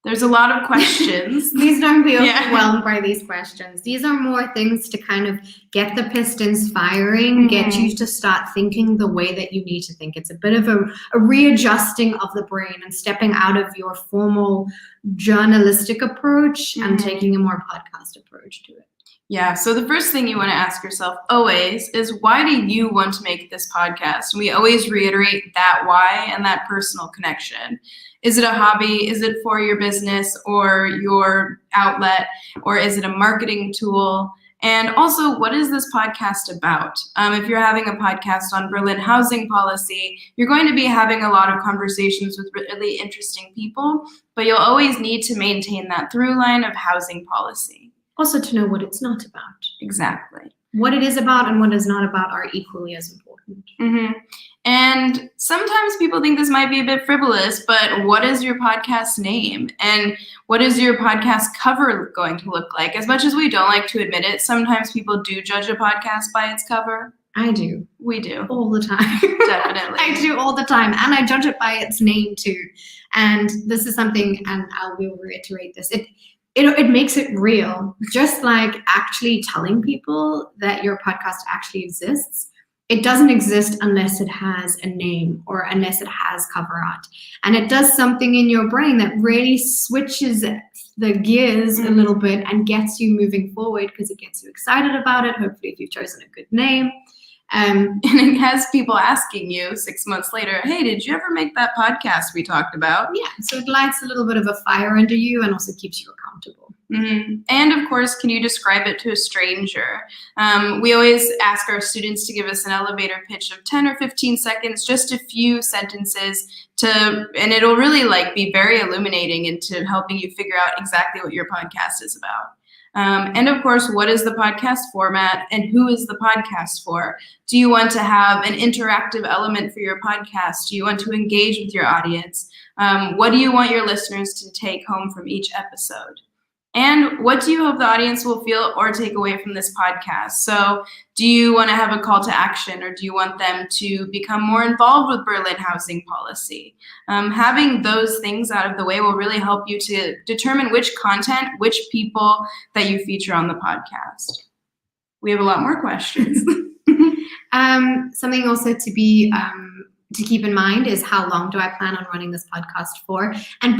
There's a lot of questions. Please don't be overwhelmed by these questions. These are more things to kind of get the pistons firing, get you to start thinking the way that you need to think. It's a bit of a readjusting of the brain and stepping out of your formal journalistic approach and taking a more podcast approach to it. Yeah, so the first thing you want to ask yourself always is, why do you want to make this podcast? And we always reiterate that why and that personal connection. Is it a hobby? Is it for your business or your outlet? Or is it a marketing tool? And also, what is this podcast about? If you're having a podcast on Berlin housing policy, you're going to be having a lot of conversations with really interesting people, but you'll always need to maintain that through line of housing policy. Also to know what it's not about. Exactly. What it is about and what it's not about are equally as important. Mm-hmm. And sometimes people think this might be a bit frivolous, but what is your podcast name? And what is your podcast cover going to look like? As much as we don't like to admit it, sometimes people do judge a podcast by its cover. I do. We do. All the time. Definitely. I do all the time. And I judge it by its name too. And this is something, and I will reiterate this, it makes it real. Just like actually telling people that your podcast actually exists. It doesn't exist unless it has a name or unless it has cover art. And it does something in your brain that really switches the gears a little bit and gets you moving forward because it gets you excited about it, hopefully if you've chosen a good name. And it has people asking you 6 months later, hey, did you ever make that podcast we talked about? Yeah, so it lights a little bit of a fire under you and also keeps you accountable. Mm-hmm. And of course, can you describe it to a stranger? We always ask our students to give us an elevator pitch of 10 or 15 seconds, just a few sentences and it'll really be very illuminating into helping you figure out exactly what your podcast is about. And of course, what is the podcast format and who is the podcast for? Do you want to have an interactive element for your podcast? Do you want to engage with your audience? What do you want your listeners to take home from each episode? And what do you hope the audience will feel or take away from this podcast? So do you want to have a call to action, or do you want them to become more involved with Berlin housing policy? Having those things out of the way will really help you to determine which content, which people that you feature on the podcast. We have a lot more questions. Something also to be to keep in mind is how long do I plan on running this podcast for? And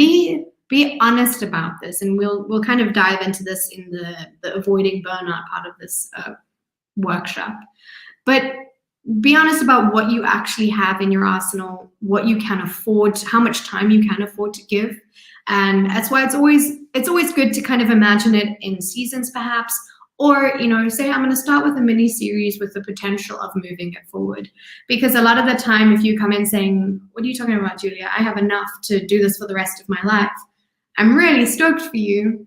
be honest about this, and we'll kind of dive into this in the avoiding burnout part of this workshop. But be honest about what you actually have in your arsenal, what you can afford, how much time you can afford to give. And that's why it's always good to kind of imagine it in seasons perhaps, or say I'm going to start with a mini series with the potential of moving it forward. Because a lot of the time if you come in saying, what are you talking about, Julia? I have enough to do this for the rest of my life. I'm really stoked for you,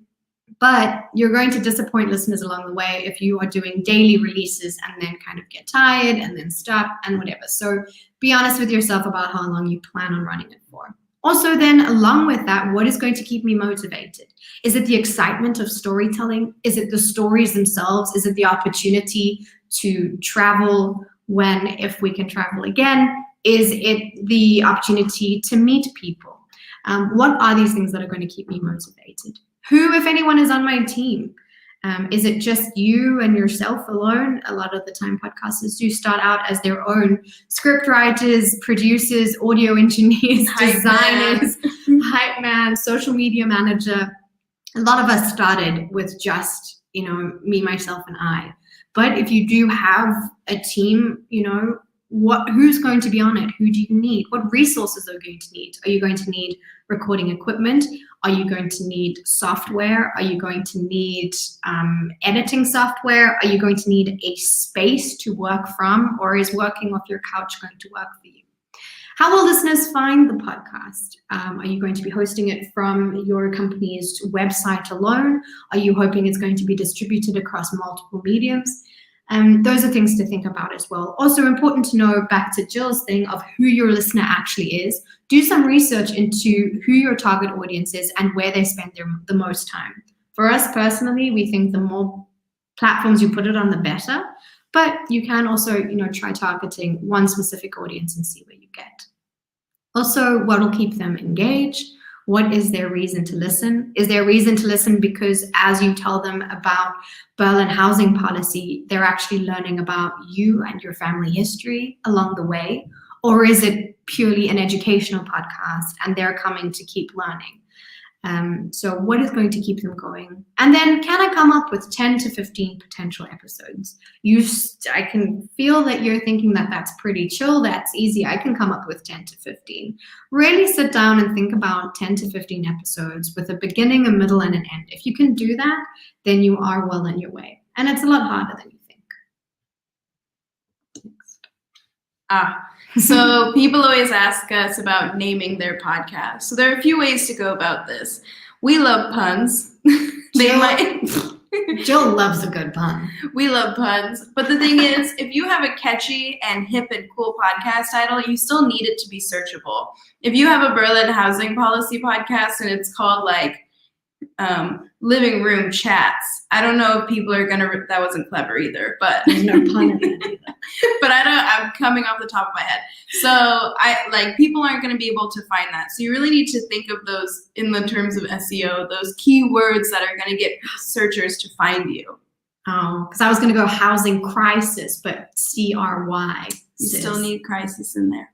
but you're going to disappoint listeners along the way if you are doing daily releases and then kind of get tired and then stop and whatever. So be honest with yourself about how long you plan on running it for. Also then, along with that, what is going to keep me motivated? Is it the excitement of storytelling? Is it the stories themselves? Is it the opportunity to travel if we can travel again? Is it the opportunity to meet people? What are these things that are going to keep me motivated? Who, if anyone, is on my team? Is it just you and yourself alone? A lot of the time podcasters do start out as their own script writers, producers, audio engineers, designers, hype man, social media manager. A lot of us started with just, me, myself, and I. But if you do have a team, who's going to be on it? Who do you need? What resources are you going to need? Are you going to need recording equipment? Are you going to need software? Are you going to need editing software? Are you going to need a space to work from? Or is working off your couch going to work for you? How will listeners find the podcast? Are you going to be hosting it from your company's website alone? Are you hoping it's going to be distributed across multiple mediums? Those are things to think about as well. Also important to know, back to Jill's thing of who your listener actually is. Do some research into who your target audience is and where they spend the most time. For us personally, we think the more platforms you put it on, the better. But you can also, try targeting one specific audience and see where you get. Also, what will keep them engaged? What is their reason to listen? Is there a reason to listen because as you tell them about Berlin housing policy, they're actually learning about you and your family history along the way? Or is it purely an educational podcast and they're coming to keep learning? So what is going to keep them going? And then can I come up with 10 to 15 potential episodes? I can feel that you're thinking that that's pretty chill, that's easy. I can come up with 10 to 15. Really sit down and think about 10 to 15 episodes with a beginning, a middle, and an end. If you can do that, then you are well on your way. And it's a lot harder than you think. So people always ask us about naming their podcast. So there are a few ways to go about this. We love puns. Jill loves a good pun. We love puns. But the thing is, if you have a catchy and hip and cool podcast title, you still need it to be searchable. If you have a Berlin housing policy podcast and it's called like Living Room Chats, I don't know if people are gonna. That wasn't clever either, but there's no pun in it either. But I'm coming off the top of my head. So people aren't gonna be able to find that. So you really need to think of those in the terms of SEO, those keywords that are gonna get searchers to find you. Oh, because I was gonna go housing crisis, but CRY. You still need crisis in there.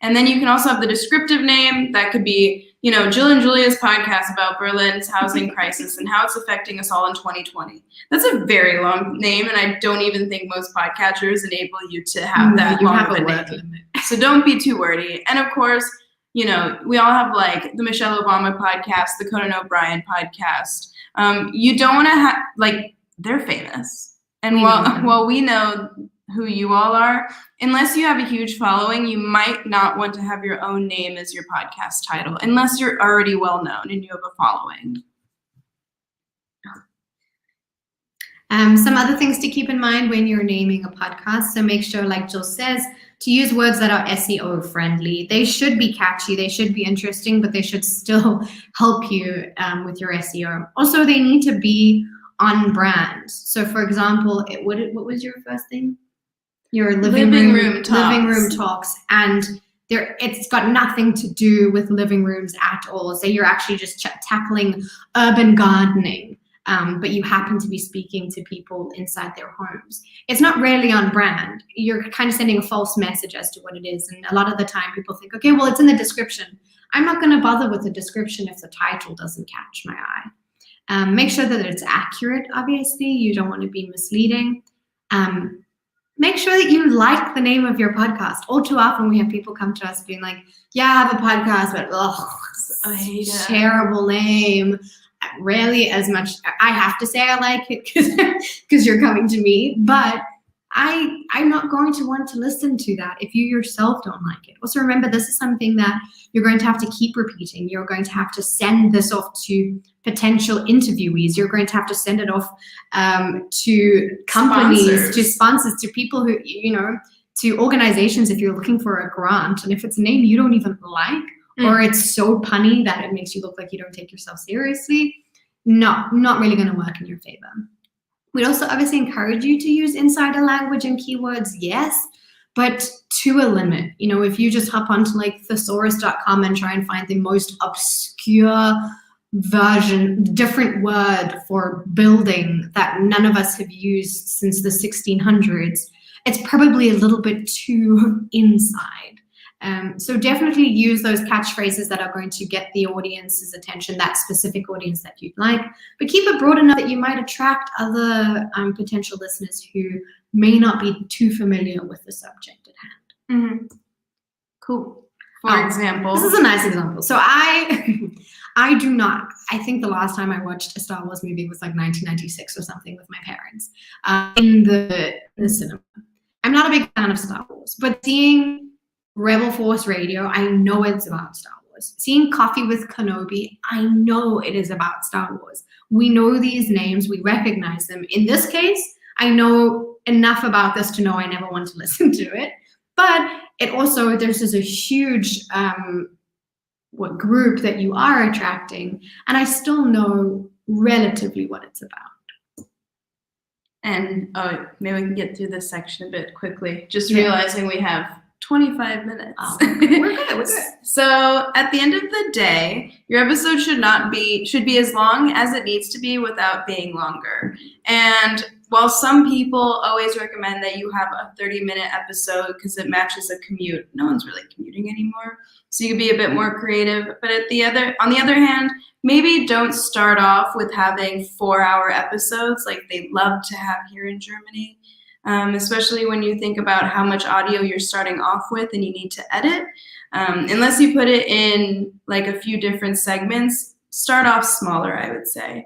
And then you can also have the descriptive name that could be, Jill and Julia's podcast about Berlin's housing crisis and how it's affecting us all in 2020. That's a very long name, and I don't even think most podcatchers enable you to have that long of a name. So don't be too wordy. And of course, we all have like the Michelle Obama podcast, the Conan O'Brien podcast. You don't want to have, they're famous. And while we know who you all are, unless you have a huge following, you might not want to have your own name as your podcast title, unless you're already well known and you have a following. Some other things to keep in mind when you're naming a podcast. So make sure, like Jill says, to use words that are SEO friendly. They should be catchy, they should be interesting, but they should still help you with your SEO. Also, they need to be on brand. So for example, what was your first thing? Your living room talks, and it's got nothing to do with living rooms at all. So you're actually just tackling urban gardening, but you happen to be speaking to people inside their homes. It's not really on brand. You're kind of sending a false message as to what it is. And a lot of the time people think, okay, well, it's in the description. I'm not going to bother with the description if the title doesn't catch my eye. Make sure that it's accurate, obviously. You don't want to be misleading. Make sure that you like the name of your podcast. All too often we have people come to us being like, yeah, I have a podcast, but I hate it. Terrible name. Rarely as much. I have to say I like it because you're coming to me, but I'm not going to want to listen to that if you yourself don't like it. Also remember, this is something that you're going to have to keep repeating. You're going to have to send this off to potential interviewees. You're going to have to send it off to companies, to sponsors, to people who, to organizations if you're looking for a grant. And if it's a name you don't even like, or it's so punny that it makes you look like you don't take yourself seriously, not really going to work in your favor. We'd also obviously encourage you to use insider language and keywords, yes, but to a limit. If you just hop onto like thesaurus.com and try and find the most obscure version, different word for building that none of us have used since the 1600s, it's probably a little bit too inside. So definitely use those catchphrases that are going to get the audience's attention, that specific audience that you'd like, but keep it broad enough that you might attract other potential listeners who may not be too familiar with the subject at hand. Mm-hmm. Cool. For example. This is a nice example. So I do not, I think the last time I watched a Star Wars movie was like 1996 or something with my parents in the cinema. I'm not a big fan of Star Wars, but seeing Rebel Force Radio, I know it's about Star Wars. Seeing Coffee with Kenobi, I know it is about Star Wars. We know these names, we recognize them. In this case, I know enough about this to know I never want to listen to it. But it also, there's a huge group that you are attracting, and I still know relatively what it's about. And maybe we can get through this section a bit quickly. Just realizing we have 25 minutes. Oh, we're good. So at the end of the day, your episode should be as long as it needs to be without being longer. And while some people always recommend that you have a 30-minute episode because it matches a commute, no one's really commuting anymore. So you can be a bit more creative. But on the other hand, maybe don't start off with having 4-hour episodes like they love to have here in Germany. Especially when you think about how much audio you're starting off with and you need to edit. Unless you put it in like a few different segments, start off smaller, I would say.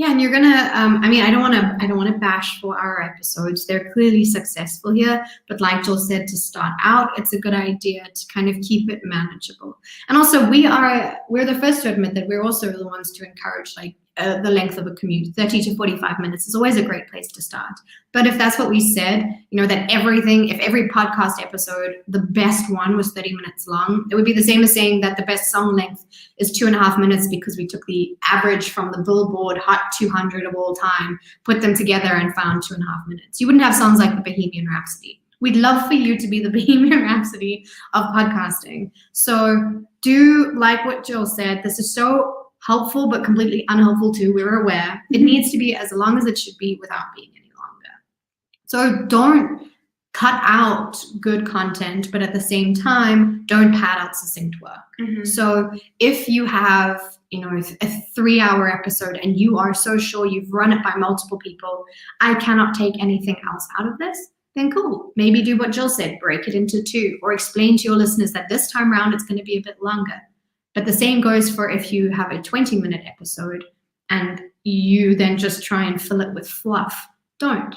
Yeah, and you're gonna. I don't want to bash 4-hour episodes. They're clearly successful here, but like Jill said, to start out, it's a good idea to kind of keep it manageable. And also, we're the first to admit that we're also the ones to encourage the length of a commute. 30 to 45 minutes is always a great place to start. But if that's what we said, that if every podcast episode, the best one was 30 minutes long, it would be the same as saying that the best song length is 2.5 minutes because we took the average from the Billboard Hot 200 of all time, put them together and found 2.5 minutes. You wouldn't have songs like the Bohemian Rhapsody. We'd love for you to be the Bohemian Rhapsody of podcasting. So do like what Jill said. This is so helpful, but completely unhelpful too. We're aware. It needs to be as long as it should be without being any longer. So don't cut out good content, but at the same time, don't pad out succinct work. Mm-hmm. So if you have, a 3-hour episode and you are so sure you've run it by multiple people, I cannot take anything else out of this, then cool. Maybe do what Jill said, break it into 2, or explain to your listeners that this time around it's going to be a bit longer. But the same goes for if you have a 20-minute episode and you then just try and fill it with fluff. Don't.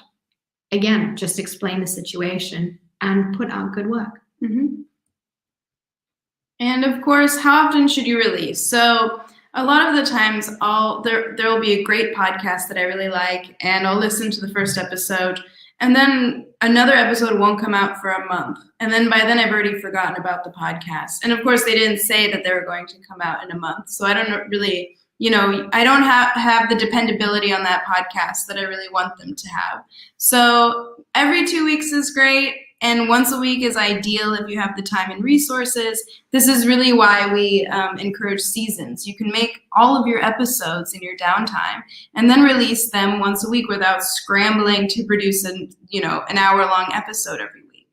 Again, just explain the situation and put out good work. Mm-hmm. And of course, how often should you release? So a lot of the times there will be a great podcast that I really like, and I'll listen to the first episode, and then another episode won't come out for a month. And then by then I've already forgotten about the podcast. And of course they didn't say that they were going to come out in a month. So I don't really, I don't have the dependability on that podcast that I really want them to have. So every 2 weeks is great. And once a week is ideal if you have the time and resources. This is really why we encourage seasons. You can make all of your episodes in your downtime and then release them once a week without scrambling to produce an hour-long episode every week.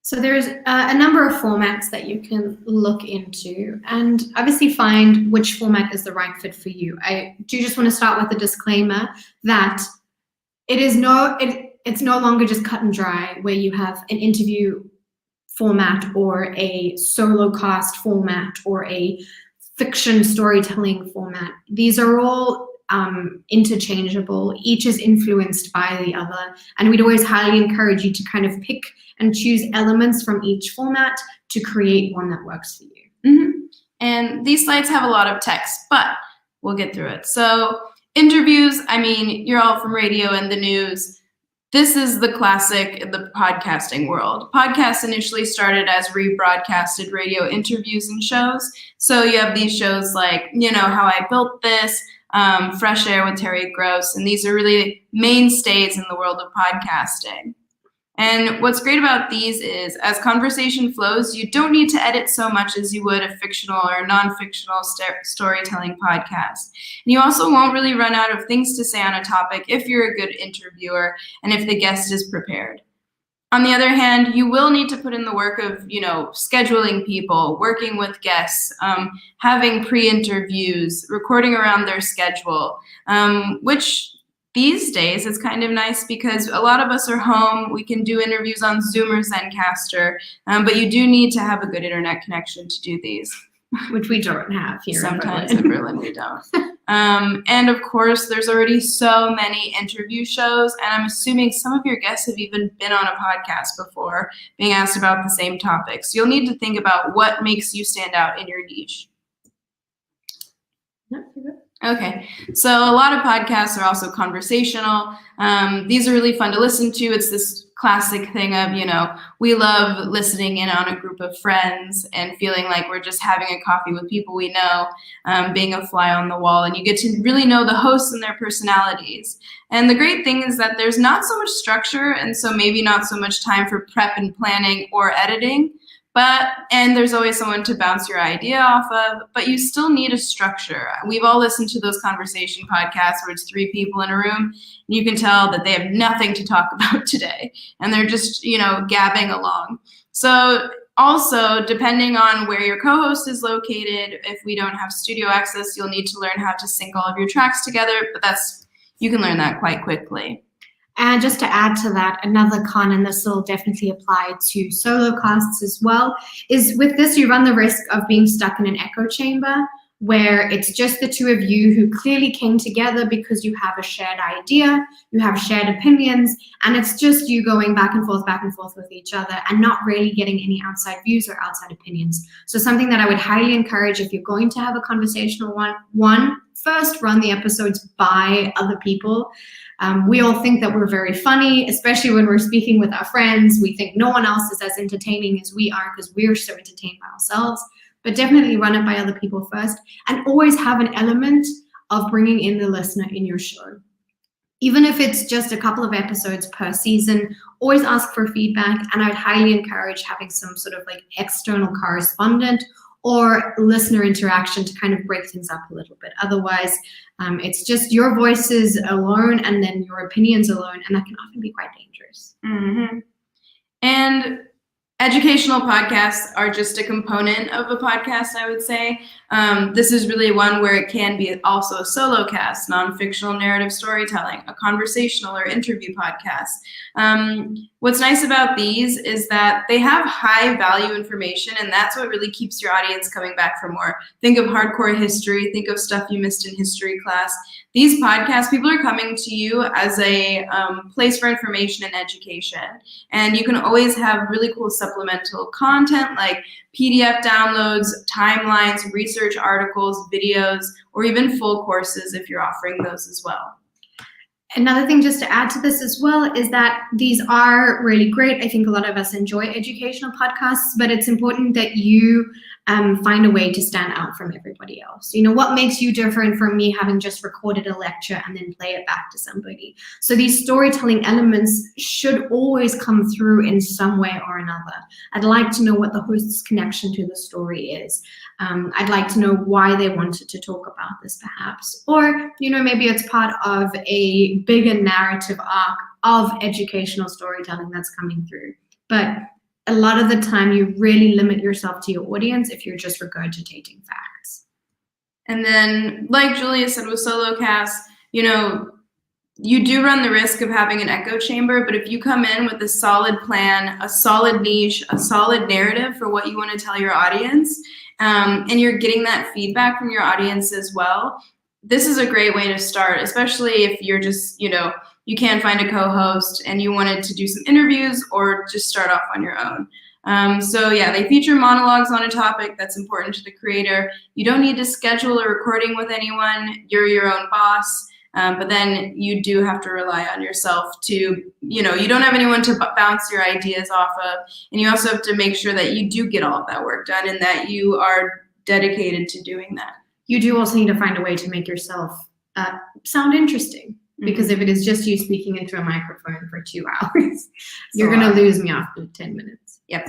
So there's a number of formats that you can look into and obviously find which format is the right fit for you. I do just want to start with a disclaimer that it's no longer just cut and dry where you have an interview format or a solo cast format or a fiction storytelling format. These are all interchangeable. Each is influenced by the other. And we'd always highly encourage you to kind of pick and choose elements from each format to create one that works for you. Mm-hmm. And these slides have a lot of text, but we'll get through it. So interviews, you're all from radio and the news. This is the classic in the podcasting world. Podcasts initially started as rebroadcasted radio interviews and shows. So you have these shows like, How I Built This, Fresh Air with Terry Gross, and these are really mainstays in the world of podcasting. And what's great about these is as conversation flows, you don't need to edit so much as you would a fictional or non-fictional storytelling podcast. And you also won't really run out of things to say on a topic if you're a good interviewer and if the guest is prepared. On the other hand, you will need to put in the work of, scheduling people, working with guests, having pre-interviews, recording around their schedule, which these days, it's kind of nice because a lot of us are home. We can do interviews on Zoom or Zencaster, but you do need to have a good internet connection to do these. Which we don't have here. Sometimes in Berlin we don't. And of course, there's already so many interview shows, and I'm assuming some of your guests have even been on a podcast before, being asked about the same topics. You'll need to think about what makes you stand out in your niche. Okay, so a lot of podcasts are also conversational. These are really fun to listen to. It's this classic thing of, we love listening in on a group of friends and feeling like we're just having a coffee with people we know, being a fly on the wall, and you get to really know the hosts and their personalities. And the great thing is that there's not so much structure, and so maybe not so much time for prep and planning or editing, and there's always someone to bounce your idea off of, but you still need a structure. We've all listened to those conversation podcasts where it's 3 people in a room, and you can tell that they have nothing to talk about today, and they're just, gabbing along. So also, depending on where your co-host is located, if we don't have studio access, you'll need to learn how to sync all of your tracks together, but you can learn that quite quickly. And just to add to that, another con, and this will definitely apply to solo casts as well, is with this you run the risk of being stuck in an echo chamber where it's just the 2 of you who clearly came together because you have a shared idea, you have shared opinions, and it's just you going back and forth with each other and not really getting any outside views or outside opinions. So something that I would highly encourage if you're going to have a conversational one, first run the episodes by other people. We all think that we're very funny, especially when we're speaking with our friends. We think no one else is as entertaining as we are because we're so entertained by ourselves. But definitely run it by other people first, and always have an element of bringing in the listener in your show. Even if it's just a couple of episodes per season, always ask for feedback, and I'd highly encourage having some sort of like external correspondent or listener interaction to kind of break things up a little bit. Otherwise, it's just your voices alone and then your opinions alone, and that can often be quite dangerous. Mm-hmm. And educational podcasts are just a component of a podcast, I would say. This is really one where it can be also a solo cast, non-fictional narrative storytelling, a conversational or interview podcast. What's nice about these is that they have high value information, and that's what really keeps your audience coming back for more. Think of hardcore history, think of stuff you missed in history class. These podcasts, people are coming to you as a place for information and education. And you can always have really cool supplemental content like PDF downloads, timelines, research articles, videos, or even full courses if you're offering those as well. Another thing just to add to this as well is that these are really great. I think a lot of us enjoy educational podcasts, but it's important that you find a way to stand out from everybody else. What makes you different from me having just recorded a lecture and then play it back to somebody? So these storytelling elements should always come through in some way or another. I'd like to know what the host's connection to the story is. I'd like to know why they wanted to talk about this perhaps. Or, maybe it's part of a bigger narrative arc of educational storytelling that's coming through. But a lot of the time you really limit yourself to your audience if you're just regurgitating facts. And then, like Julia said with solo casts, you do run the risk of having an echo chamber, but if you come in with a solid plan, a solid niche, a solid narrative for what you want to tell your audience, and you're getting that feedback from your audience as well, this is a great way to start, especially if you're just, you can't find a co-host and you wanted to do some interviews or just start off on your own. So yeah, they feature monologues on a topic that's important to the creator. You don't need to schedule a recording with anyone. You're your own boss. But then you do have to rely on yourself to, you don't have anyone to bounce your ideas off of. And you also have to make sure that you do get all of that work done and that you are dedicated to doing that. You do also need to find a way to make yourself sound interesting. Because if it is just you speaking into a microphone for 2 hours, you're going to lose me after 10 minutes. Yep.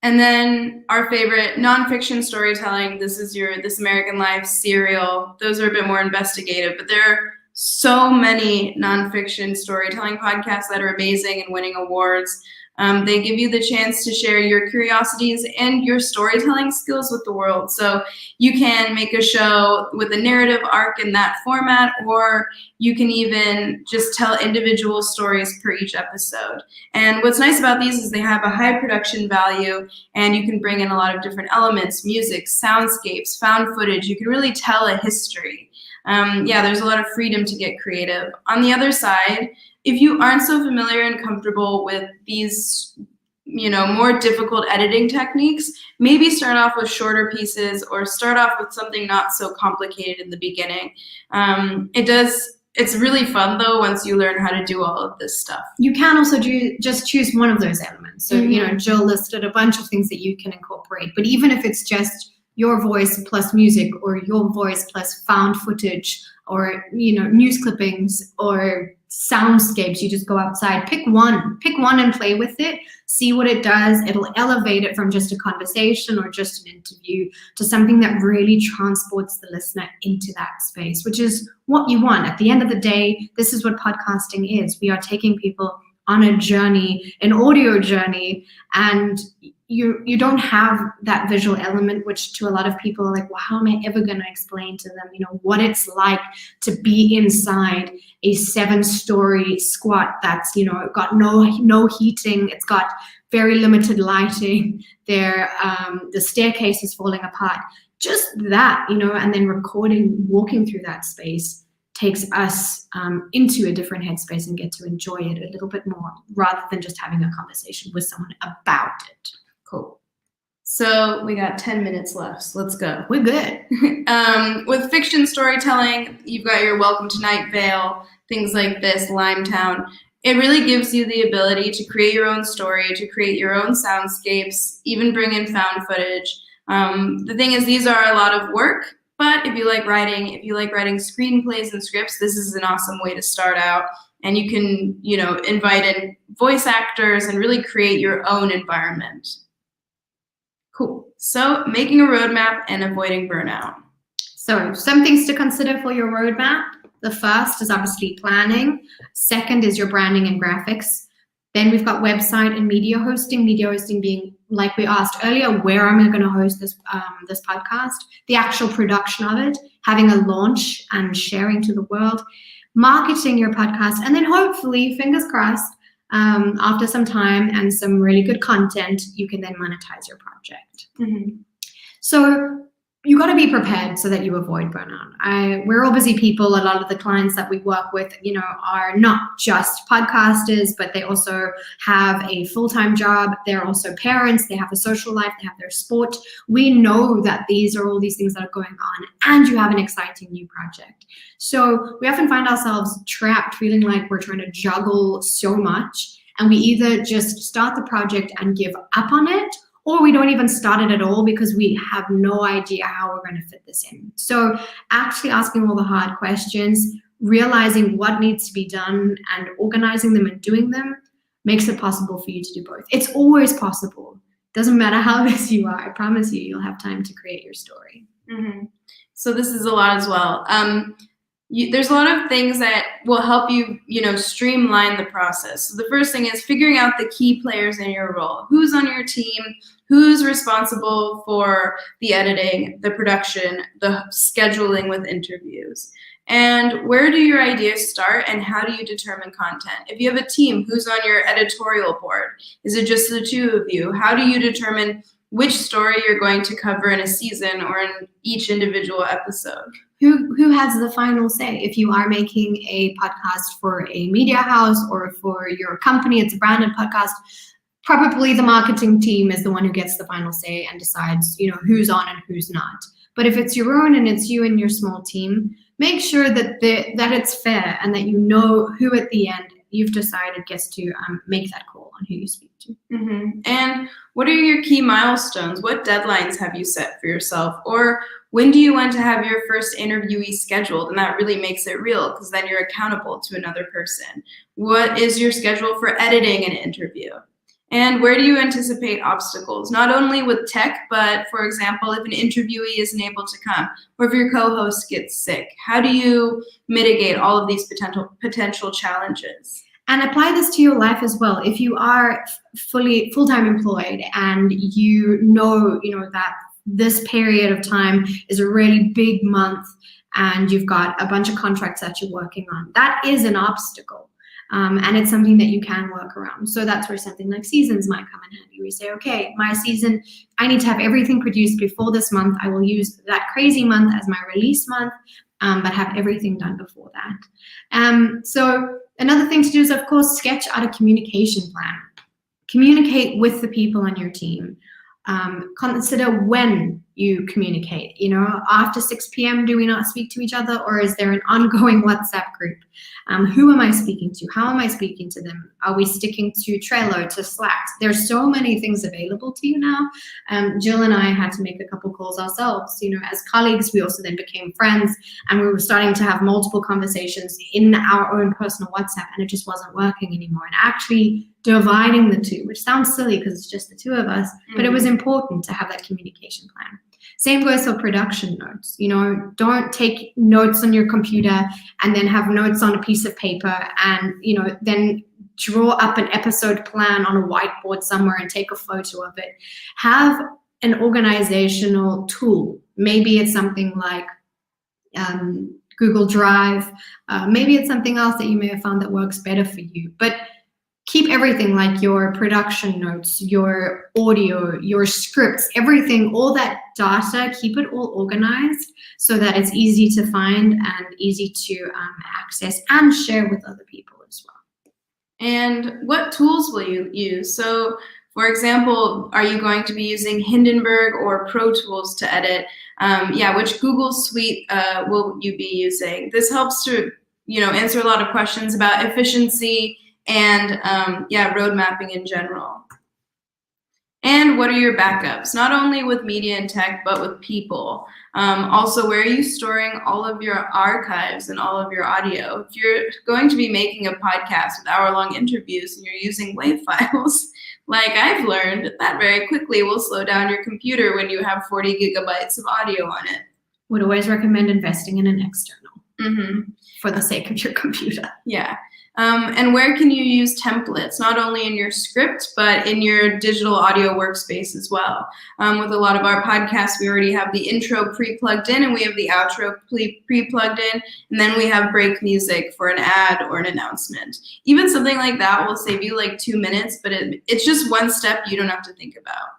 And then our favorite nonfiction storytelling, this is your This American Life, Serial. Those are a bit more investigative, but there are so many nonfiction storytelling podcasts that are amazing and winning awards. They give you the chance to share your curiosities and your storytelling skills with the world. So you can make a show with a narrative arc in that format, or you can even just tell individual stories per each episode. And what's nice about these is they have a high production value, and you can bring in a lot of different elements, music, soundscapes, found footage. You can really tell a history. There's a lot of freedom to get creative. On the other side, if you aren't so familiar and comfortable with these, more difficult editing techniques, maybe start off with shorter pieces or start off with something not so complicated in the beginning. It does it's really fun though once you learn how to do all of this stuff. You can also just choose one of those elements. So, you know, Jill listed a bunch of things that you can incorporate, but even if it's just your voice plus music, or your voice plus found footage, or, you know, news clippings or soundscapes, you just go outside, pick one and play with it, see what it does. It'll elevate it from just a conversation or just an interview to something that really transports the listener into that space, which is what you want. At the end of the day, this is what podcasting is. We are taking people on a journey, an audio journey, and you don't have that visual element, which to a lot of people are like, well, how am I ever going to explain to them, you know, what it's like to be inside a 7-story squat that's, you know, got no heating, it's got very limited lighting, the staircase is falling apart. Just that, you know, and then walking through that space takes us into a different headspace and get to enjoy it a little bit more, rather than just having a conversation with someone about it. Cool. So we got 10 minutes left, so let's go. We're good. With fiction storytelling, you've got your Welcome to Night Vale, things like this, Limetown. It really gives you the ability to create your own story, to create your own soundscapes, even bring in found footage. The thing is, these are a lot of work, but if you like writing screenplays and scripts, this is an awesome way to start out. And you can, you know, invite in voice actors and really create your own environment. Cool. So making a roadmap and avoiding burnout. So some things to consider for your roadmap. The first is obviously planning. Second is your branding and graphics. Then we've got website and media hosting. Media hosting being, like we asked earlier, where am I going to host this podcast? The actual production of it, having a launch and sharing to the world, marketing your podcast, and then hopefully, fingers crossed, after some time and some really good content, you can then monetize your project. So you got to be prepared so that you avoid burnout. We're all busy people. A lot of the clients that we work with, you know, are not just podcasters, but they also have a full-time job. They're also parents. They have a social life. They have their sport. We know that these are all these things that are going on, and you have an exciting new project. So we often find ourselves trapped, feeling like we're trying to juggle so much, and we either just start the project and give up on it, or we don't even start it at all because we have no idea how we're going to fit this in. So actually asking all the hard questions, realizing what needs to be done and organizing them and doing them makes it possible for you to do both. It's always possible. Doesn't matter how busy you are. I promise you, you'll have time to create your story. So this is a lot as well. There's a lot of things that will help you, you know, streamline the process. So the first thing is figuring out the key players in your role. Who's on your team? Who's responsible for the editing, the production, the scheduling with interviews? And where do your ideas start, and how do you determine content? If you have a team, who's on your editorial board? Is it just the two of you? How do you determine which story you're going to cover in a season or in each individual episode? Who has the final say? If you are making a podcast for a media house or for your company, it's a branded podcast, probably the marketing team is the one who gets the final say and decides, you know, who's on and who's not. But if it's your own and it's you and your small team, make sure that it's fair and that you know who at the end you've decided gets to make that call on who you speak to. And what are your key milestones? What deadlines have you set for yourself? Or when do you want to have your first interviewee scheduled? And that really makes it real, because then you're accountable to another person. What is your schedule for editing an interview? And where do you anticipate obstacles? Not only with tech, but for example, if an interviewee isn't able to come, or if your co-host gets sick, how do you mitigate all of these potential challenges? And apply this to your life as well. If you are full-time employed and you know that this period of time is a really big month and you've got a bunch of contracts that you're working on, that is an obstacle. And it's something that you can work around. So that's where something like seasons might come in handy. We say, okay, my season, I need to have everything produced before this month. I will use that crazy month as my release month, but have everything done before that. So another thing to do is, of course, sketch out a communication plan. Communicate with the people on your team. Consider when you communicate? You know, after 6 p.m., do we not speak to each other, or is there an ongoing WhatsApp group? Who am I speaking to? How am I speaking to them? Are we sticking to Trello, to Slack? There's so many things available to you now. Jill and I had to make a couple calls ourselves. You know, as colleagues, we also then became friends, and we were starting to have multiple conversations in our own personal WhatsApp, and it just wasn't working anymore. And actually dividing the two, which sounds silly because it's just the two of us, but it was important to have that communication plan. Same goes for production notes. You know, don't take notes on your computer and then have notes on a piece of paper and, you know, then draw up an episode plan on a whiteboard somewhere and take a photo of it. Have an organizational tool. Maybe it's something like Google Drive. Maybe it's something else that you may have found that works better for you. But keep everything, like your production notes, your audio, your scripts, everything, all that data, keep it all organized so that it's easy to find and easy to access and share with other people as well. And what tools will you use? So, for example, are you going to be using Hindenburg or Pro Tools to edit? Which Google Suite will you be using? This helps to, you know, answer a lot of questions about efficiency and road mapping in general. And what are your backups? Not only with media and tech, but with people. Also, where are you storing all of your archives and all of your audio? If you're going to be making a podcast with hour-long interviews and you're using WAV files, like I've learned, that very quickly will slow down your computer when you have 40 gigabytes of audio on it. Would always recommend investing in an external for the sake of your computer. Yeah. And where can you use templates, not only in your script, but in your digital audio workspace as well? With a lot of our podcasts, we already have the intro pre-plugged in and we have the outro pre-plugged in, and then we have break music for an ad or an announcement. Even something like that will save you like 2 minutes, but it's just one step you don't have to think about.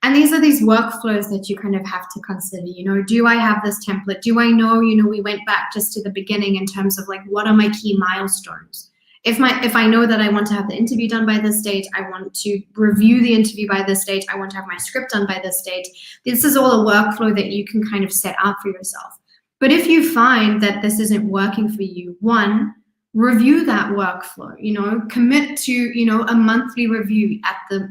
And these are these workflows that you kind of have to consider. You know, do I have this template? Do I know, you know, we went back just to the beginning in terms of like, what are my key milestones? If I know that I want to have the interview done by this date, I want to review the interview by this date, I want to have my script done by this date, this is all a workflow that you can kind of set up for yourself. But if you find that this isn't working for you, one, review that workflow, you know, commit to, you know, a monthly review at the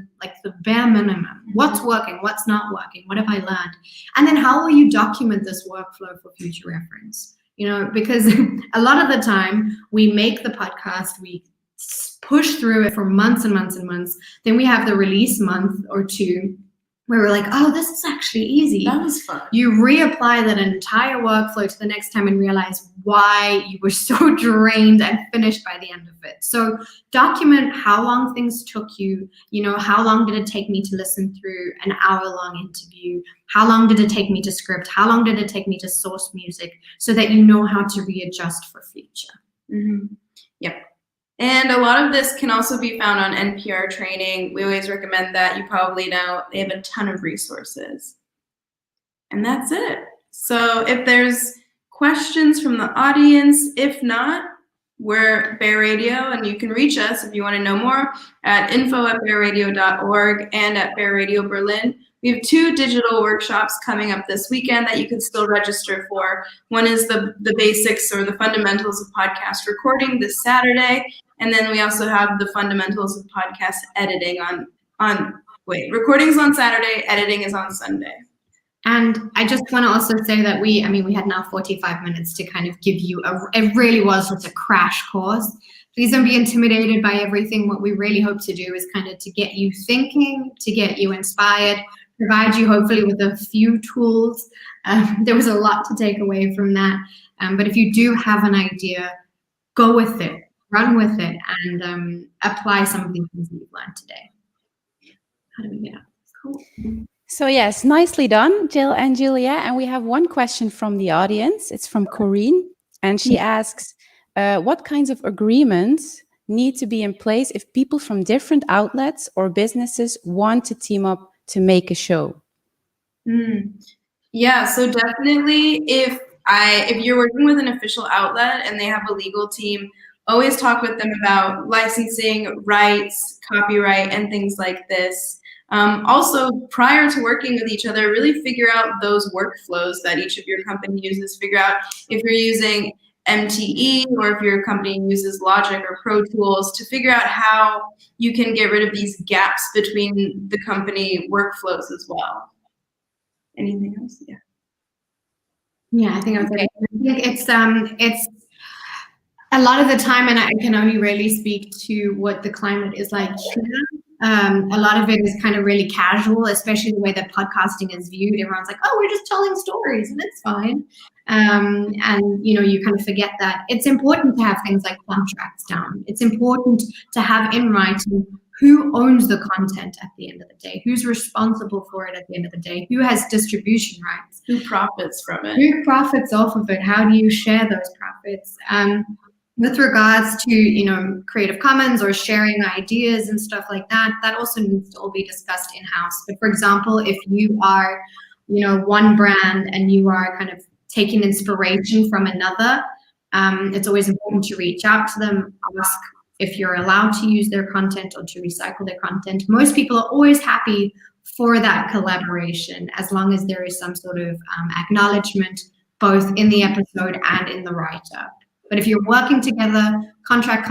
bare minimum. What's working, what's not working, what have I learned? And then how will you document this workflow for future reference? You know, because a lot of the time we make the podcast, we push through it for months and months and months. Then we have the release month or two where we're like, oh, this is actually easy. That was fun. You reapply that entire workflow to the next time and realize why you were so drained and finished by the end of it. So document how long things took you. You know, how long did it take me to listen through an hour-long interview? How long did it take me to script? How long did it take me to source music, so that you know how to readjust for future? Yep. And a lot of this can also be found on NPR training. We always recommend that. You probably know they have a ton of resources. And that's it. So if there's questions from the audience, if not, we're Bear Radio, and you can reach us if you want to know more at info@bearradio.org and at Bear Radio Berlin. We have 2 digital workshops coming up this weekend that you can still register for. One is the basics or the fundamentals of podcast recording this Saturday. And then we also have the fundamentals of podcast editing recordings on Saturday, editing is on Sunday. And I just want to also say that we had now 45 minutes to kind of give you it really was just a crash course. Please don't be intimidated by everything. What we really hope to do is kind of to get you thinking, to get you inspired, provide you hopefully with a few tools. There was a lot to take away from that. But if you do have an idea, go with it, run with it, and apply some of these things that you've learned today. How do we get up? Cool. So yes, nicely done, Jill and Julia. And we have one question from the audience. It's from Corinne. And she asks, what kinds of agreements need to be in place if people from different outlets or businesses want to team up to make a show? Yeah, so definitely if you're working with an official outlet and they have a legal team, always talk with them about licensing, rights, copyright, and things like this. Also, prior to working with each other, really figure out those workflows that each of your company uses. Figure out if you're using MTE or if your company uses Logic or Pro Tools, to figure out how you can get rid of these gaps between the company workflows as well. Anything else? Yeah. Yeah, I think I think it's a lot of the time, and I can only really speak to what the climate is like here. A lot of it is kind of really casual, especially the way that podcasting is viewed. Everyone's like, "Oh, we're just telling stories, and it's fine." And you kind of forget that it's important to have things like contracts down. It's important to have in writing who owns the content at the end of the day, who's responsible for it at the end of the day, who has distribution rights, who profits from it, who profits off of it, how do you share those profits? With regards to Creative Commons or sharing ideas and stuff like that, that also needs to all be discussed in-house. But for example, if you are one brand and you are kind of taking inspiration from another, it's always important to reach out to them, ask if you're allowed to use their content or to recycle their content. Most people are always happy for that collaboration, as long as there is some sort of acknowledgement, both in the episode and in the write-up. But if you're working together, contract,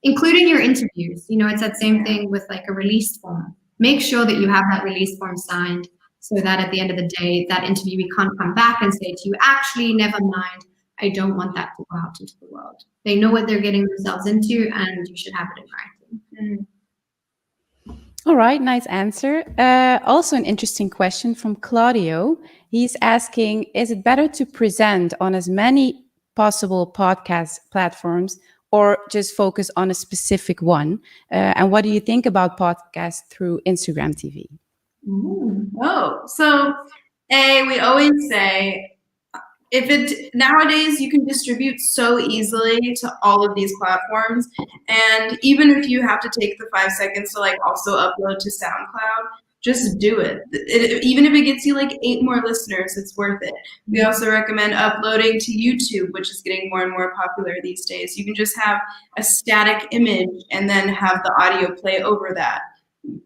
including your interviews, it's that same thing with like a release form. Make sure that you have that release form signed, so that at the end of the day, that interviewee can't come back and say to you, actually, never mind, I don't want that to go out into the world. They know what they're getting themselves into, and you should have it in writing. All right, nice answer. Also an interesting question from Claudio. He's asking, is it better to present on as many possible podcast platforms or just focus on a specific one? And what do you think about podcasts through Instagram TV? So we always say, nowadays you can distribute so easily to all of these platforms, and even if you have to take the 5 seconds to also upload to SoundCloud, just do it. Even if it gets you 8 more listeners, it's worth it. We also recommend uploading to YouTube, which is getting more and more popular these days. You can just have a static image and then have the audio play over that.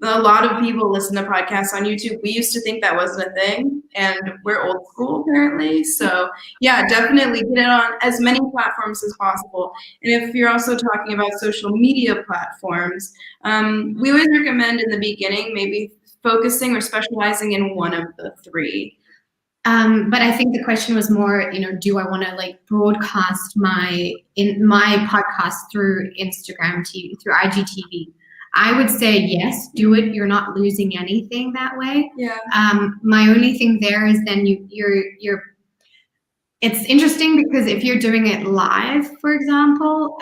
A lot of people listen to podcasts on YouTube. We used to think that wasn't a thing, and we're old school apparently. So yeah, definitely get it on as many platforms as possible. And if you're also talking about social media platforms, we always recommend in the beginning maybe focusing or specializing in one of the 3. But I think the question was more, do I want to broadcast my podcast through Instagram TV, through IGTV? I would say yes, do it. You're not losing anything that way. Yeah. My only thing there is then you're. It's interesting because if you're doing it live, for example,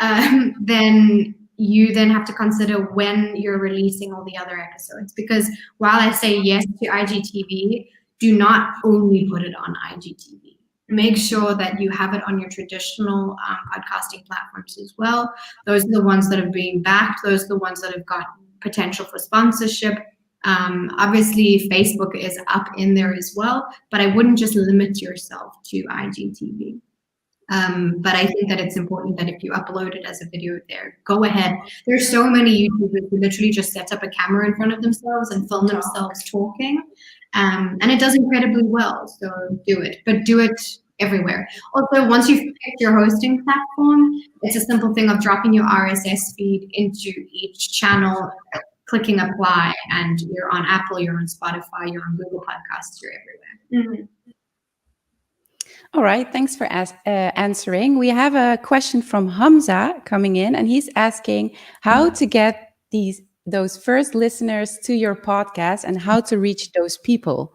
then you then have to consider when you're releasing all the other episodes. Because while I say yes to IGTV, do not only put it on IGTV. Make sure that you have it on your traditional podcasting platforms as well. Those are the ones that are being backed. Those are the ones that have got potential for sponsorship. Obviously, Facebook is up in there as well, but I wouldn't just limit yourself to IGTV. But I think that it's important that if you upload it as a video there, go ahead. There's so many YouTubers who literally just set up a camera in front of themselves and film themselves talking. And it does incredibly well, so do it. But do it everywhere. Also, once you've picked your hosting platform, it's a simple thing of dropping your RSS feed into each channel, clicking apply, and you're on Apple, you're on Spotify, you're on Google Podcasts, you're everywhere. Mm-hmm. All right, thanks for answering. We have a question from Hamza coming in, and he's asking how to get those first listeners to your podcast and how to reach those people.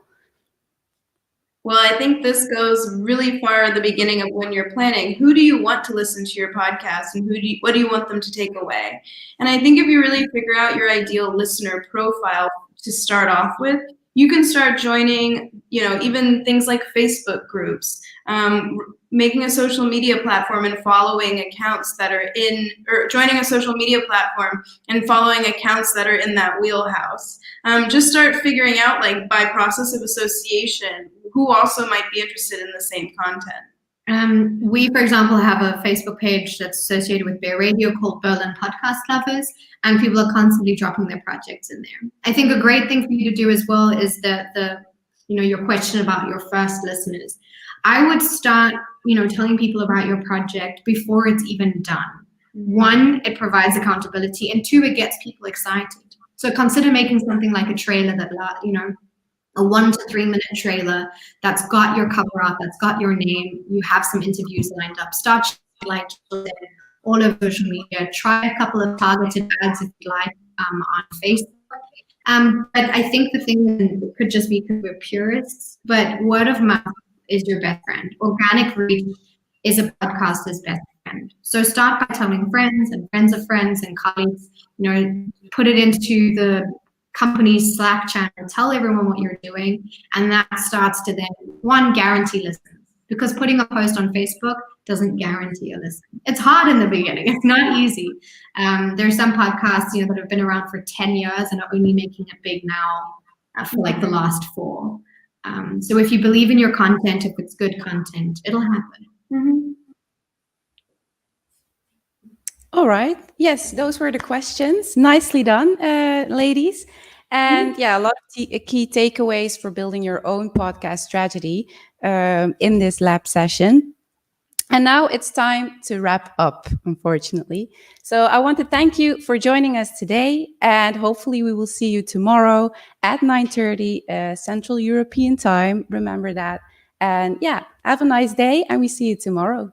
Well, I think this goes really far at the beginning of when you're planning. Who do you want to listen to your podcast, and what do you want them to take away? And I think if you really figure out your ideal listener profile to start off with, you can start joining, even things like Facebook groups, making a social media platform and following accounts that are or joining a social media platform and following accounts that are in that wheelhouse. Just start figuring out, by process of association, who also might be interested in the same content. We, for example, have a Facebook page that's associated with Bear Radio called Berlin Podcast Lovers, and people are constantly dropping their projects in there. I think a great thing for you to do as well is your question about your first listeners. I would start, telling people about your project before it's even done. One, it provides accountability, and two, it gets people excited. So consider making something like a trailer that, a 1 to 3 minute trailer that's got your cover art, that's got your name. You have some interviews lined up. Start like all over social media. Try a couple of targeted ads if you like on Facebook. But I think the thing could just be because we're purists, but word of mouth is your best friend. Organic reach is a podcaster's best friend. So start by telling friends and friends of friends and colleagues, put it into the company's Slack channel, tell everyone what you're doing, and that starts to then, one, guarantee listens. Because putting a post on Facebook doesn't guarantee a listen. It's hard in the beginning. It's not easy. There's some podcasts, that have been around for 10 years and are only making it big now for like the last 4. So if you believe in your content, if it's good content, it'll happen. Mm-hmm. All right. Yes, those were the questions. Nicely done, ladies. And yeah, a lot of key takeaways for building your own podcast strategy in this lab session. And now it's time to wrap up, unfortunately. So I want to thank you for joining us today, and hopefully we will see you tomorrow at 9:30 Central European Time. Remember that. And yeah, have a nice day, and we see you tomorrow.